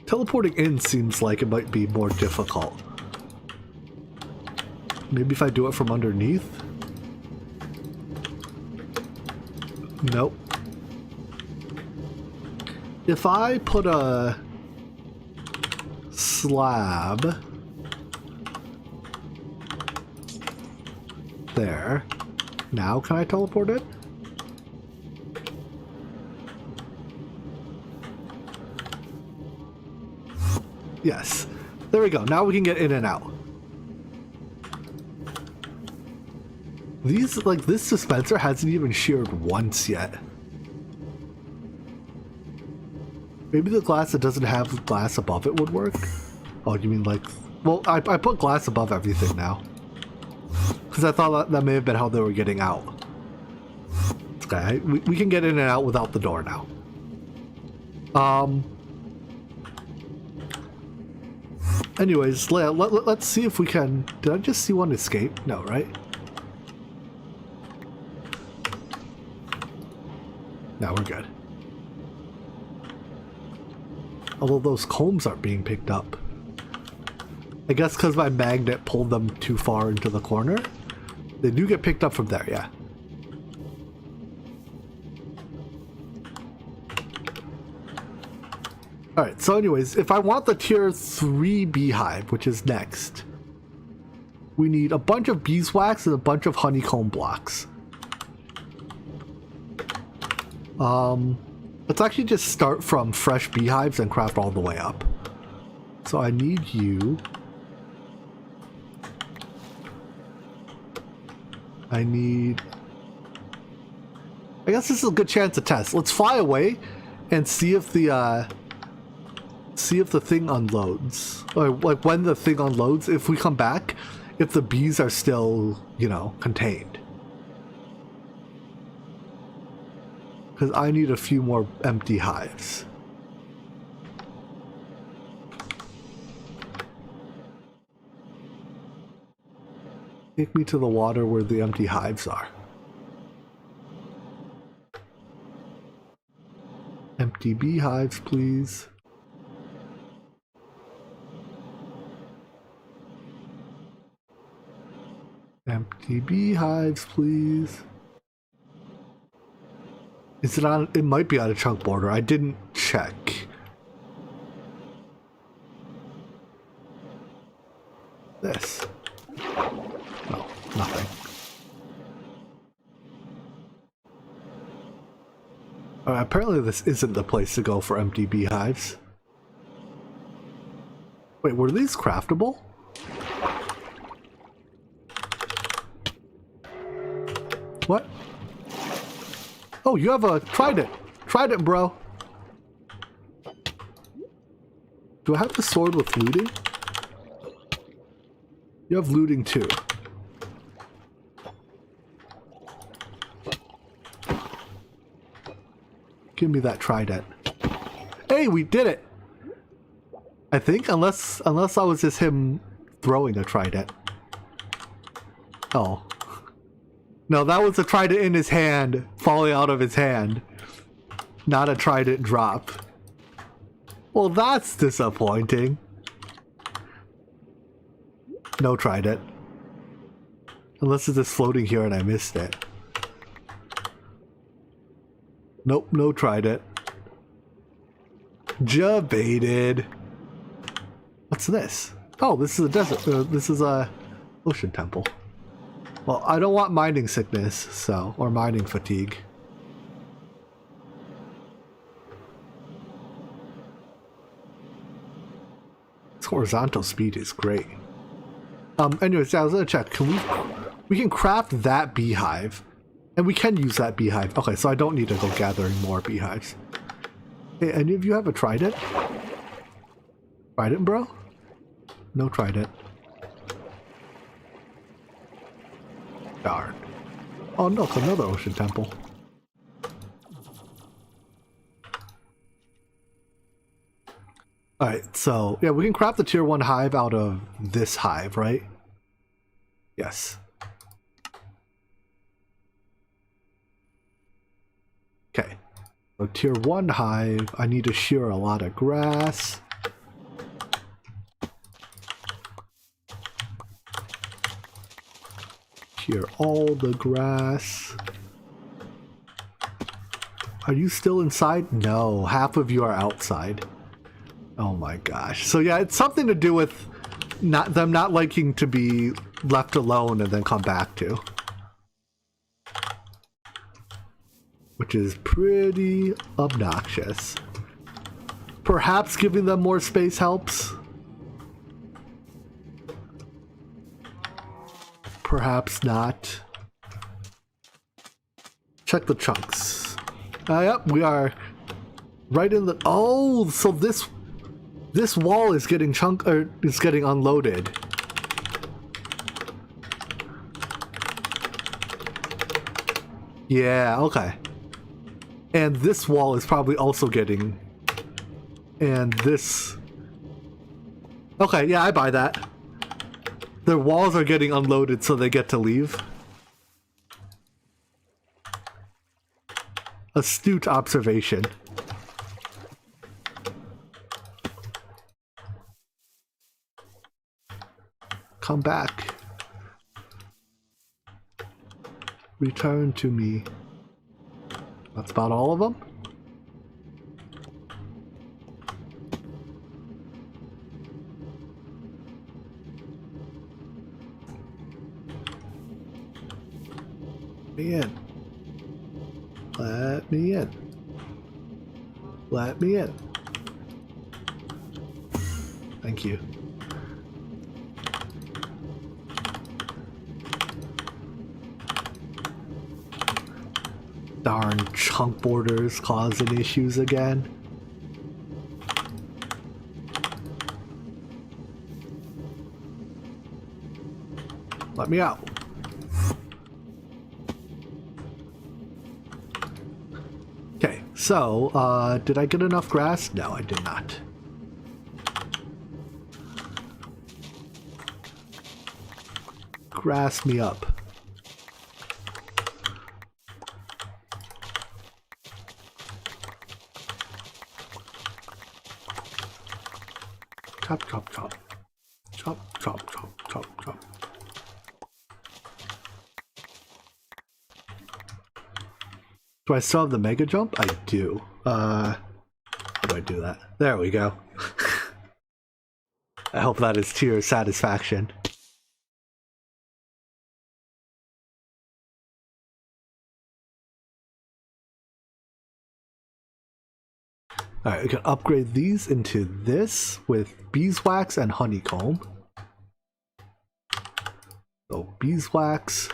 Teleporting in seems like it might be more difficult. Maybe if I do it from underneath? Nope. If I put a slab there, now can I teleport it? Yes. There we go. Now we can get in and out. These, like, this dispenser hasn't even sheared once yet. Maybe the glass that doesn't have glass above it would work? Oh, you mean like... Well, I put glass above everything now. Because I thought that may have been how they were getting out. Okay, we can get in and out without the door now. Anyways, let's see if we can... Did I just see one escape? No, right? No, we're good. Although those combs aren't being picked up. I guess because my magnet pulled them too far into the corner. They do get picked up from there, yeah. Alright, so anyways, if I want the tier 3 beehive, which is next, we need a bunch of beeswax and a bunch of honeycomb blocks. Let's actually just start from fresh beehives and craft all the way up. So I need you. I guess this is a good chance to test. Let's fly away and see if the thing unloads. Or like when the thing unloads, if we come back, if the bees are still, you know, contained. Because I need a few more empty hives. Take me to the water where the empty hives are. Empty beehives, please. Empty beehives, please. Is it on? It might be on a chunk border. I didn't check. This. No, nothing. Apparently this isn't the place to go for empty beehives. Wait, were these craftable? What? Oh, you have a trident. Trident, bro. Do I have the sword with looting? You have looting too. Give me that trident. Hey, we did it! I think, unless I was just him throwing a trident. Oh. No, that was a trident in his hand, falling out of his hand. Not a trident drop. Well, that's disappointing. No trident. Unless it's just floating here and I missed it. Nope, no trident. Jebaited. What's this? Oh, this is a desert. This is a ocean temple. Well, I don't want mining sickness, so, or mining fatigue. This horizontal speed is great. Anyways, yeah, I was gonna check. We can craft that beehive, and we can use that beehive. Okay, so I don't need to go gathering more beehives. Hey, any of you have a trident? Trident, bro? No trident. Darn. Oh no, it's another ocean temple. Alright, so yeah, we can craft the tier 1 hive out of this hive, right? Yes. Okay. So tier 1 hive, I need to shear a lot of grass. Shear all the grass. Are you still inside? No, half of you are outside. Oh my gosh. So yeah, it's something to do with them not liking to be left alone and then come back to. Which is pretty obnoxious. Perhaps giving them more space helps. Perhaps not. Check the chunks. Yep, we are right in the... Oh, so this wall is getting is getting unloaded. Yeah, okay. And this wall is probably also getting... And this... Okay, yeah, I buy that. Their walls are getting unloaded so they get to leave. Astute observation. Come back. Return to me. That's about all of them? Let me in. Let me in. Let me in. Thank you. Darn chunk borders causing issues again. Let me out. Okay, so, did I get enough grass? No, I did not. Grass me up. Chop, chop, chop. Chop, chop, chop, chop, chop. Do I still have the mega jump? I do. How do I do that? There we go. I hope that is to your satisfaction. Alright, we can upgrade these into this with beeswax and honeycomb. So beeswax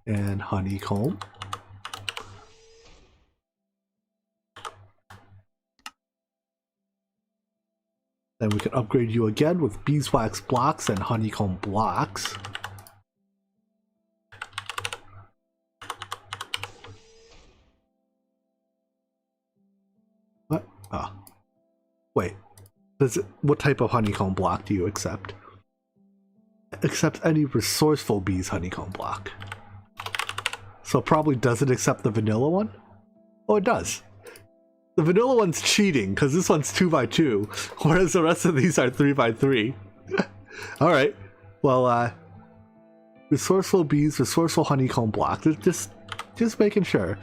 and honeycomb. Then we can upgrade you again with beeswax blocks and honeycomb blocks. What? Ah. Wait. What type of honeycomb block do you accept? Accept any resourceful bees honeycomb block. So it probably doesn't accept the vanilla one? Oh, it does. The vanilla one's cheating because this one's 2x2, whereas the rest of these are 3x3. All right. Well, resourceful bees, resourceful honeycomb block. Just making sure.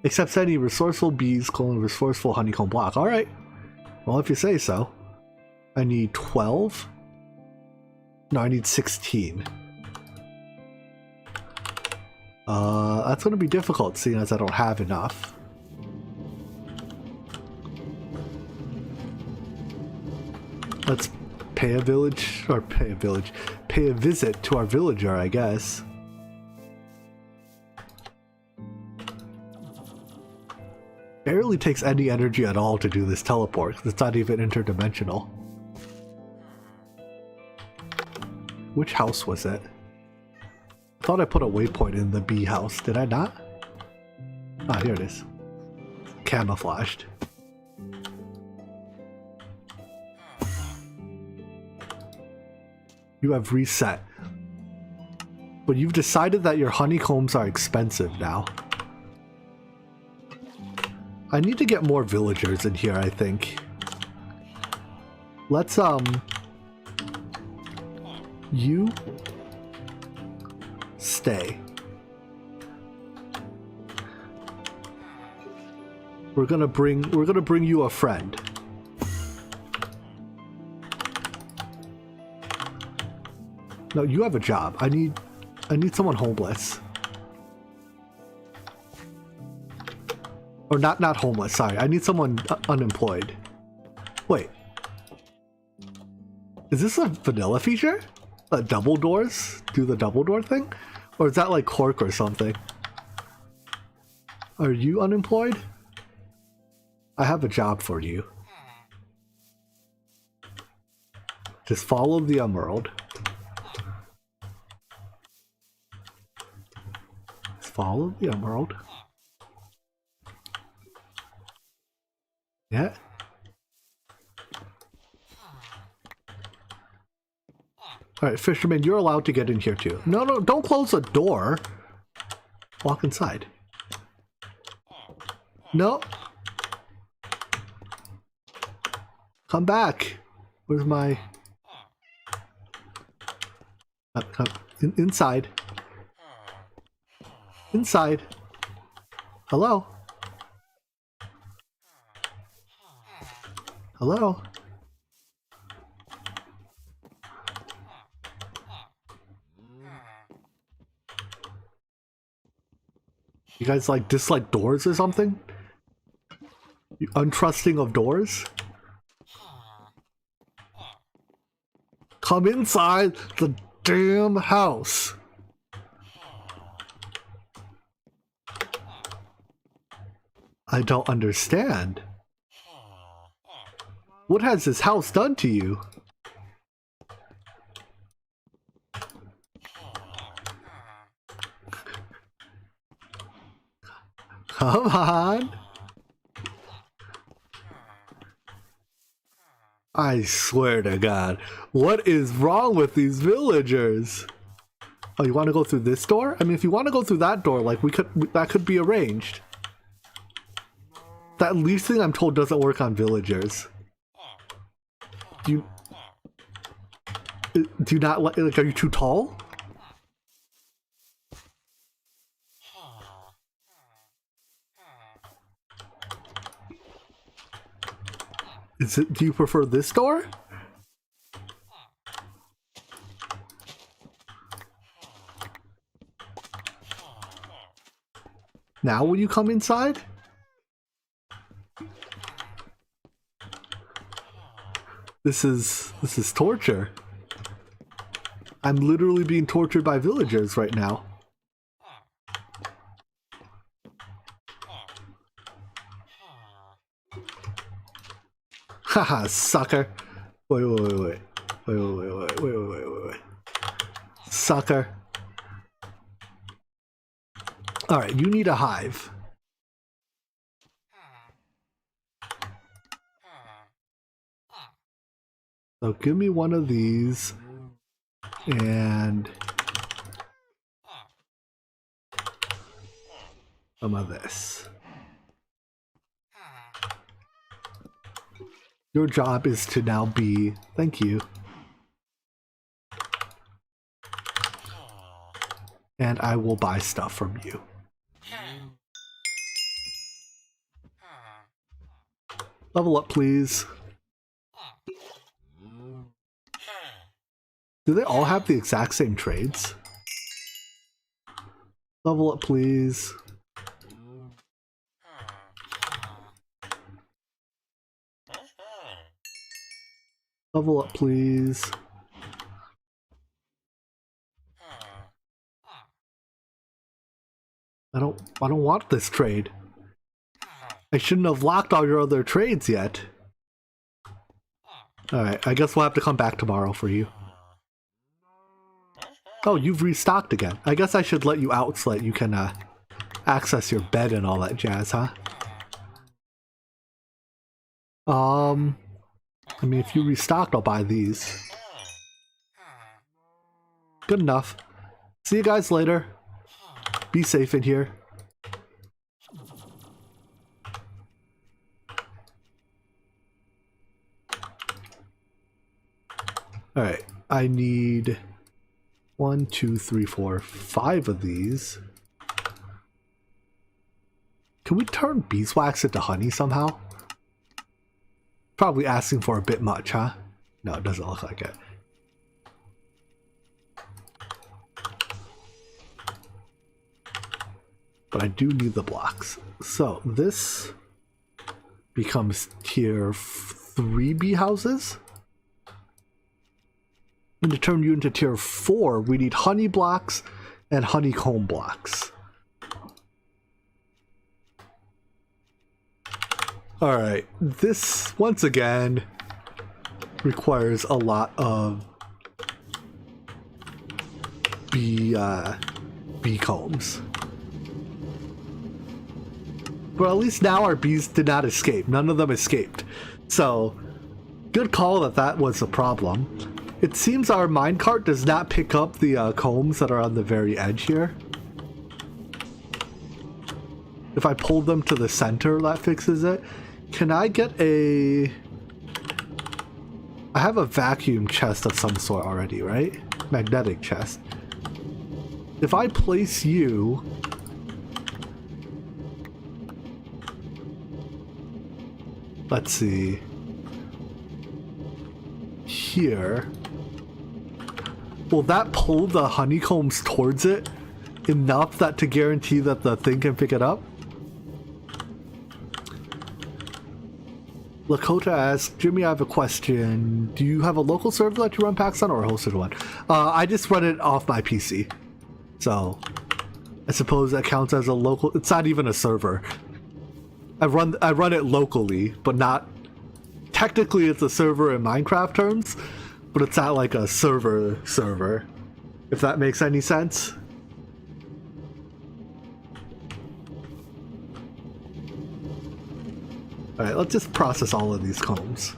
Accepts any resourceful bees, resourceful honeycomb block. All right. Well, if you say so. I need 12. No, I need 16. That's going to be difficult, seeing as I don't have enough. Let's pay a visit to our villager, I guess. Barely takes any energy at all to do this teleport. It's not even interdimensional. Which house was it? I thought I put a waypoint in the bee house. Did I not? Ah, here it is. Camouflaged. You have reset. But you've decided that your honeycombs are expensive now. I need to get more villagers in here, I think. Let's, you stay. We're gonna bring you a friend. No, you have a job. I need someone homeless. Or not homeless, sorry. I need someone unemployed. Wait. Is this a vanilla feature? Double doors? Do the double door thing? Or is that like Cork or something? Are you unemployed? I have a job for you. Just follow the emerald. Just follow the emerald. Yeah. Alright, fisherman, you're allowed to get in here too. No, don't close the door. Walk inside. No. Come back. Where's my... Inside. Inside. Hello? Hello? You guys like dislike doors or something? You untrusting of doors? Come inside the damn house. I don't understand. What has this house done to you? Come on. I swear to God, what is wrong with these villagers? Oh, you want to go through this door? I mean, if you want to go through that door, like that could be arranged. That leaf thing I'm told doesn't work on villagers. Do you not like, are you too tall? Do you prefer this door? Now will you come inside? This is torture. I'm literally being tortured by villagers right now. Haha, sucker. Wait. Sucker. Alright, you need a hive. So give me one of these. And some of this. Your job is to now be... Thank you. And I will buy stuff from you. Level up, please. Do they all have the exact same trades? Level up, please. Level up, please. I don't want this trade. I shouldn't have locked all your other trades yet. Alright, I guess we'll have to come back tomorrow for you. Oh, you've restocked again. I guess I should let you out so that you can access your bed and all that jazz, huh? I mean, if you restocked, I'll buy these. Good enough. See you guys later. Be safe in here. Alright, I need 1, 2, 3, 4, 5 of these. Can we turn beeswax into honey somehow? Probably asking for a bit much, huh? No, it doesn't look like it. But I do need the blocks. So this becomes tier 3 bee houses. And to turn you into tier 4, we need honey blocks and honeycomb blocks. Alright, this, once again, requires a lot of bee combs. But at least now our bees did not escape. None of them escaped. So, good call that was a problem. It seems our minecart does not pick up the combs that are on the very edge here. If I pull them to the center, that fixes it. Can I get a... I have a vacuum chest of some sort already, right? Magnetic chest. If I place you... Let's see... Here... Will that pull the honeycombs towards it enough that to guarantee that the thing can pick it up? Lakota asks, Jimmy, I have a question. Do you have a local server that you run packs on or a hosted one? I just run it off my PC. So, I suppose that counts as a local... It's not even a server. I run it locally, but not... Technically, it's a server in Minecraft terms, but it's not like a server, if that makes any sense. Alright, let's just process all of these combs.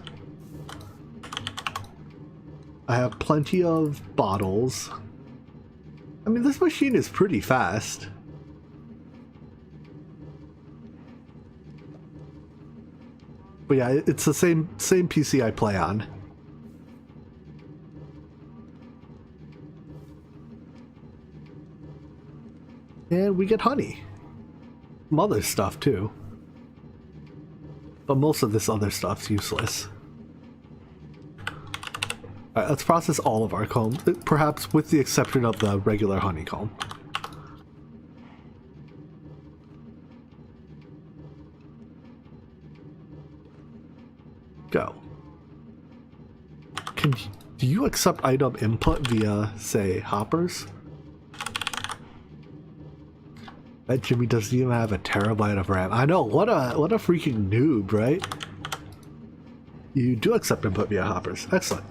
I have plenty of bottles. I mean, this machine is pretty fast. But yeah, it's the same PC I play on. And we get honey. Some other stuff too. But most of this other stuff's useless. Alright, let's process all of our comb, perhaps with the exception of the regular honeycomb. Go. Do you accept item input via, say, hoppers? That Jimmy doesn't even have a terabyte of RAM. I know, what a freaking noob, right? You do accept input via hoppers. Excellent.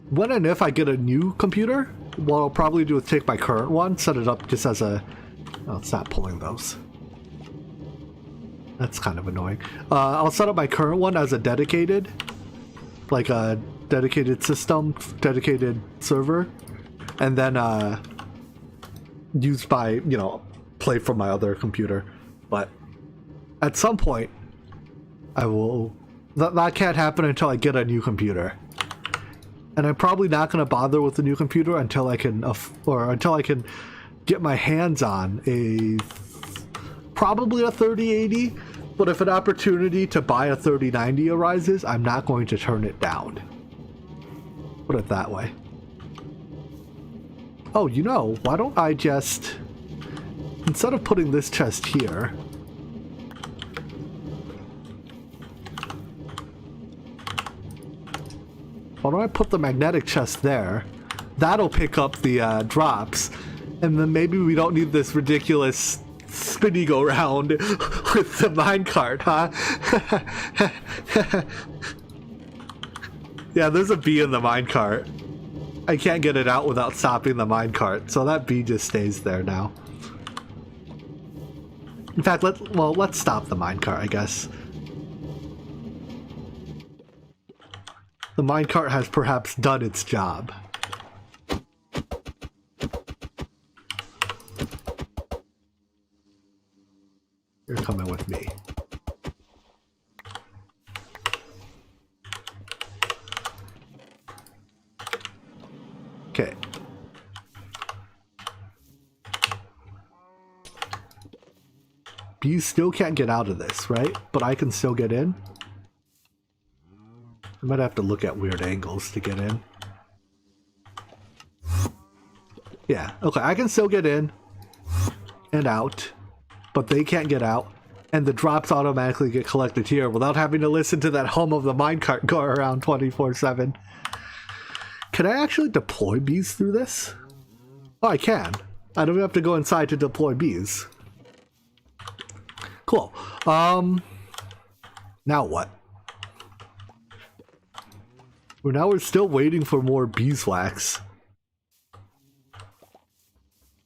When and if I get a new computer, what I'll probably do is take my current one, set it up just as a... Oh, it's not pulling those. That's kind of annoying. I'll set up my current one as a dedicated, like a dedicated system, dedicated server, and then use my, play from my other computer. But at some point, I will... That can't happen until I get a new computer. And I'm probably not going to bother with the new computer until I can... until I can get my hands on probably a 3080. But if an opportunity to buy a 3090 arises, I'm not going to turn it down. Put it that way. Oh, you know, why don't I just... Instead of putting this chest here... Why don't I put the magnetic chest there? That'll pick up the drops. And then maybe we don't need this ridiculous spinny go round with the minecart, huh? Yeah, there's a bee in the minecart. I can't get it out without stopping the minecart, so that bee just stays there now. In fact, let's stop the minecart, I guess. The minecart has perhaps done its job. You're coming with me. Okay. Bees still can't get out of this, right? But I can still get in? I might have to look at weird angles to get in. Yeah, okay, I can still get in and out, but they can't get out, and the drops automatically get collected here without having to listen to that hum of the minecart go around 24/7. Can I actually deploy bees through this? Oh, I can. I don't have to go inside to deploy bees. Cool. Now what? Well, now we're still waiting for more beeswax.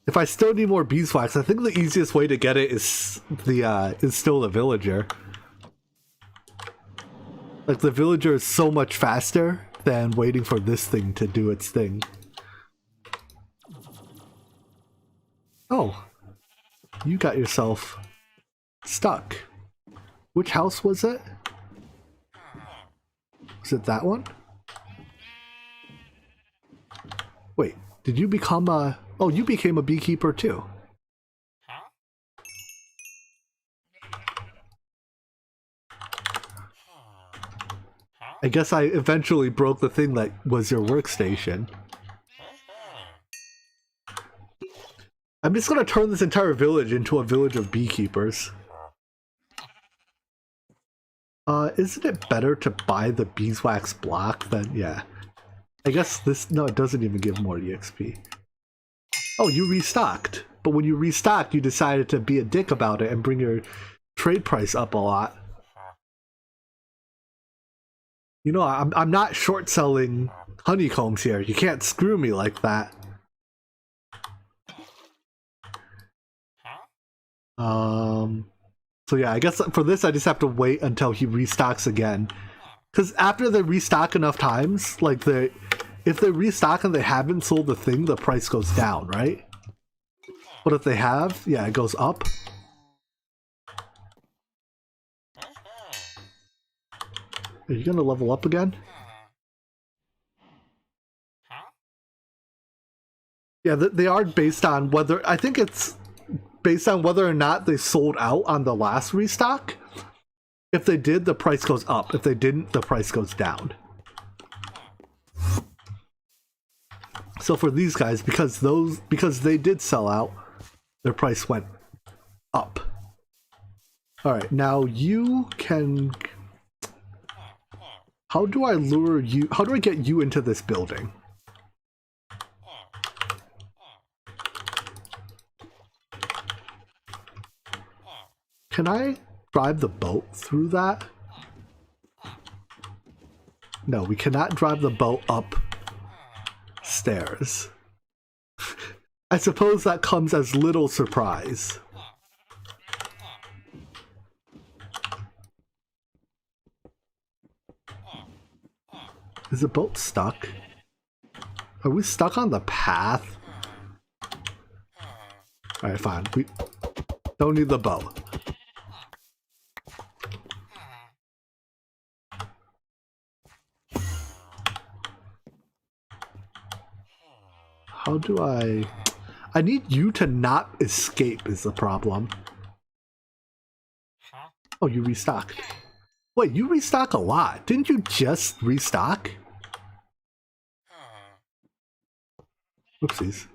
If I still need more beeswax, I think the easiest way to get it is still the villager. Like, the villager is so much faster than waiting for this thing to do its thing. Oh, you got yourself stuck. Which house was it? Was it that one? Wait, did you become a... Oh, you became a beekeeper too. I guess I eventually broke the thing that was your workstation. I'm just gonna turn this entire village into a village of beekeepers. Isn't it better to buy the beeswax block than... Yeah. I guess this... No, it doesn't even give more EXP. Oh, you restocked. But when you restocked, you decided to be a dick about it and bring your trade price up a lot. You know, I'm not short selling honeycombs here. You can't screw me like that. So yeah, I guess for this I just have to wait until he restocks again. Because after they restock enough times, like if they restock and they haven't sold the thing, the price goes down, right? But if they have, yeah, it goes up. Are you gonna level up again? Yeah, they are based on whether... I think it's based on whether or not they sold out on the last restock. If they did, the price goes up. If they didn't, the price goes down. So for these guys, because they did sell out, their price went up. Alright, now you can... How do I lure you... How do I get you into this building? Can I drive the boat through that? No, we cannot drive the boat up stairs. I suppose that comes as little surprise. Is the boat stuck? Are we stuck on the path? Alright, fine. We don't need the boat. how do I need you to not escape is the problem. Oh, you restock. Wait, you restock a lot. Didn't you just restock? Whoopsies.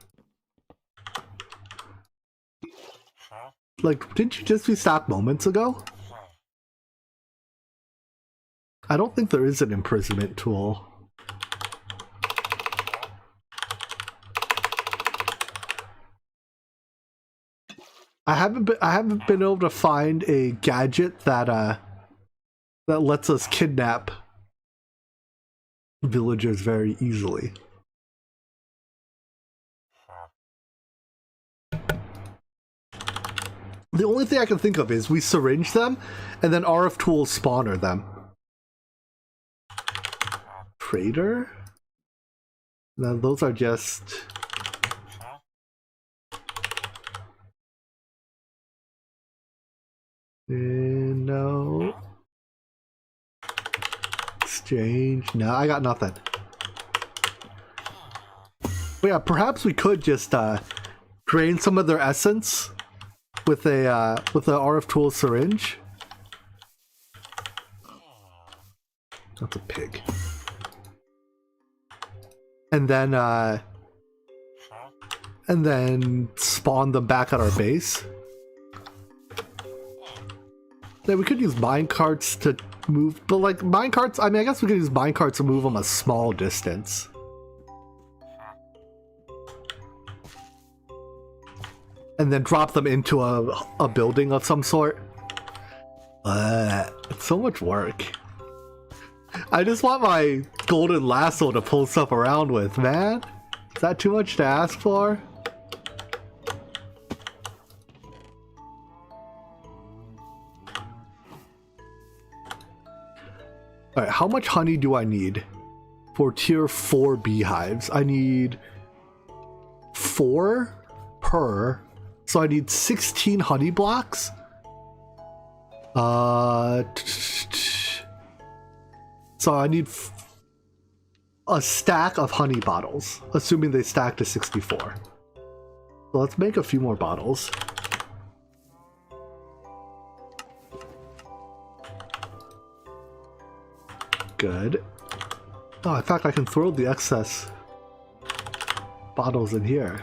Like, didn't you just restock moments ago? I don't think there is an imprisonment tool. I haven't been able to find a gadget that that lets us kidnap villagers very easily. The only thing I can think of is we syringe them and then RF tools spawner them. Trader? No, those are just... no. Exchange. No, I got nothing. But yeah, perhaps we could just drain some of their essence with a RF tool syringe. That's a pig. And then spawn them back at our base. Yeah, we could use minecarts to move, but like minecarts, I mean, I guess we could use minecarts to move them a small distance. And then drop them into a building of some sort. It's so much work. I just want my golden lasso to pull stuff around with, man. Is that too much to ask for? Alright, how much honey do I need for tier 4 beehives? I need 4 per, so I need 16 honey blocks. So I need a stack of honey bottles, assuming they stack to 64. So let's make a few more bottles. Good. Oh, in fact, I can throw the excess bottles in here.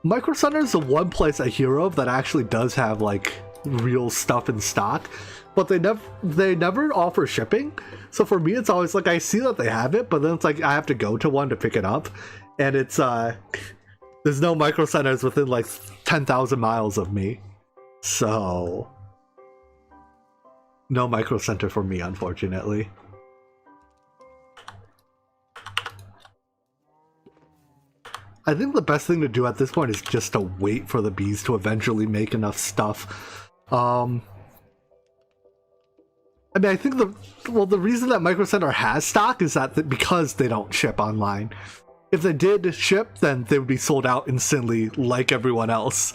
Micro Center is the one place I hear of that actually does have like real stuff in stock, but they never offer shipping. So for me, it's always like I see that they have it, but then it's like I have to go to one to pick it up, and it's there's no Micro Centers within like 10,000 miles of me, so no Micro Center for me, unfortunately. I think the best thing to do at this point is just to wait for the bees to eventually make enough stuff. I mean, I think the reason that Micro Center has stock is that because they don't ship online. If they did ship, then they would be sold out instantly like everyone else.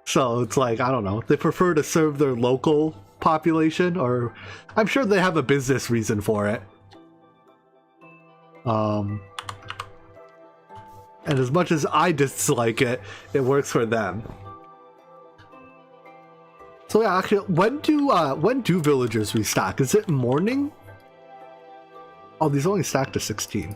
So it's like, I don't know, they prefer to serve their local population, or I'm sure they have a business reason for it. And as much as I dislike it, it works for them. So yeah, actually, when do villagers restock? Is it morning? Oh, these only stack to 16.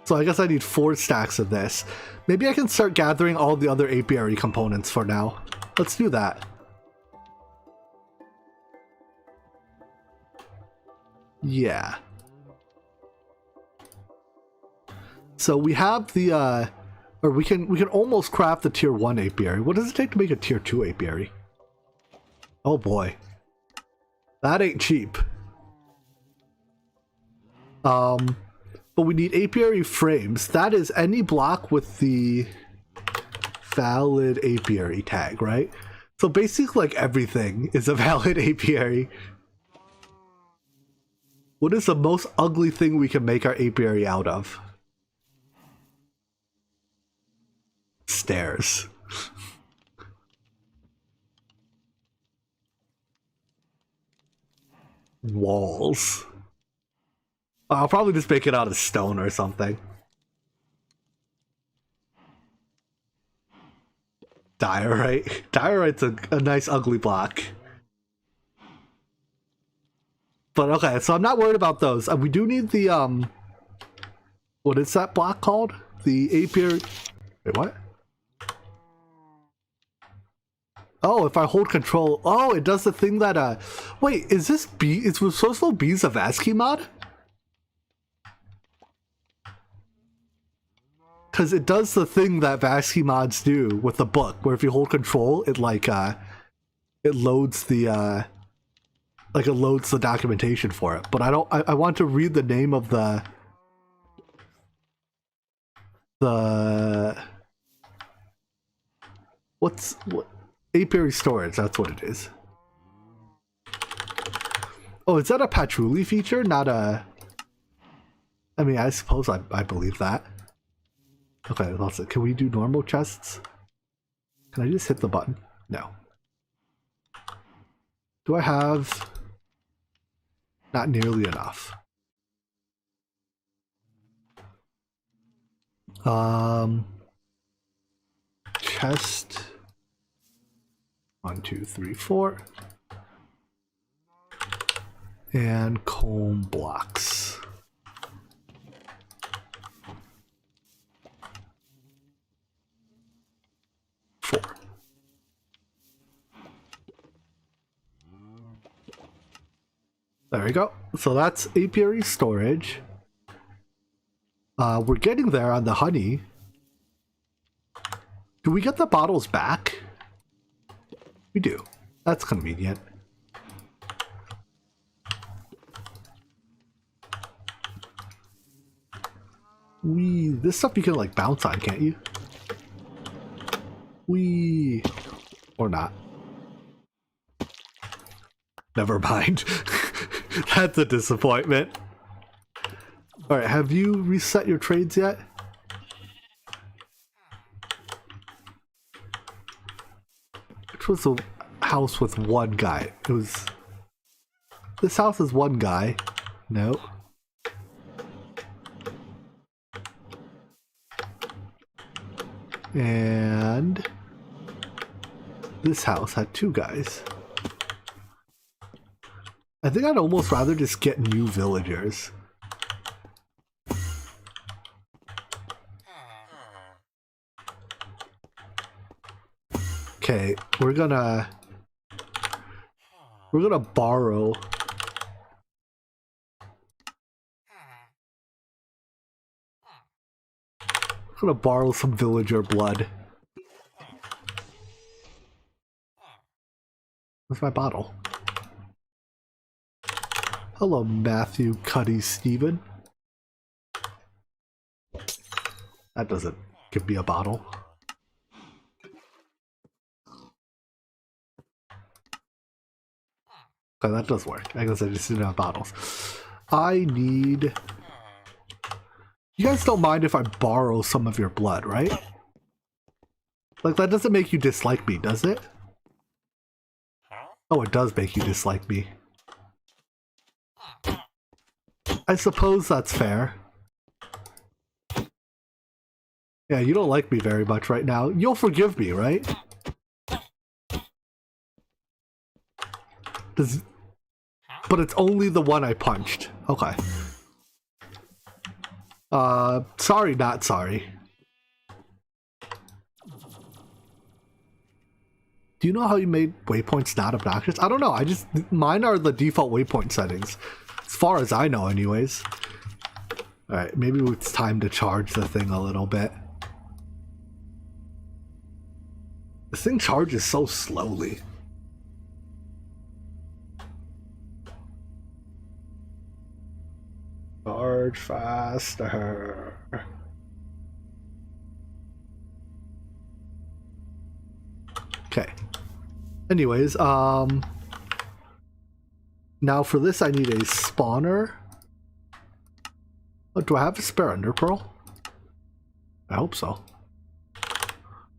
So I guess I need 4 stacks of this. Maybe I can start gathering all the other apiary components for now. Let's do that. Yeah. So we have the or we can almost craft the tier 1 apiary. What does it take to make a tier 2 apiary? Oh boy. That ain't cheap. But we need apiary frames. That is any block with the valid apiary tag, right? So basically like everything is a valid apiary. What is the most ugly thing we can make our apiary out of? Stairs. Walls. I'll probably just make it out of stone or something. Diorite. Diorite's a nice ugly block. But okay, so I'm not worried about those. We do need the, what is that block called? The apiary... Wait, what? Oh, if I hold control... Oh, it does the thing that, Wait, is this bee... It's supposed to be a Vasky mod? Because it does the thing that Vasky mods do with the book, where if you hold control, it, like, it loads the, like, it loads the documentation for it. But I want to read the name of the what apiary storage, that's what it is. Oh, is that a patchouli feature? Not a... I mean, I suppose I believe that. Okay, that's it. Can we do normal chests? Can I just hit the button? No. Do I have... Not nearly enough. Chest. 1, 2, 3, 4. And comb blocks. 4. There we go. So that's apiary storage. We're getting there on the honey. Do we get the bottles back? We do. That's convenient. This stuff you can like bounce on, can't you? Or not. Never mind. That's a disappointment. Alright, have you reset your trades yet? Which was the house with one guy? It was... This house is one guy. No. And... This house had 2 guys. I think I'd almost rather just get new villagers. Okay, we're gonna borrow. We're gonna borrow some villager blood. Where's my bottle? Hello, Matthew Cuddy Steven. That doesn't give me a bottle. Okay, that does work. I guess I just didn't have bottles. I need... You guys don't mind if I borrow some of your blood, right? Like, that doesn't make you dislike me, does it? Oh, it does make you dislike me. I suppose that's fair. Yeah, you don't like me very much right now. You'll forgive me, right? But it's only the one I punched. Okay. Sorry, not sorry. Do you know how you made waypoints not obnoxious? I don't know. Mine are the default waypoint settings. As far as I know, anyways. Alright, maybe it's time to charge the thing a little bit. This thing charges so slowly. Charge faster. Okay. Anyways, now for this I need a spawner. Oh, do I have a spare ender pearl? I hope so.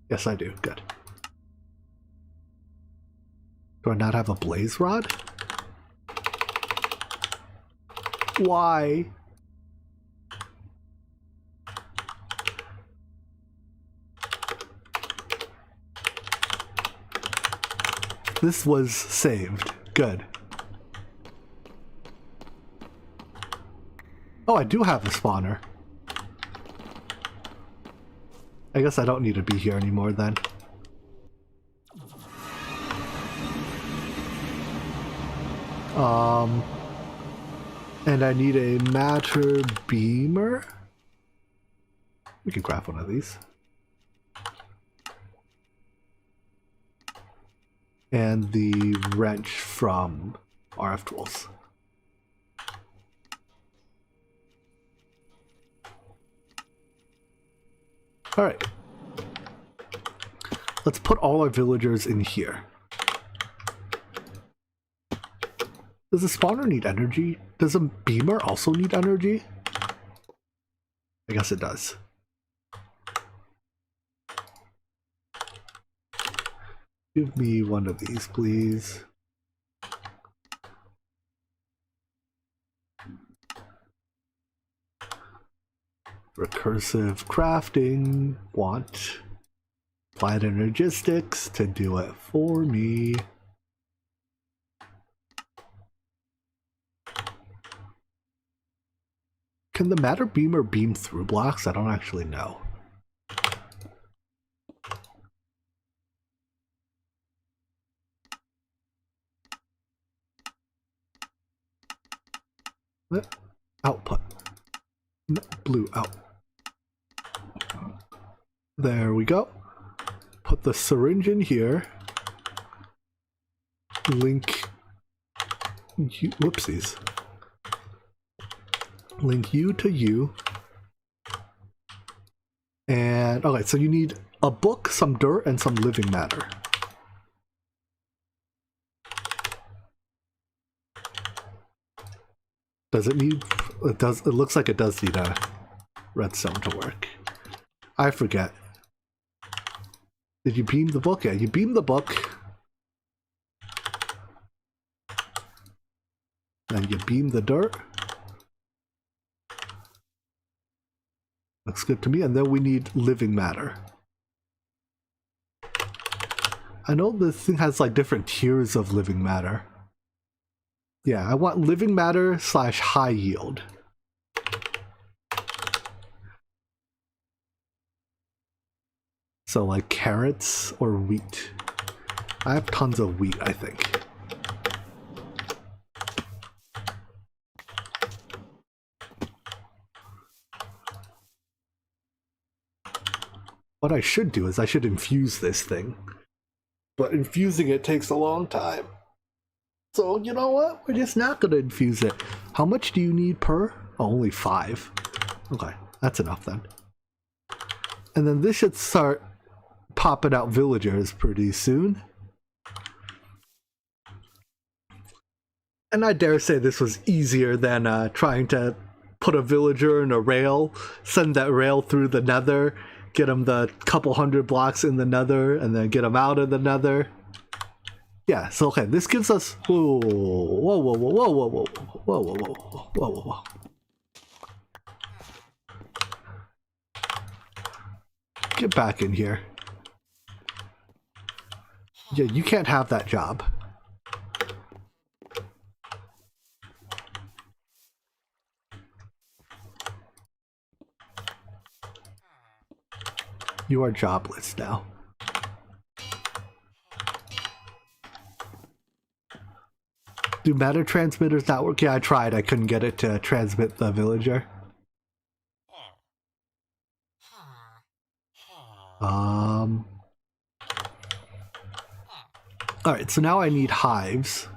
Yes, I do. Good. Do I not have a blaze rod? Why? This was saved. Good. Oh, I do have a spawner. I guess I don't need to be here anymore then. And I need a matter beamer. We can craft one of these. And the wrench from RF Tools. Alright. Let's put all our villagers in here. Does the spawner need energy? Does a beamer also need energy? I guess it does. Give me one of these, please. Recursive crafting. Want applied energistics to do it for me. Can the matter beamer beam through blocks? I don't actually know. Output. No, blue out. There we go. Put the syringe in here. Link you, whoopsies. Link you to you. And okay, so you need a book, some dirt, and some living matter. Does it need? It does. It looks like it does need a redstone to work. I forget. Did you beam the book? Yeah, you beamed the book. And you beam the dirt. Looks good to me. And then we need living matter. I know this thing has like different tiers of living matter. Yeah, I want living matter / high yield. So like carrots or wheat. I have tons of wheat, I think. What I should do is I should infuse this thing. But infusing it takes a long time. So, you know what? We're just not going to infuse it. How much do you need per? Oh, only 5. Okay, that's enough then. And then this should start popping out villagers pretty soon. And I dare say this was easier than trying to put a villager in a rail, send that rail through the Nether, get them the couple hundred blocks in the Nether, and then get them out of the Nether. Yeah, so okay, this gives us whoa, whoa, whoa, whoa, whoa, whoa, whoa, whoa, whoa, whoa, whoa, whoa, whoa. Get back in here. Yeah, you can't have that job. You are jobless now. Do matter transmitters not work? Yeah, I tried. I couldn't get it to transmit the villager. Alright, so now I need hives.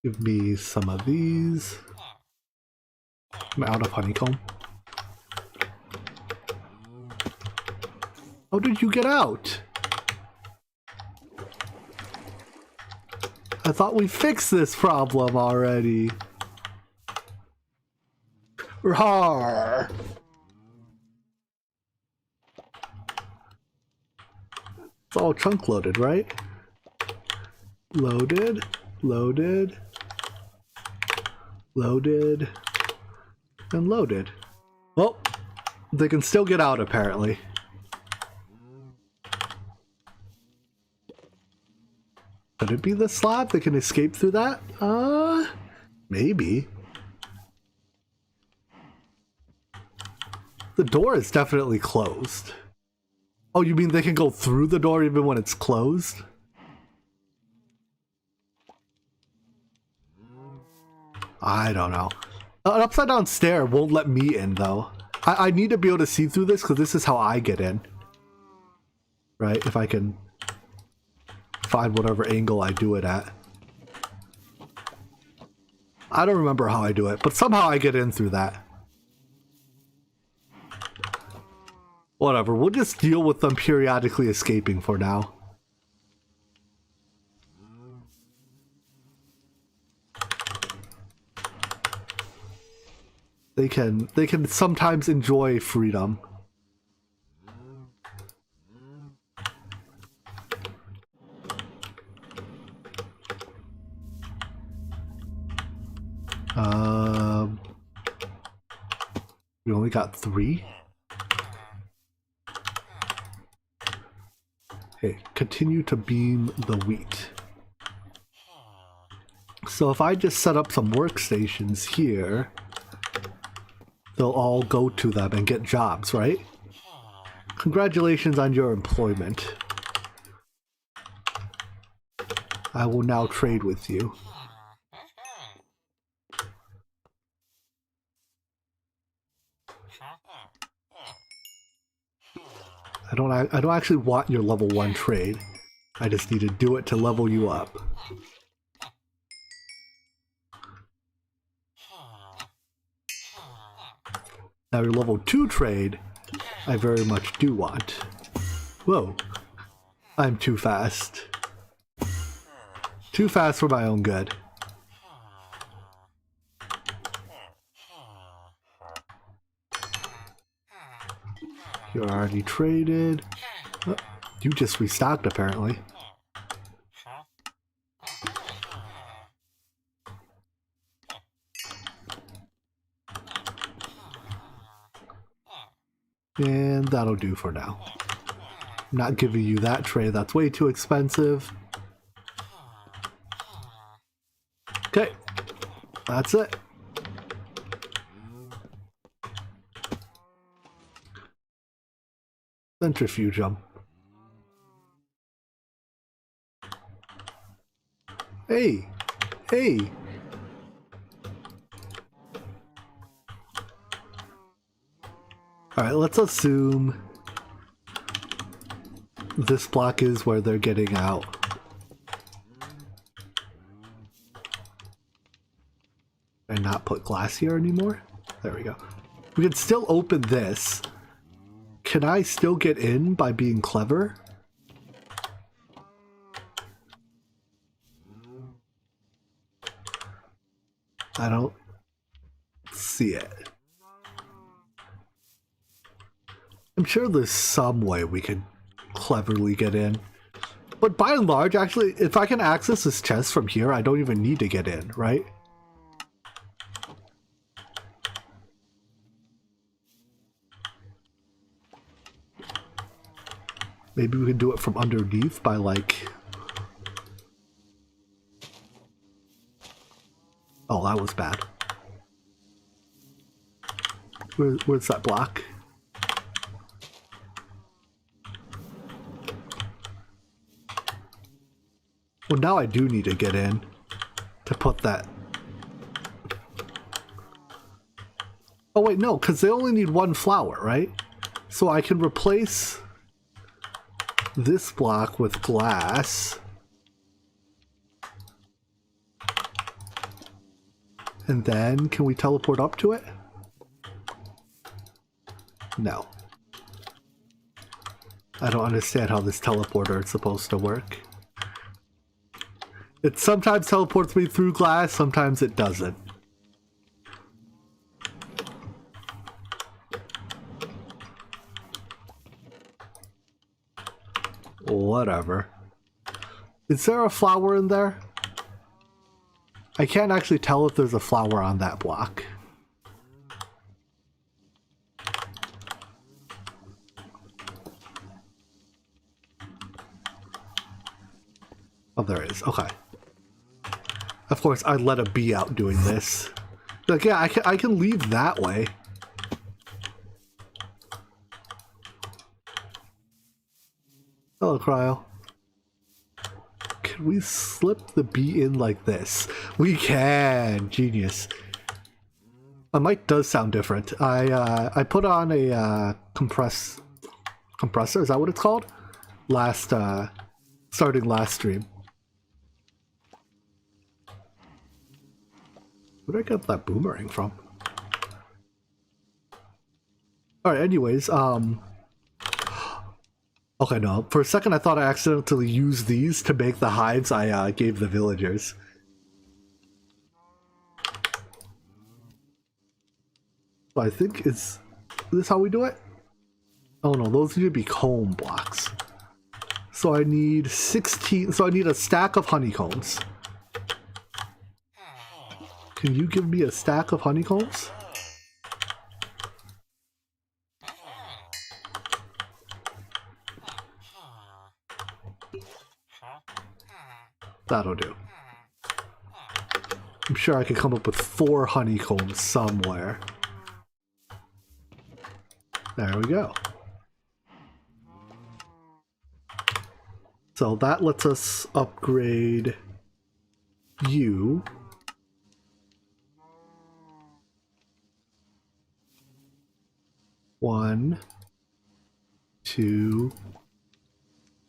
Give me some of these. I'm out of honeycomb. How did you get out? I thought we fixed this problem already. Rawr. It's all chunk loaded, right? Loaded, loaded, loaded, and loaded. Well, they can still get out apparently. Could it be the slab that can escape through that? Maybe. The door is definitely closed. Oh, you mean they can go through the door even when it's closed? I don't know. An upside down stair won't let me in though. I need to be able to see through this because this is how I get in. Right? If I can find whatever angle I do it at. I don't remember how I do it, but somehow I get in through that. Whatever, we'll just deal with them periodically escaping for now. They can sometimes enjoy freedom. We only got 3. Okay, continue to beam the wheat. So if I just set up some workstations here, they'll all go to them and get jobs, right? Congratulations on your employment. I will now trade with you. I don't actually want your level 1 trade. I just need to do it to level you up. Now your level 2 trade, I very much do want. Whoa. I'm too fast. Too fast for my own good. You're already traded. Oh, you just restocked apparently. And that'll do for now. I'm not giving you that trade, that's way too expensive. Okay, that's it. Centrifuge them. Hey! Hey! Alright, let's assume this block is where they're getting out. And not put glass here anymore? There we go. We can still open this. Can I still get in by being clever? I don't see it. I'm sure there's some way we could cleverly get in. But by and large, actually, if I can access this chest from here, I don't even need to get in, right? Maybe we can do it from underneath by like... Oh, that was bad. Where's that block? Well, now I do need to get in to put that. Oh wait, no, because they only need 1 flower, right? So I can replace this block with glass. And then, can we teleport up to it? No. I don't understand how this teleporter is supposed to work. It sometimes teleports me through glass, sometimes it doesn't. Whatever. Is there a flower in there? I can't actually tell if there's a flower on that block. Oh, there is. Okay. Of course, I'd let a bee out doing this. Like, yeah, I can leave that way. Hello, Cryo. Can we slip the bee in like this? We can! Genius. My mic does sound different. I put on a compressor, is that what it's called? Starting last stream. Where did I get that boomerang from? Alright, anyways, okay, no. For a second I thought I accidentally used these to make the hives I gave the villagers. So I think is this how we do it? Oh no, those need to be comb blocks. So I need 16, so I need a stack of honeycombs. Can you give me a stack of honeycombs? That'll do. I'm sure I could come up with 4 honeycombs somewhere. There we go. So that lets us upgrade you. One, 2,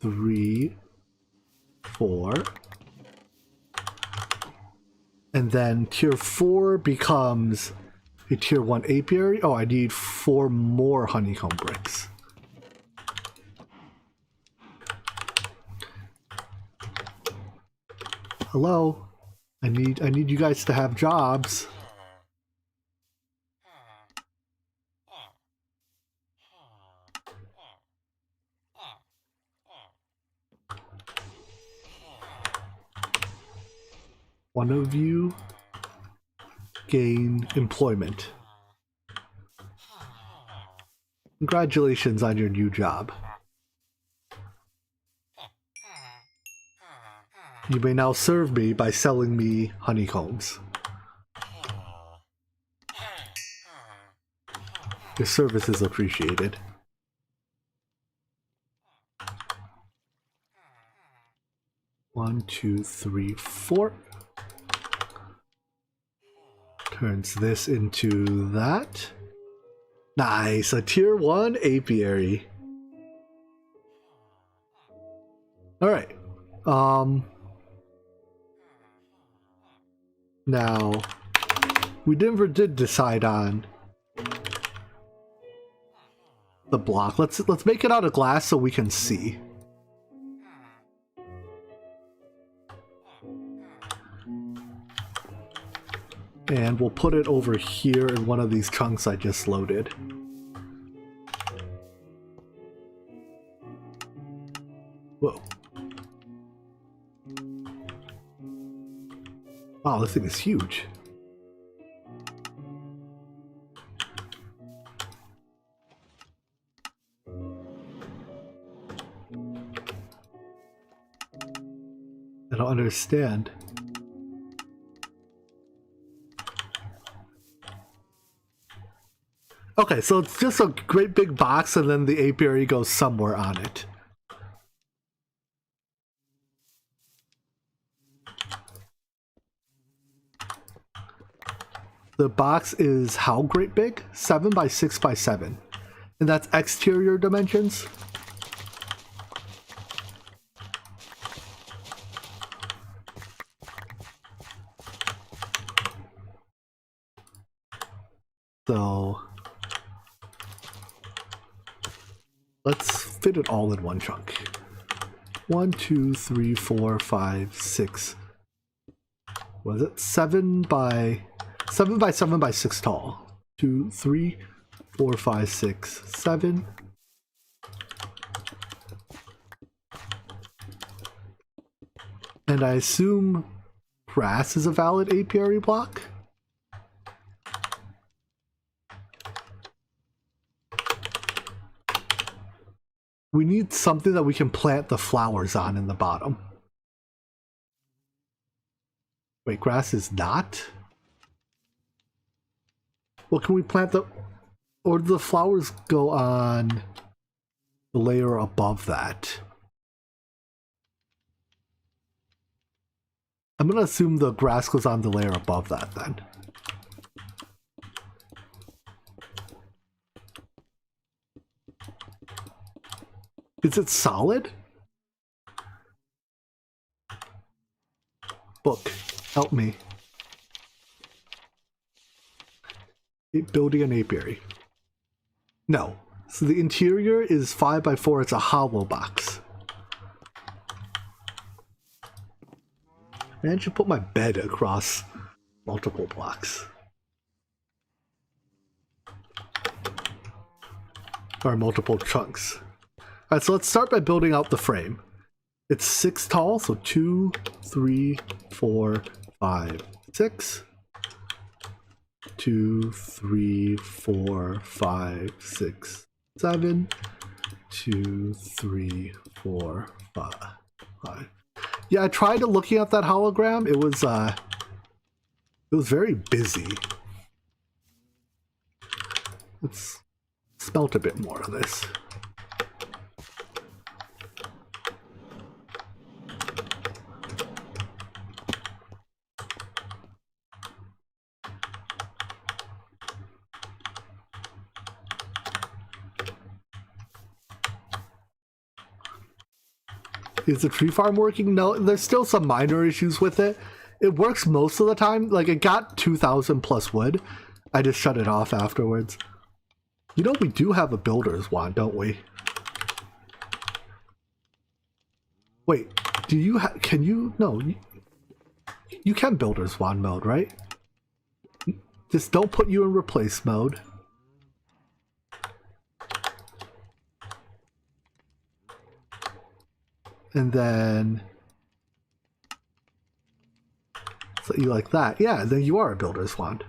3, 4. And then tier 4 becomes a tier 1 apiary. Oh, I need 4 more honeycomb bricks. Hello? I need you guys to have jobs. One of you gain employment. Congratulations on your new job. You may now serve me by selling me honeycombs. Your service is appreciated. One, 2, 3, 4. Turns this into that. Nice, a tier 1 apiary. Alright. Now, we never did decide on the block. Let's make it out of glass so we can see. And we'll put it over here in one of these chunks I just loaded. Whoa. Wow, this thing is huge. I don't understand. Okay, so it's just a great big box and then the apiary goes somewhere on it. The box is how great big? 7 by 6 by 7. And that's exterior dimensions? So let's fit it all in one chunk. 1, 2, 3, 4, 5, 6. Was it 7 by 7 by 6 tall? 2, 3, 4, 5, 6, 7. And I assume grass is a valid apiary block? We need something that we can plant the flowers on in the bottom. Wait, grass is not? Well, can we plant the... Or do the flowers go on the layer above that? I'm gonna assume the grass goes on the layer above that then. Is it solid? Book, help me. Building an apiary. No. So the interior is 5x4. It's a hollow box. And I should put my bed across multiple blocks. Or multiple chunks. Alright, so let's start by building out the frame. It's 6 tall, so 2, 3, 4, 5, 6. 2, 3, 4, 5, 6, 7. 2, 3, 4, 5. Yeah, I tried looking at that hologram. It was very busy. Let's smelt a bit more of this. Is the tree farm working? No, there's still some minor issues with it. It works most of the time. Like, it got 2,000 plus wood. I just shut it off afterwards. You know, we do have a builder's wand, don't we? Wait, do you can you? No, you can builder's wand mode, right? Just don't put you in replace mode. And then so you like that. Yeah, then you are a builder's wand.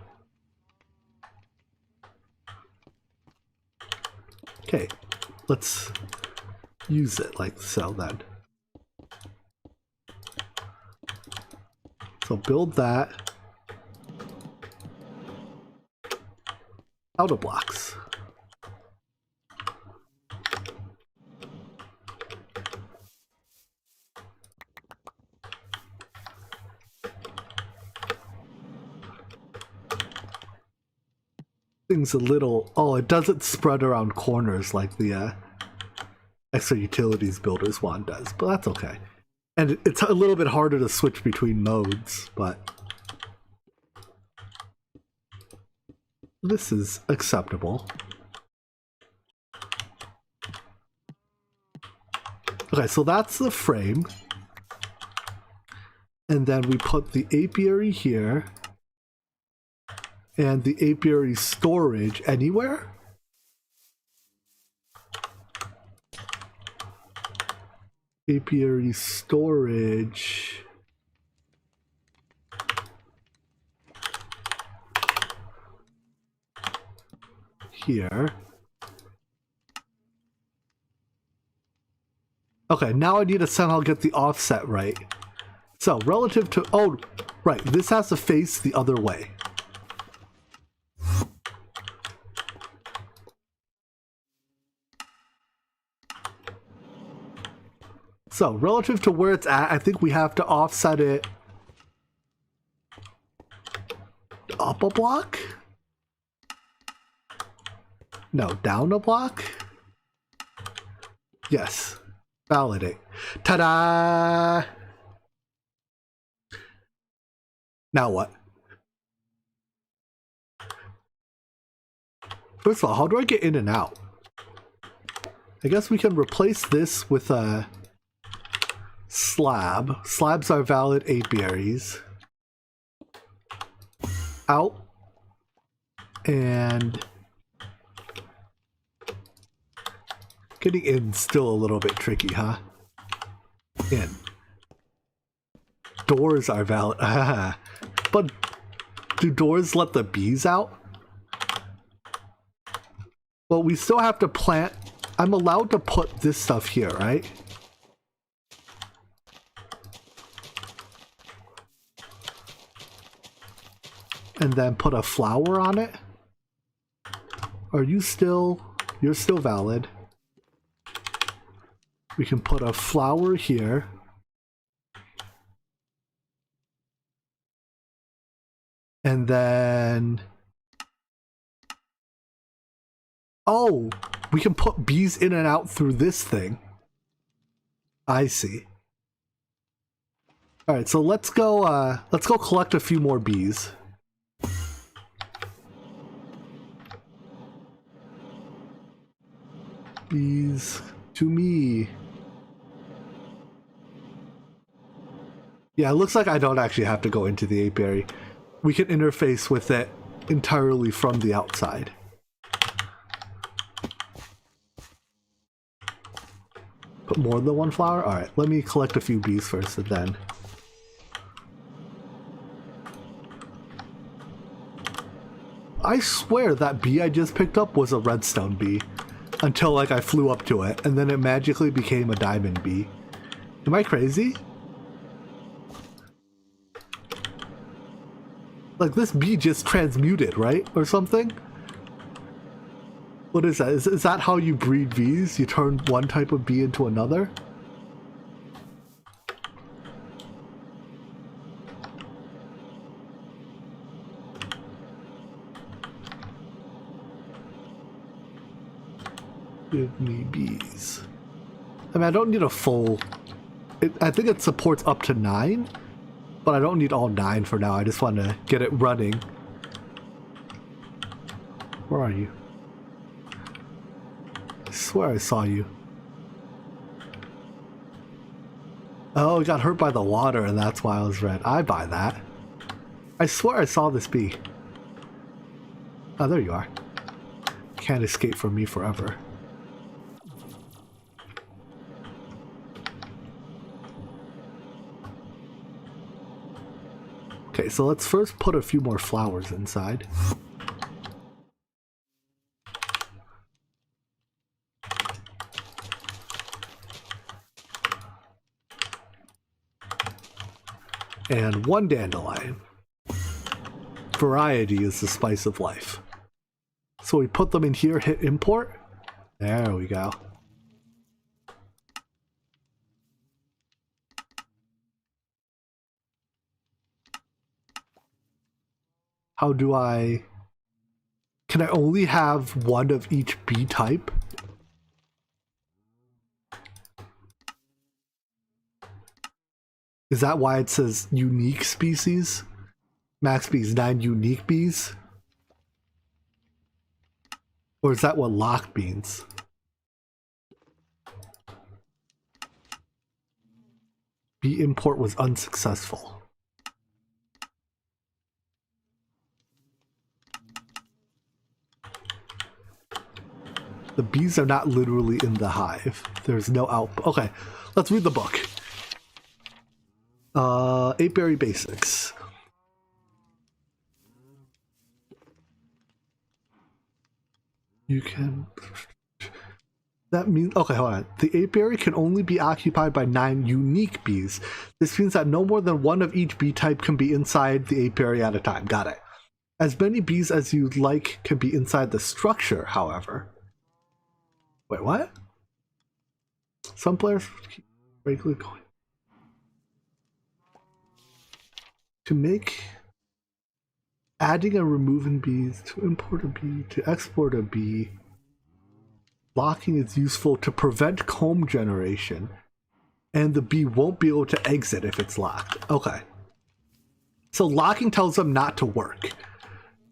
Okay, let's use it like so then. So build that out of blocks. Thing's a little... Oh, it doesn't spread around corners like the extra utilities builder's wand does, but that's okay. And it's a little bit harder to switch between modes, but this is acceptable. Okay, so that's the frame. And then we put the apiary here. And the apiary storage anywhere? Apiary storage. Here. Okay, now I need to somehow get the offset right. So, relative to... Oh, right, this has to face the other way. So, relative to where it's at, I think we have to offset it up a block? No, down a block? Yes. Validate. Ta-da! Now what? First of all, how do I get in and out? I guess we can replace this with a slab. Slabs are valid apiaries. Out. And getting in still a little bit tricky, huh? In. Doors are valid. But do doors let the bees out? Well, we still have to plant. I'm allowed to put this stuff here, right? and then put a flower on it. Are you still... You're still valid. We can put a flower here. And then... Oh! We can put bees in and out through this thing. I see. Alright, so let's go collect a few more bees. Bees to me. Yeah, it looks like I don't actually have to go into the apiary. We can interface with it entirely from the outside. Put more than one flower? Alright, let me collect a few bees first and then. I swear that bee I just picked up was a redstone bee. Until like I flew up to it and then it magically became a diamond bee. Am I crazy? Like this bee just transmuted, right? Or something? What is that? Is that how you breed bees? You turn one type of bee into another? Give me bees. I mean, I don't need a full... I think it supports up to 9, but I don't need all 9 for now. I just want to get it running. Where are you? I swear I saw you. Oh, it got hurt by the water and that's why I was red. I buy that. I swear I saw this bee. Oh, there you are. Can't escape from me forever. Okay, so let's first put a few more flowers inside. And one dandelion. Variety is the spice of life. So we put them in here, hit import. There we go. How do I... Can I only have one of each bee type? Is that why it says unique species? Max bees, 9 unique bees? Or is that what locked means? Bee import was unsuccessful. The bees are not literally in the hive. There's no output. Okay, let's read the book. Apiary basics. You can... That means... Okay, hold on. The apiary can only be occupied by 9 unique bees. This means that no more than one of each bee type can be inside the apiary at a time. Got it. As many bees as you'd like can be inside the structure, however. Wait, what? Some players keep regularly going. To make... Adding and removing bees, to import a bee, to export a bee. Locking is useful to prevent comb generation. And the bee won't be able to exit if it's locked. Okay. So locking tells them not to work.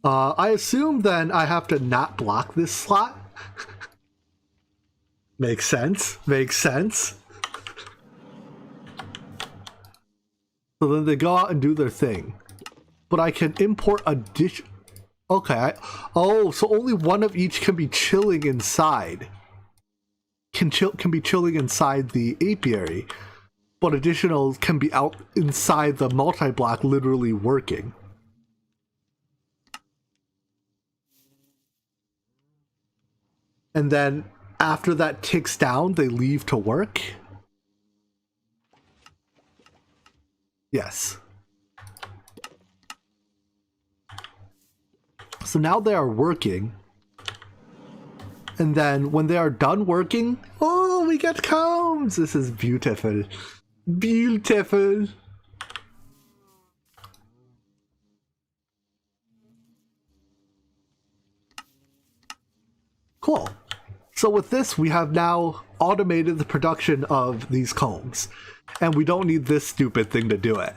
I assume then I have to not block this slot. Makes sense. Makes sense. So then they go out and do their thing. But I can import a dish. Okay. Oh, so only one of each can be chilling inside. Can be chilling inside the apiary. But additional can be out inside the multi-block literally working. And then after that ticks down, they leave to work? Yes. So now they are working. And then when they are done working, oh, we get combs! This is beautiful. Beautiful. Cool. So with this, we have now automated the production of these combs. And we don't need this stupid thing to do it.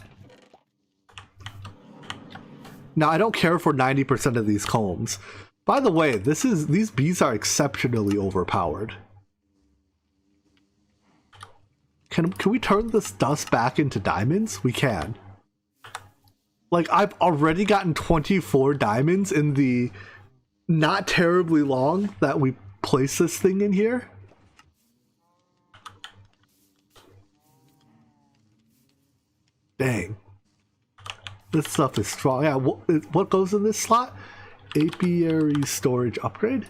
Now, I don't care for 90% of these combs. By the way, these bees are exceptionally overpowered. Can we turn this dust back into diamonds? We can. Like, I've already gotten 24 diamonds in the not terribly long that we place this thing in here. Dang. This stuff is strong. Yeah, what goes in this slot? Apiary storage upgrade.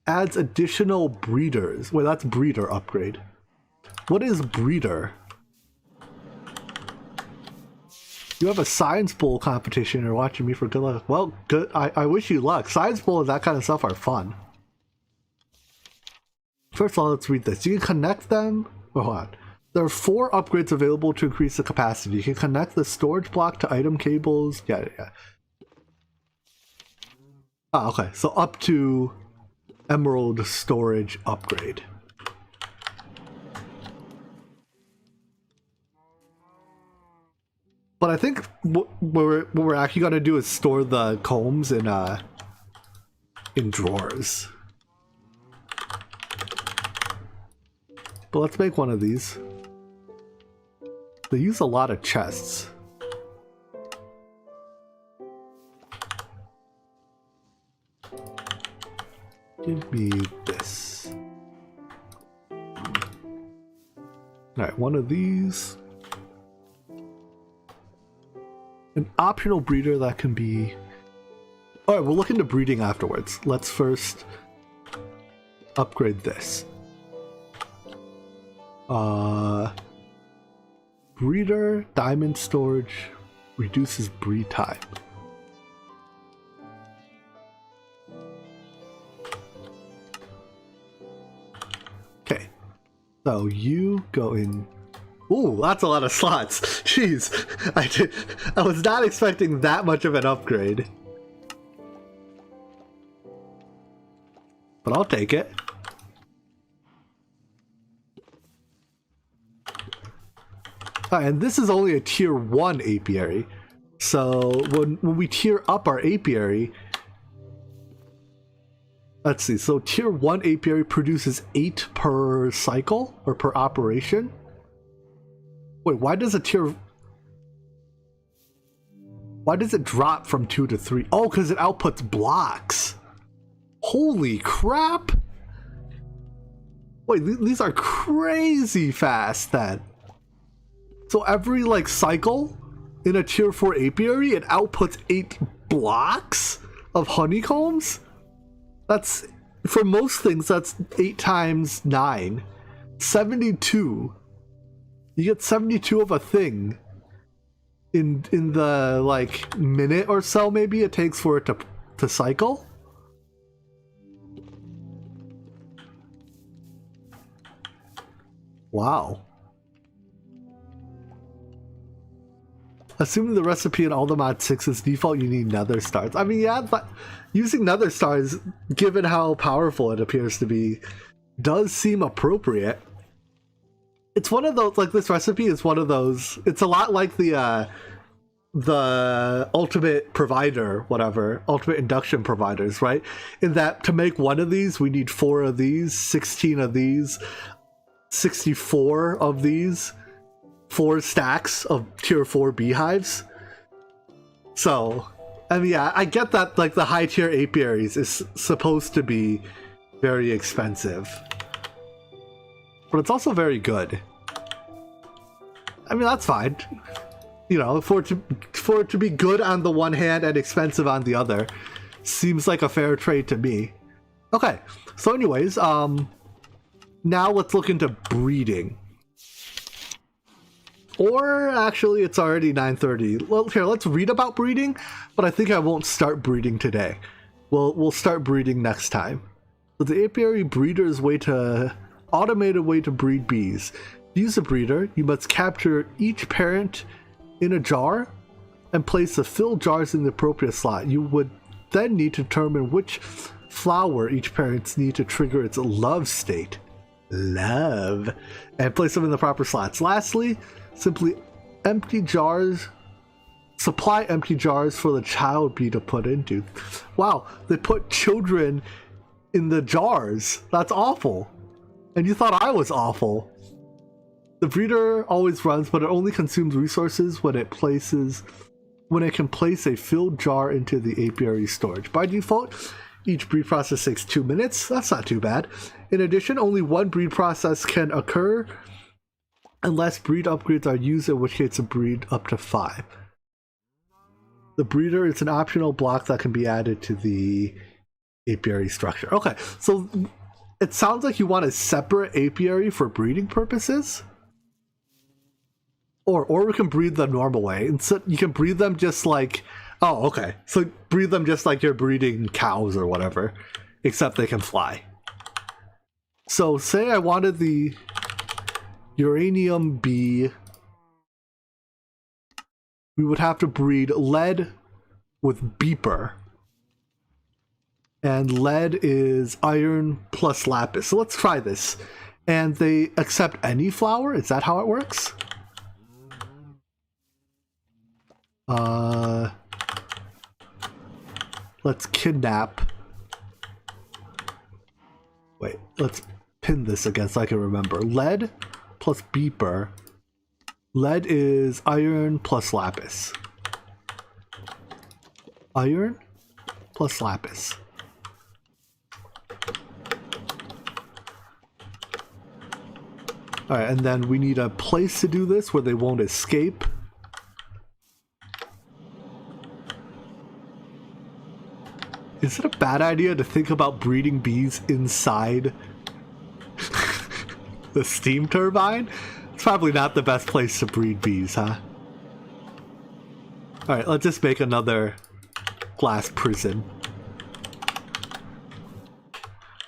Adds additional breeders. Wait, that's breeder upgrade. What is breeder? You have a science bowl competition. You're watching me for good luck. Well, good. I wish you luck. Science bowl and that kind of stuff are fun. First of all, let's read this. You can connect them. Oh, hold on. There are 4 upgrades available to increase the capacity. You can connect the storage block to item cables. Yeah. Ah, okay. So up to emerald storage upgrade. But I think what we're actually gonna do is store the combs in drawers. But let's make one of these. They use a lot of chests. Give me this. Alright, one of these. An optional breeder that can be... Alright, we'll look into breeding afterwards. Let's first upgrade this. Breeder, diamond storage, reduces breed time. Okay, so you go in. Ooh, that's a lot of slots. Jeez, I was not expecting that much of an upgrade. But I'll take it. And this is only a tier 1 apiary. So when we tier up our apiary, let's see, so tier 1 apiary produces 8 per cycle or per operation. Wait, why does it drop from 2 to 3? Oh, because it outputs blocks. Holy crap. Wait, these are crazy fast then. So every like cycle in a tier 4 apiary, it outputs 8 blocks of honeycombs? That's, for most things, that's 8 times 9. 72. You get 72 of a thing in the like minute or so maybe it takes for it to cycle. Wow. Assuming the recipe in all the mod 6 is default, you need nether stars. I mean, yeah, but using nether stars, given how powerful it appears to be, does seem appropriate. It's one of those, like, this recipe is one of those, it's a lot like the ultimate provider, whatever, ultimate induction providers, right? In that to make one of these, we need 4 of these, 16 of these, 64 of these, 4 stacks of tier 4 beehives. So, I mean, yeah, I get that, like, the high tier apiaries is supposed to be very expensive, but it's also very good. I mean, that's fine. You know, for it to be good on the one hand and expensive on the other seems like a fair trade to me. Okay, so anyways, now let's look into breeding. Or actually, it's already 9:30. Well, here, let's read about breeding, but I think I won't start breeding today. We'll start breeding next time. So the apiary breeder's automated way to breed bees. To use a breeder, you must capture each parent in a jar and place the filled jars in the appropriate slot. You would then need to determine which flower each parents need to trigger its love state. Love. And place them in the proper slots. Lastly, simply supply empty jars for the child bee to put into. Wow, they put children in the jars. That's awful. And you thought I was awful. The breeder always runs, but it only consumes resources when it can place a filled jar into the apiary storage. By default, each breed process takes 2 minutes. That's not too bad. In addition, only one breed process can occur unless breed upgrades are used, in which case a breed up to 5. The breeder is an optional block that can be added to the apiary structure. Okay, so it sounds like you want a separate apiary for breeding purposes. Or we can breed the normal way. And so you can breed them just like... Oh, okay. So breed them just like you're breeding cows or whatever. Except they can fly. So say I wanted the uranium bee. We would have to breed lead with beeper. And lead is iron plus lapis. So let's try this. And they accept any flower? Is that how it works? Let's kidnap. Wait, let's pin this again so I can remember. Lead plus beeper. Lead is iron plus lapis. Iron plus lapis. Alright, and then we need a place to do this where they won't escape. Is it a bad idea to think about breeding bees inside the steam turbine? It's probably not the best place to breed bees, huh? Alright, let's just make another glass prison.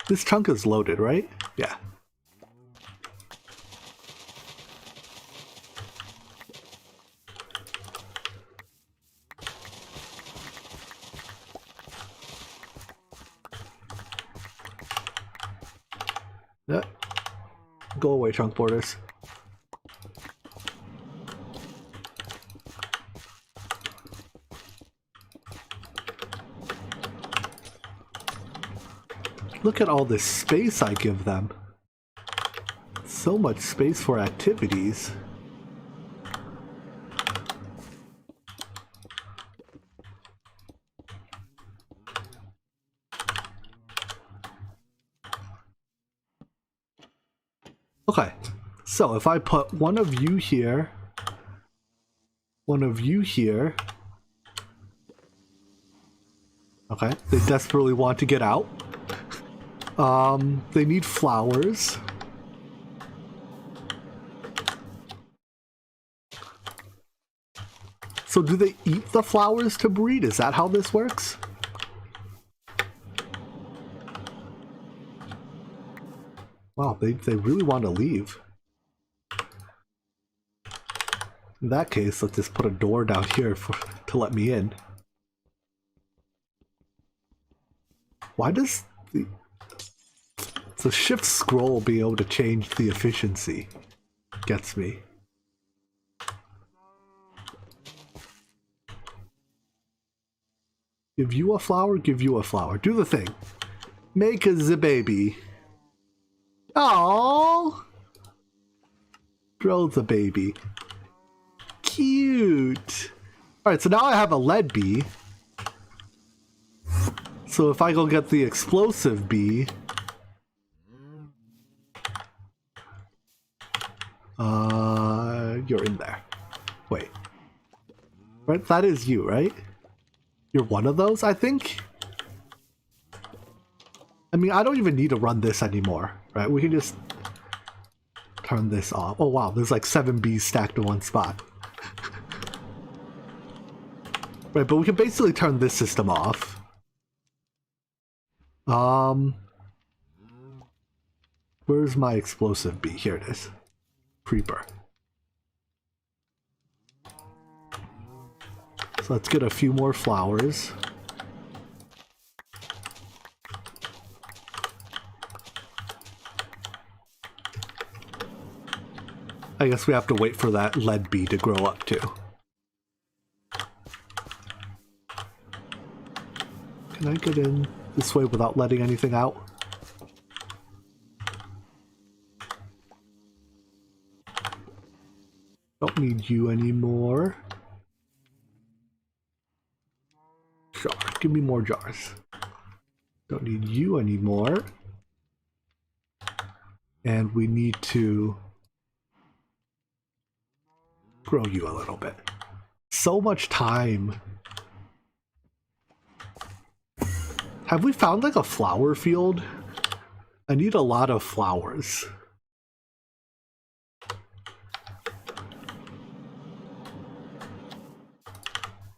This chunk is loaded, right? Yeah. Yeah. Go away, trunk borders. Look at all this space I give them. So much space for activities. Okay, so if I put one of you here, one of you here. Okay, they desperately want to get out. They need flowers. So do they eat the flowers to breed? Is that how this works? Wow, they really want to leave. In that case, let's just put a door down here to let me in. Why does the shift scroll be able to change the efficiency? Gets me. Give you a flower, give you a flower. Do the thing. Make the baby. Aww. Grow the baby. Cute. Alright, so now I have a lead bee. So if I go get the explosive bee... you're in there. Wait. Right, that is you, right? You're one of those, I think? I mean, I don't even need to run this anymore, right? We can just turn this off. Oh wow, there's like 7 bees stacked in one spot. Right, but we can basically turn this system off. Where's my explosive bee? Here it is. Creeper. So let's get a few more flowers. I guess we have to wait for that lead bee to grow up too. Can I get in this way without letting anything out? Don't need you anymore. Jar. Give me more jars. Don't need you anymore. And we need to grow you a little bit. So much time. Have we found like a flower field? I need a lot of flowers.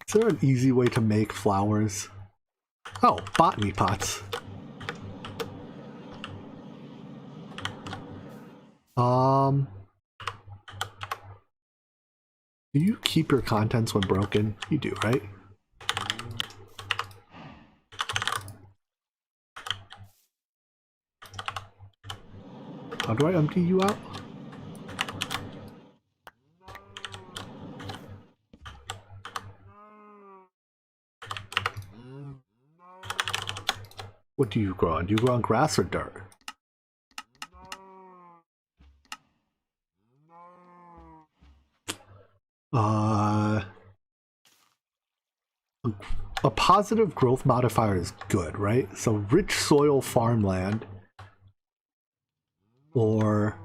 Is there an easy way to make flowers? Oh, botany pots. Do you keep your contents when broken? You do, right? How do I empty you out? What do you grow on? Do you grow on grass or dirt? A positive growth modifier is good, right? So rich soil farmland or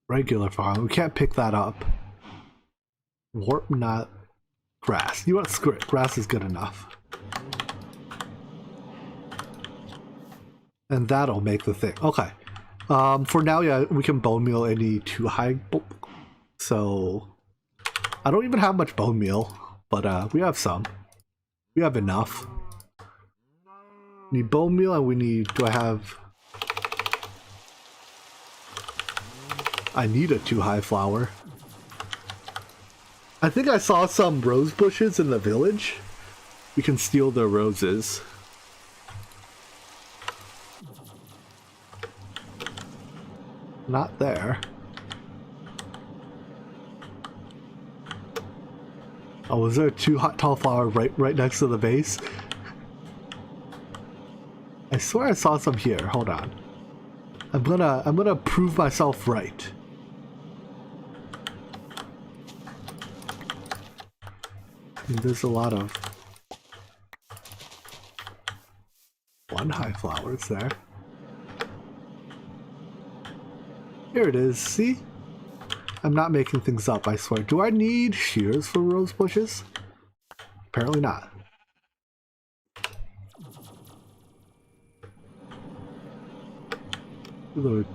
regular farm. We can't pick that up. Warp, not grass. You want script? Grass is good enough. And that'll make the thing. Okay. For now, yeah, we can bone meal any 2 high. So I don't even have much bone meal, but we have some. We have enough. Need bone meal, and we need. Do I have? I need a 2 high flower. I think I saw some rose bushes in the village. We can steal their roses. Not there. Oh, was there a 2 hot tall flower right next to the base? I swear I saw some here. Hold on. I'm gonna prove myself right. And there's a lot of 1 high flowers there. Here it is, see? I'm not making things up, I swear. Do I need shears for rose bushes? Apparently not. There are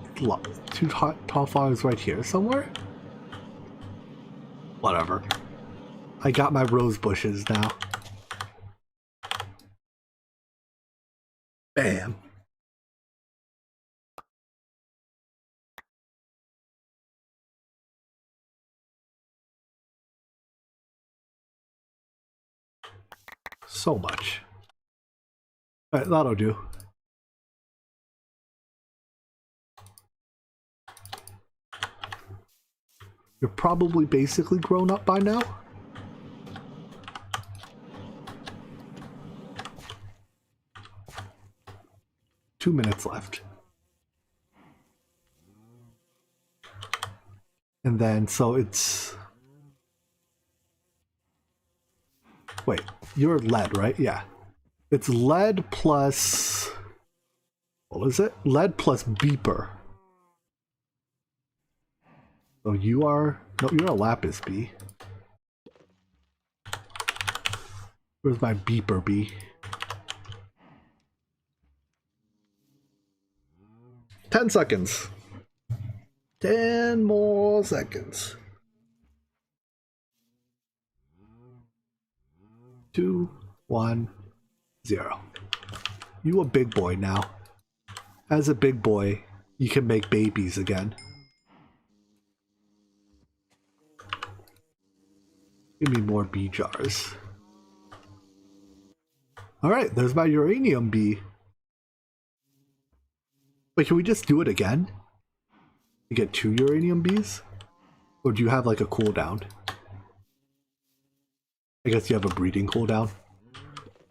2 tall flowers right here somewhere? Whatever. I got my rose bushes now. Bam. So much. Alright, that'll do. You're probably basically grown up by now. Two minutes left. And then, so it's... Wait, you're lead, right? Yeah. It's lead plus... What is it? Lead plus beeper. So you are... No, you're a lapis bee. Where's my beeper bee? 10 seconds. 10 more seconds. 2, 1, 0. You a big boy now. As a big boy, you can make babies again. Give me more bee jars. Alright, there's my uranium bee. Wait, can we just do it again? You get 2 uranium bees? Or do you have like a cooldown? I guess you have a breeding cooldown.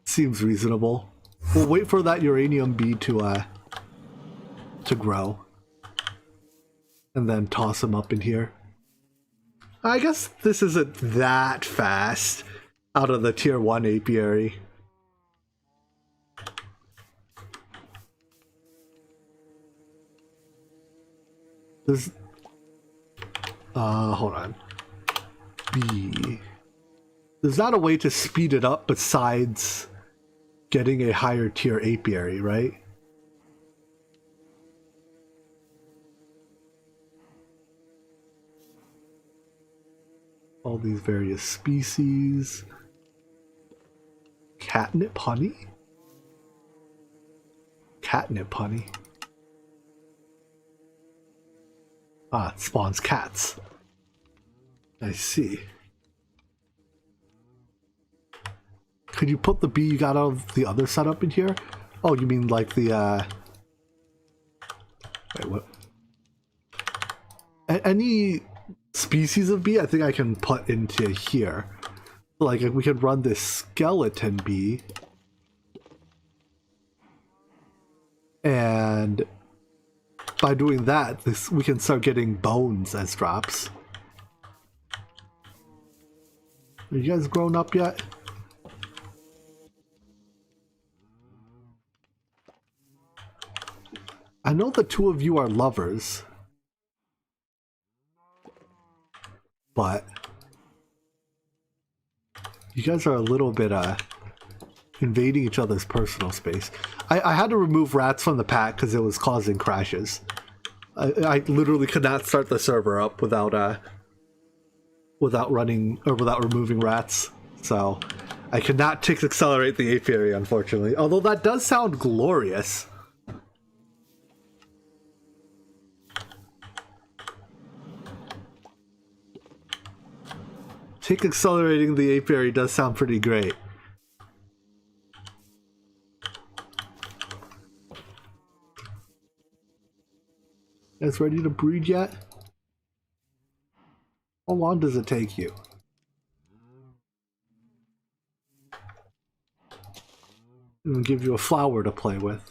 Seems reasonable. We'll wait for that uranium bee to grow. And then toss them up in here. I guess this isn't that fast out of the tier 1 apiary. There's hold on. B. There's not a way to speed it up besides getting a higher tier apiary, right? All these various species. Catnip honey? Catnip honey. Ah, it spawns cats. I see. Could you put the bee you got out of the other setup in here? Oh, you mean like the, Wait, what? Any species of bee I think I can put into here. Like, we could run this skeleton bee. And by doing that, we can start getting bones as drops. Are you guys grown up yet? I know the 2 of you are lovers. But you guys are a little bit invading each other's personal space. I had to remove rats from the pack because it was causing crashes. I literally could not start the server up without removing rats. So I could not tick accelerate the apiary, unfortunately. Although that does sound glorious. Tick accelerating the apiary does sound pretty great. You guys ready to breed yet? How long does it take you? I'm gonna give you a flower to play with.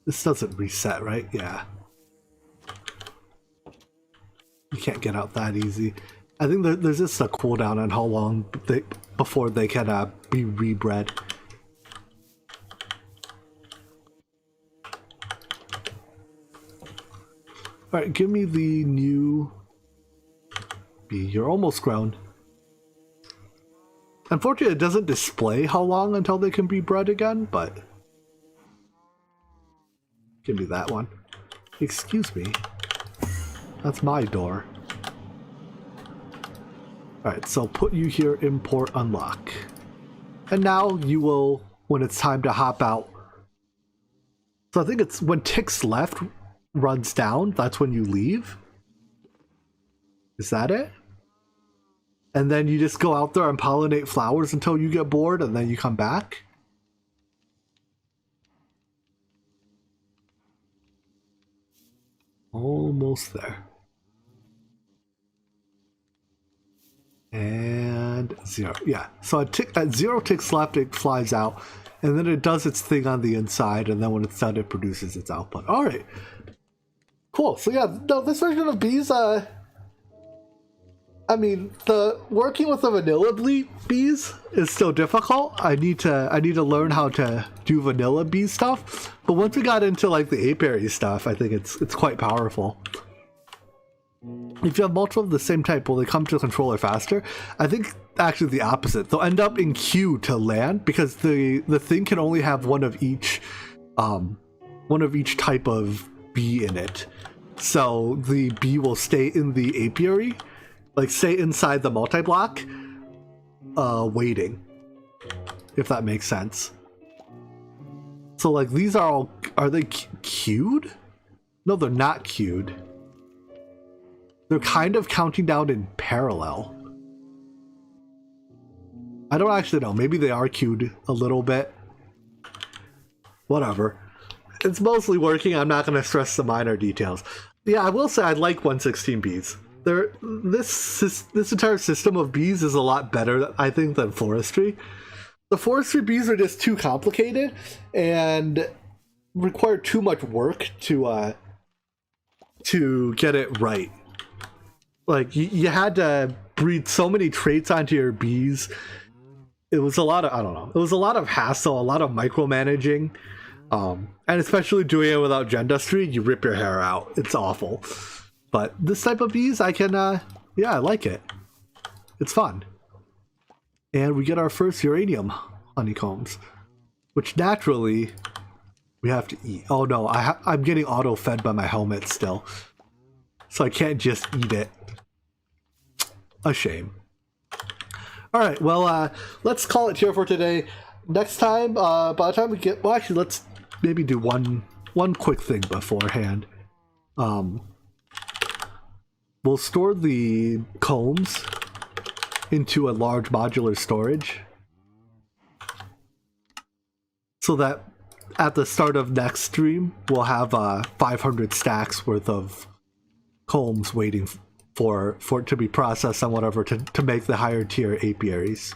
This doesn't reset, right? Yeah. You can't get out that easy. I think there's just a cooldown on how long before they can be rebred. Alright, give me the new bee. You're almost grown. Unfortunately, it doesn't display how long until they can be bred again, but give me that one. Excuse me. That's my door. Alright, so put you here, import, unlock. And now you will, when it's time to hop out. So I think it's when ticks left runs down, that's when you leave. Is that it? And then you just go out there and pollinate flowers until you get bored and then you come back? Almost there. And 0. Yeah, so at 0 ticks left, it flies out, and then it does its thing on the inside, and then when it's done, it produces its output. All right, cool. So yeah, no, this version of bees, I mean, the working with the vanilla bees is still difficult. I need to learn how to do vanilla bee stuff. But once we got into like the apiary stuff, I think it's quite powerful. if you have multiple of the same type, will they come to the controller faster? I think actually the opposite. They'll end up in queue to land because the thing can only have one of each type of bee in it. So the bee will stay in the apiary, like stay inside the multi-block, waiting, if that makes sense. So like these are they queued? No, they're not queued. They're kind of counting down in parallel. I don't actually know. Maybe they are queued a little bit. Whatever. It's mostly working. I'm not going to stress the minor details. Yeah, I will say I like 116 bees. This entire system of bees is a lot better, I think, than forestry. The forestry bees are just too complicated and require too much work to get it right. Like, you had to breed so many traits onto your bees. It was a lot of, I don't know, it was a lot of hassle, a lot of micromanaging. And especially doing it without Gendustry, you rip your hair out. It's awful. But this type of bees, I can, yeah, I like it. It's fun. And we get our first uranium honeycombs, which naturally we have to eat. Oh no, I'm getting auto-fed by my helmet still. So I can't just eat it. A shame. Alright, well, let's call it here for today. Next time, by the time we get... Well, actually, let's maybe do one quick thing beforehand. We'll store the combs into a large modular storage so that at the start of next stream, we'll have 500 stacks worth of combs waiting for it to be processed and whatever to make the higher tier apiaries.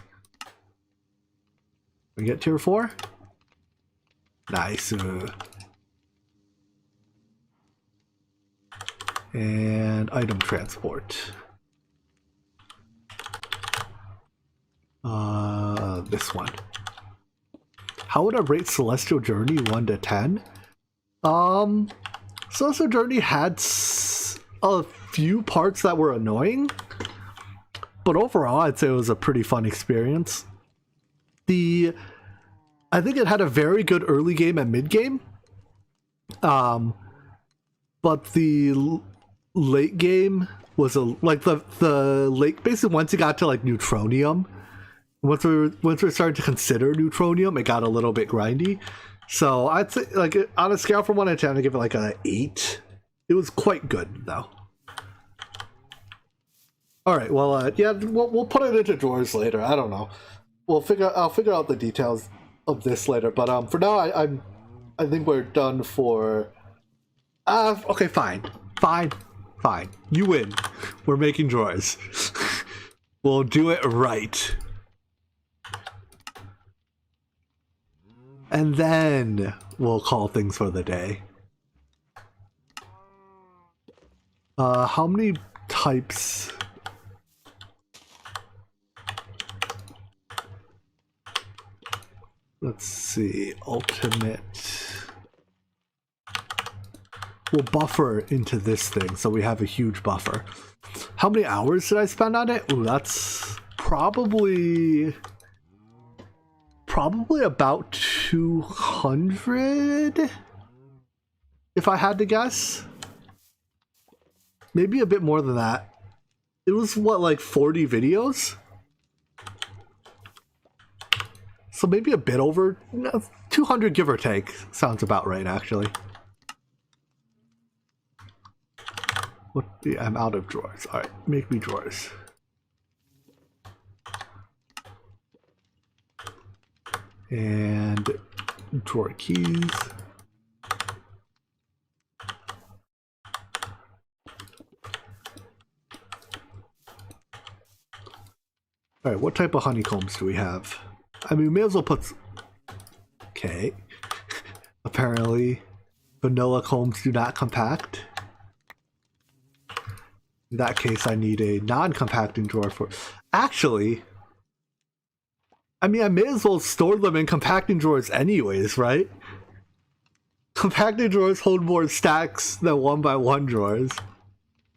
We get tier 4? Nice. And item transport. This one. How would I rate Celestial Journey 1 to 10? Celestial Journey had a few parts that were annoying, but overall I'd say it was a pretty fun experience. I think it had a very good early game and mid game, but the late game was the late, basically once you got to like Neutronium, once we started to consider Neutronium, it got a little bit grindy. So I'd say, like, on a scale from 1 to 10, I'd give it like an 8. It was quite good though. All right, well, yeah, we'll put it into drawers later. I don't know. I'll figure out the details of this later. But for now, I think we're done for. Okay, fine. You win. We're making drawers. We'll do it right. And then we'll call things for the day. How many types? Let's see. Ultimate. We'll buffer into this thing so we have a huge buffer. How many hours did I spend on it? Ooh, that's probably about 200, if I had to guess. Maybe a bit more than that. It was what, like 40 videos? So maybe a bit over 200, give or take. Sounds about right, actually. What? Yeah, I'm out of drawers. All right, make me drawers. And drawer keys. All right, what type of honeycombs do we have? I mean, we may as well put... Okay. Apparently, vanilla combs do not compact. In that case, I need a non-compacting drawer for... Actually, I mean, I may as well store them in compacting drawers anyways, right? Compacting drawers hold more stacks than 1x1 drawers.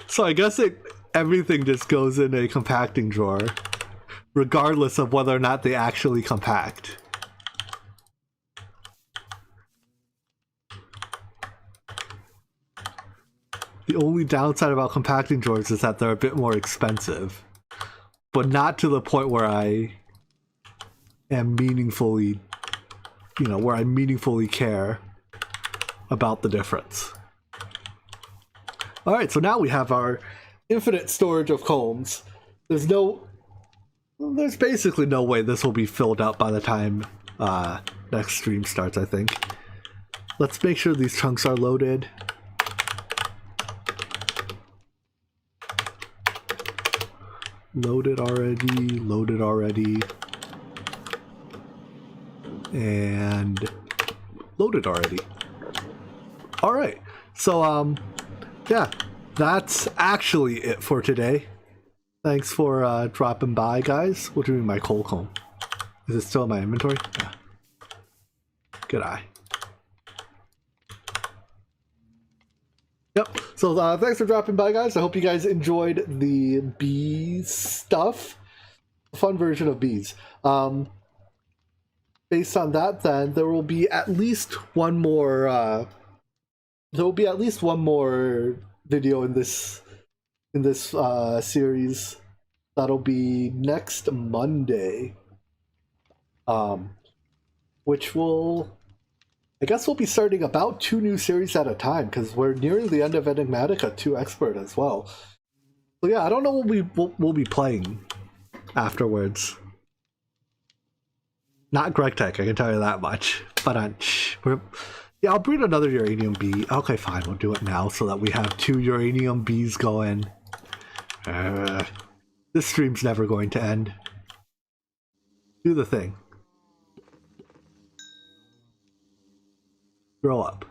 So I guess it everything just goes in a compacting drawer, regardless of whether or not they actually compact. The only downside about compacting drawers is that they're a bit more expensive, but not to the point where I am meaningfully, where I meaningfully care about the difference. Alright, so now we have our infinite storage of combs. There's basically no way this will be filled out by the time next stream starts, I think. Let's make sure these chunks are loaded. Loaded already. And loaded already. Alright, so yeah, that's actually it for today. Thanks for dropping by, guys. What do you mean my coal comb? Is it still in my inventory? Yeah. Good eye. Yep. So thanks for dropping by, guys. I hope you guys enjoyed the bees stuff. Fun version of bees. Based on that, then there will be at least one more. There will be at least one more video in this series. That'll be next Monday. Which will, I guess we'll be starting about 2 new series at a time, because we're nearing the end of Enigmatica 2 Expert as well. So yeah, I don't know what we'll be playing afterwards. Not Greg Tech, I can tell you that much. But yeah, I'll breed another uranium bee. Okay, fine, we'll do it now so that we have 2 uranium bees going. This stream's never going to end. Do the thing. Grow up.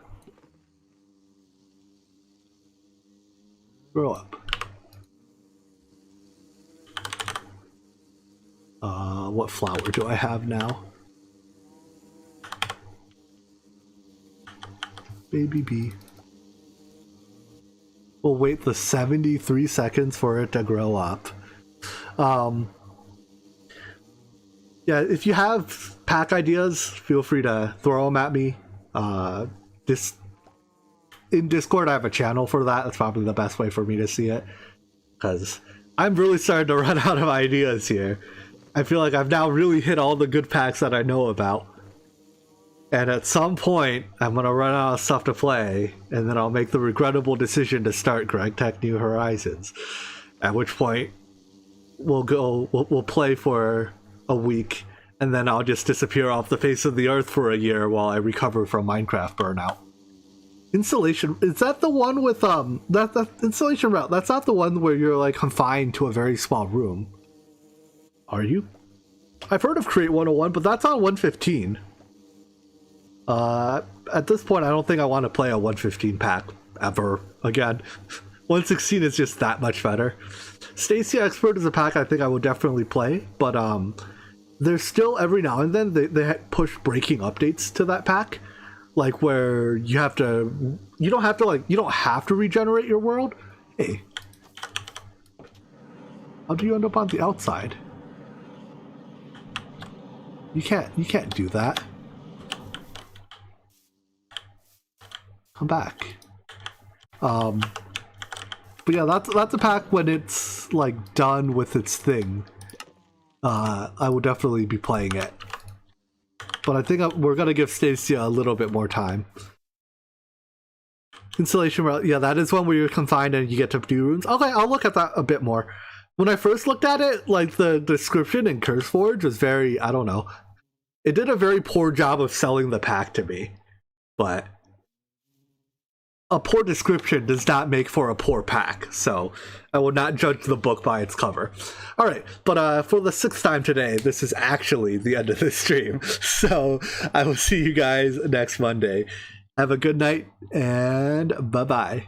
Grow up. What flower do I have now? Baby bee. We'll wait the 73 seconds for it to grow up. Yeah, if you have pack ideas, feel free to throw them at me. In Discord, I have a channel for that. That's probably the best way for me to see it, because I'm really starting to run out of ideas here. I feel like I've now really hit all the good packs that I know about, and at some point I'm gonna run out of stuff to play, and then I'll make the regrettable decision to start Greg Tech New Horizons, at which point we'll play for a week, and then I'll just disappear off the face of the earth for a year while I recover from Minecraft burnout. Installation, is that the one with that installation route? That's not the one where you're like confined to a very small room, are you? I've heard of Create 101, but that's on 115. At this point, I don't think I want to play a 115 pack ever again. 116 is just that much better. Stacy Expert is a pack I think I will definitely play, but there's still every now and then they push breaking updates to that pack, like where you don't have to regenerate your world. Hey, how do you end up on the outside? You can't do that. Come back. But yeah, that's a pack when it's like done with its thing. I will definitely be playing it, but I think we're gonna give Stacia a little bit more time. Installation route, yeah, that is one where you're confined and you get to do runes. Okay, I'll look at that a bit more. When I first looked at it, like the description in CurseForge was very, I don't know, it did a very poor job of selling the pack to me, but a poor description does not make for a poor pack, so I will not judge the book by its cover. Alright, but for the 6th time today, this is actually the end of the stream, so I will see you guys next Monday. Have a good night, and bye-bye.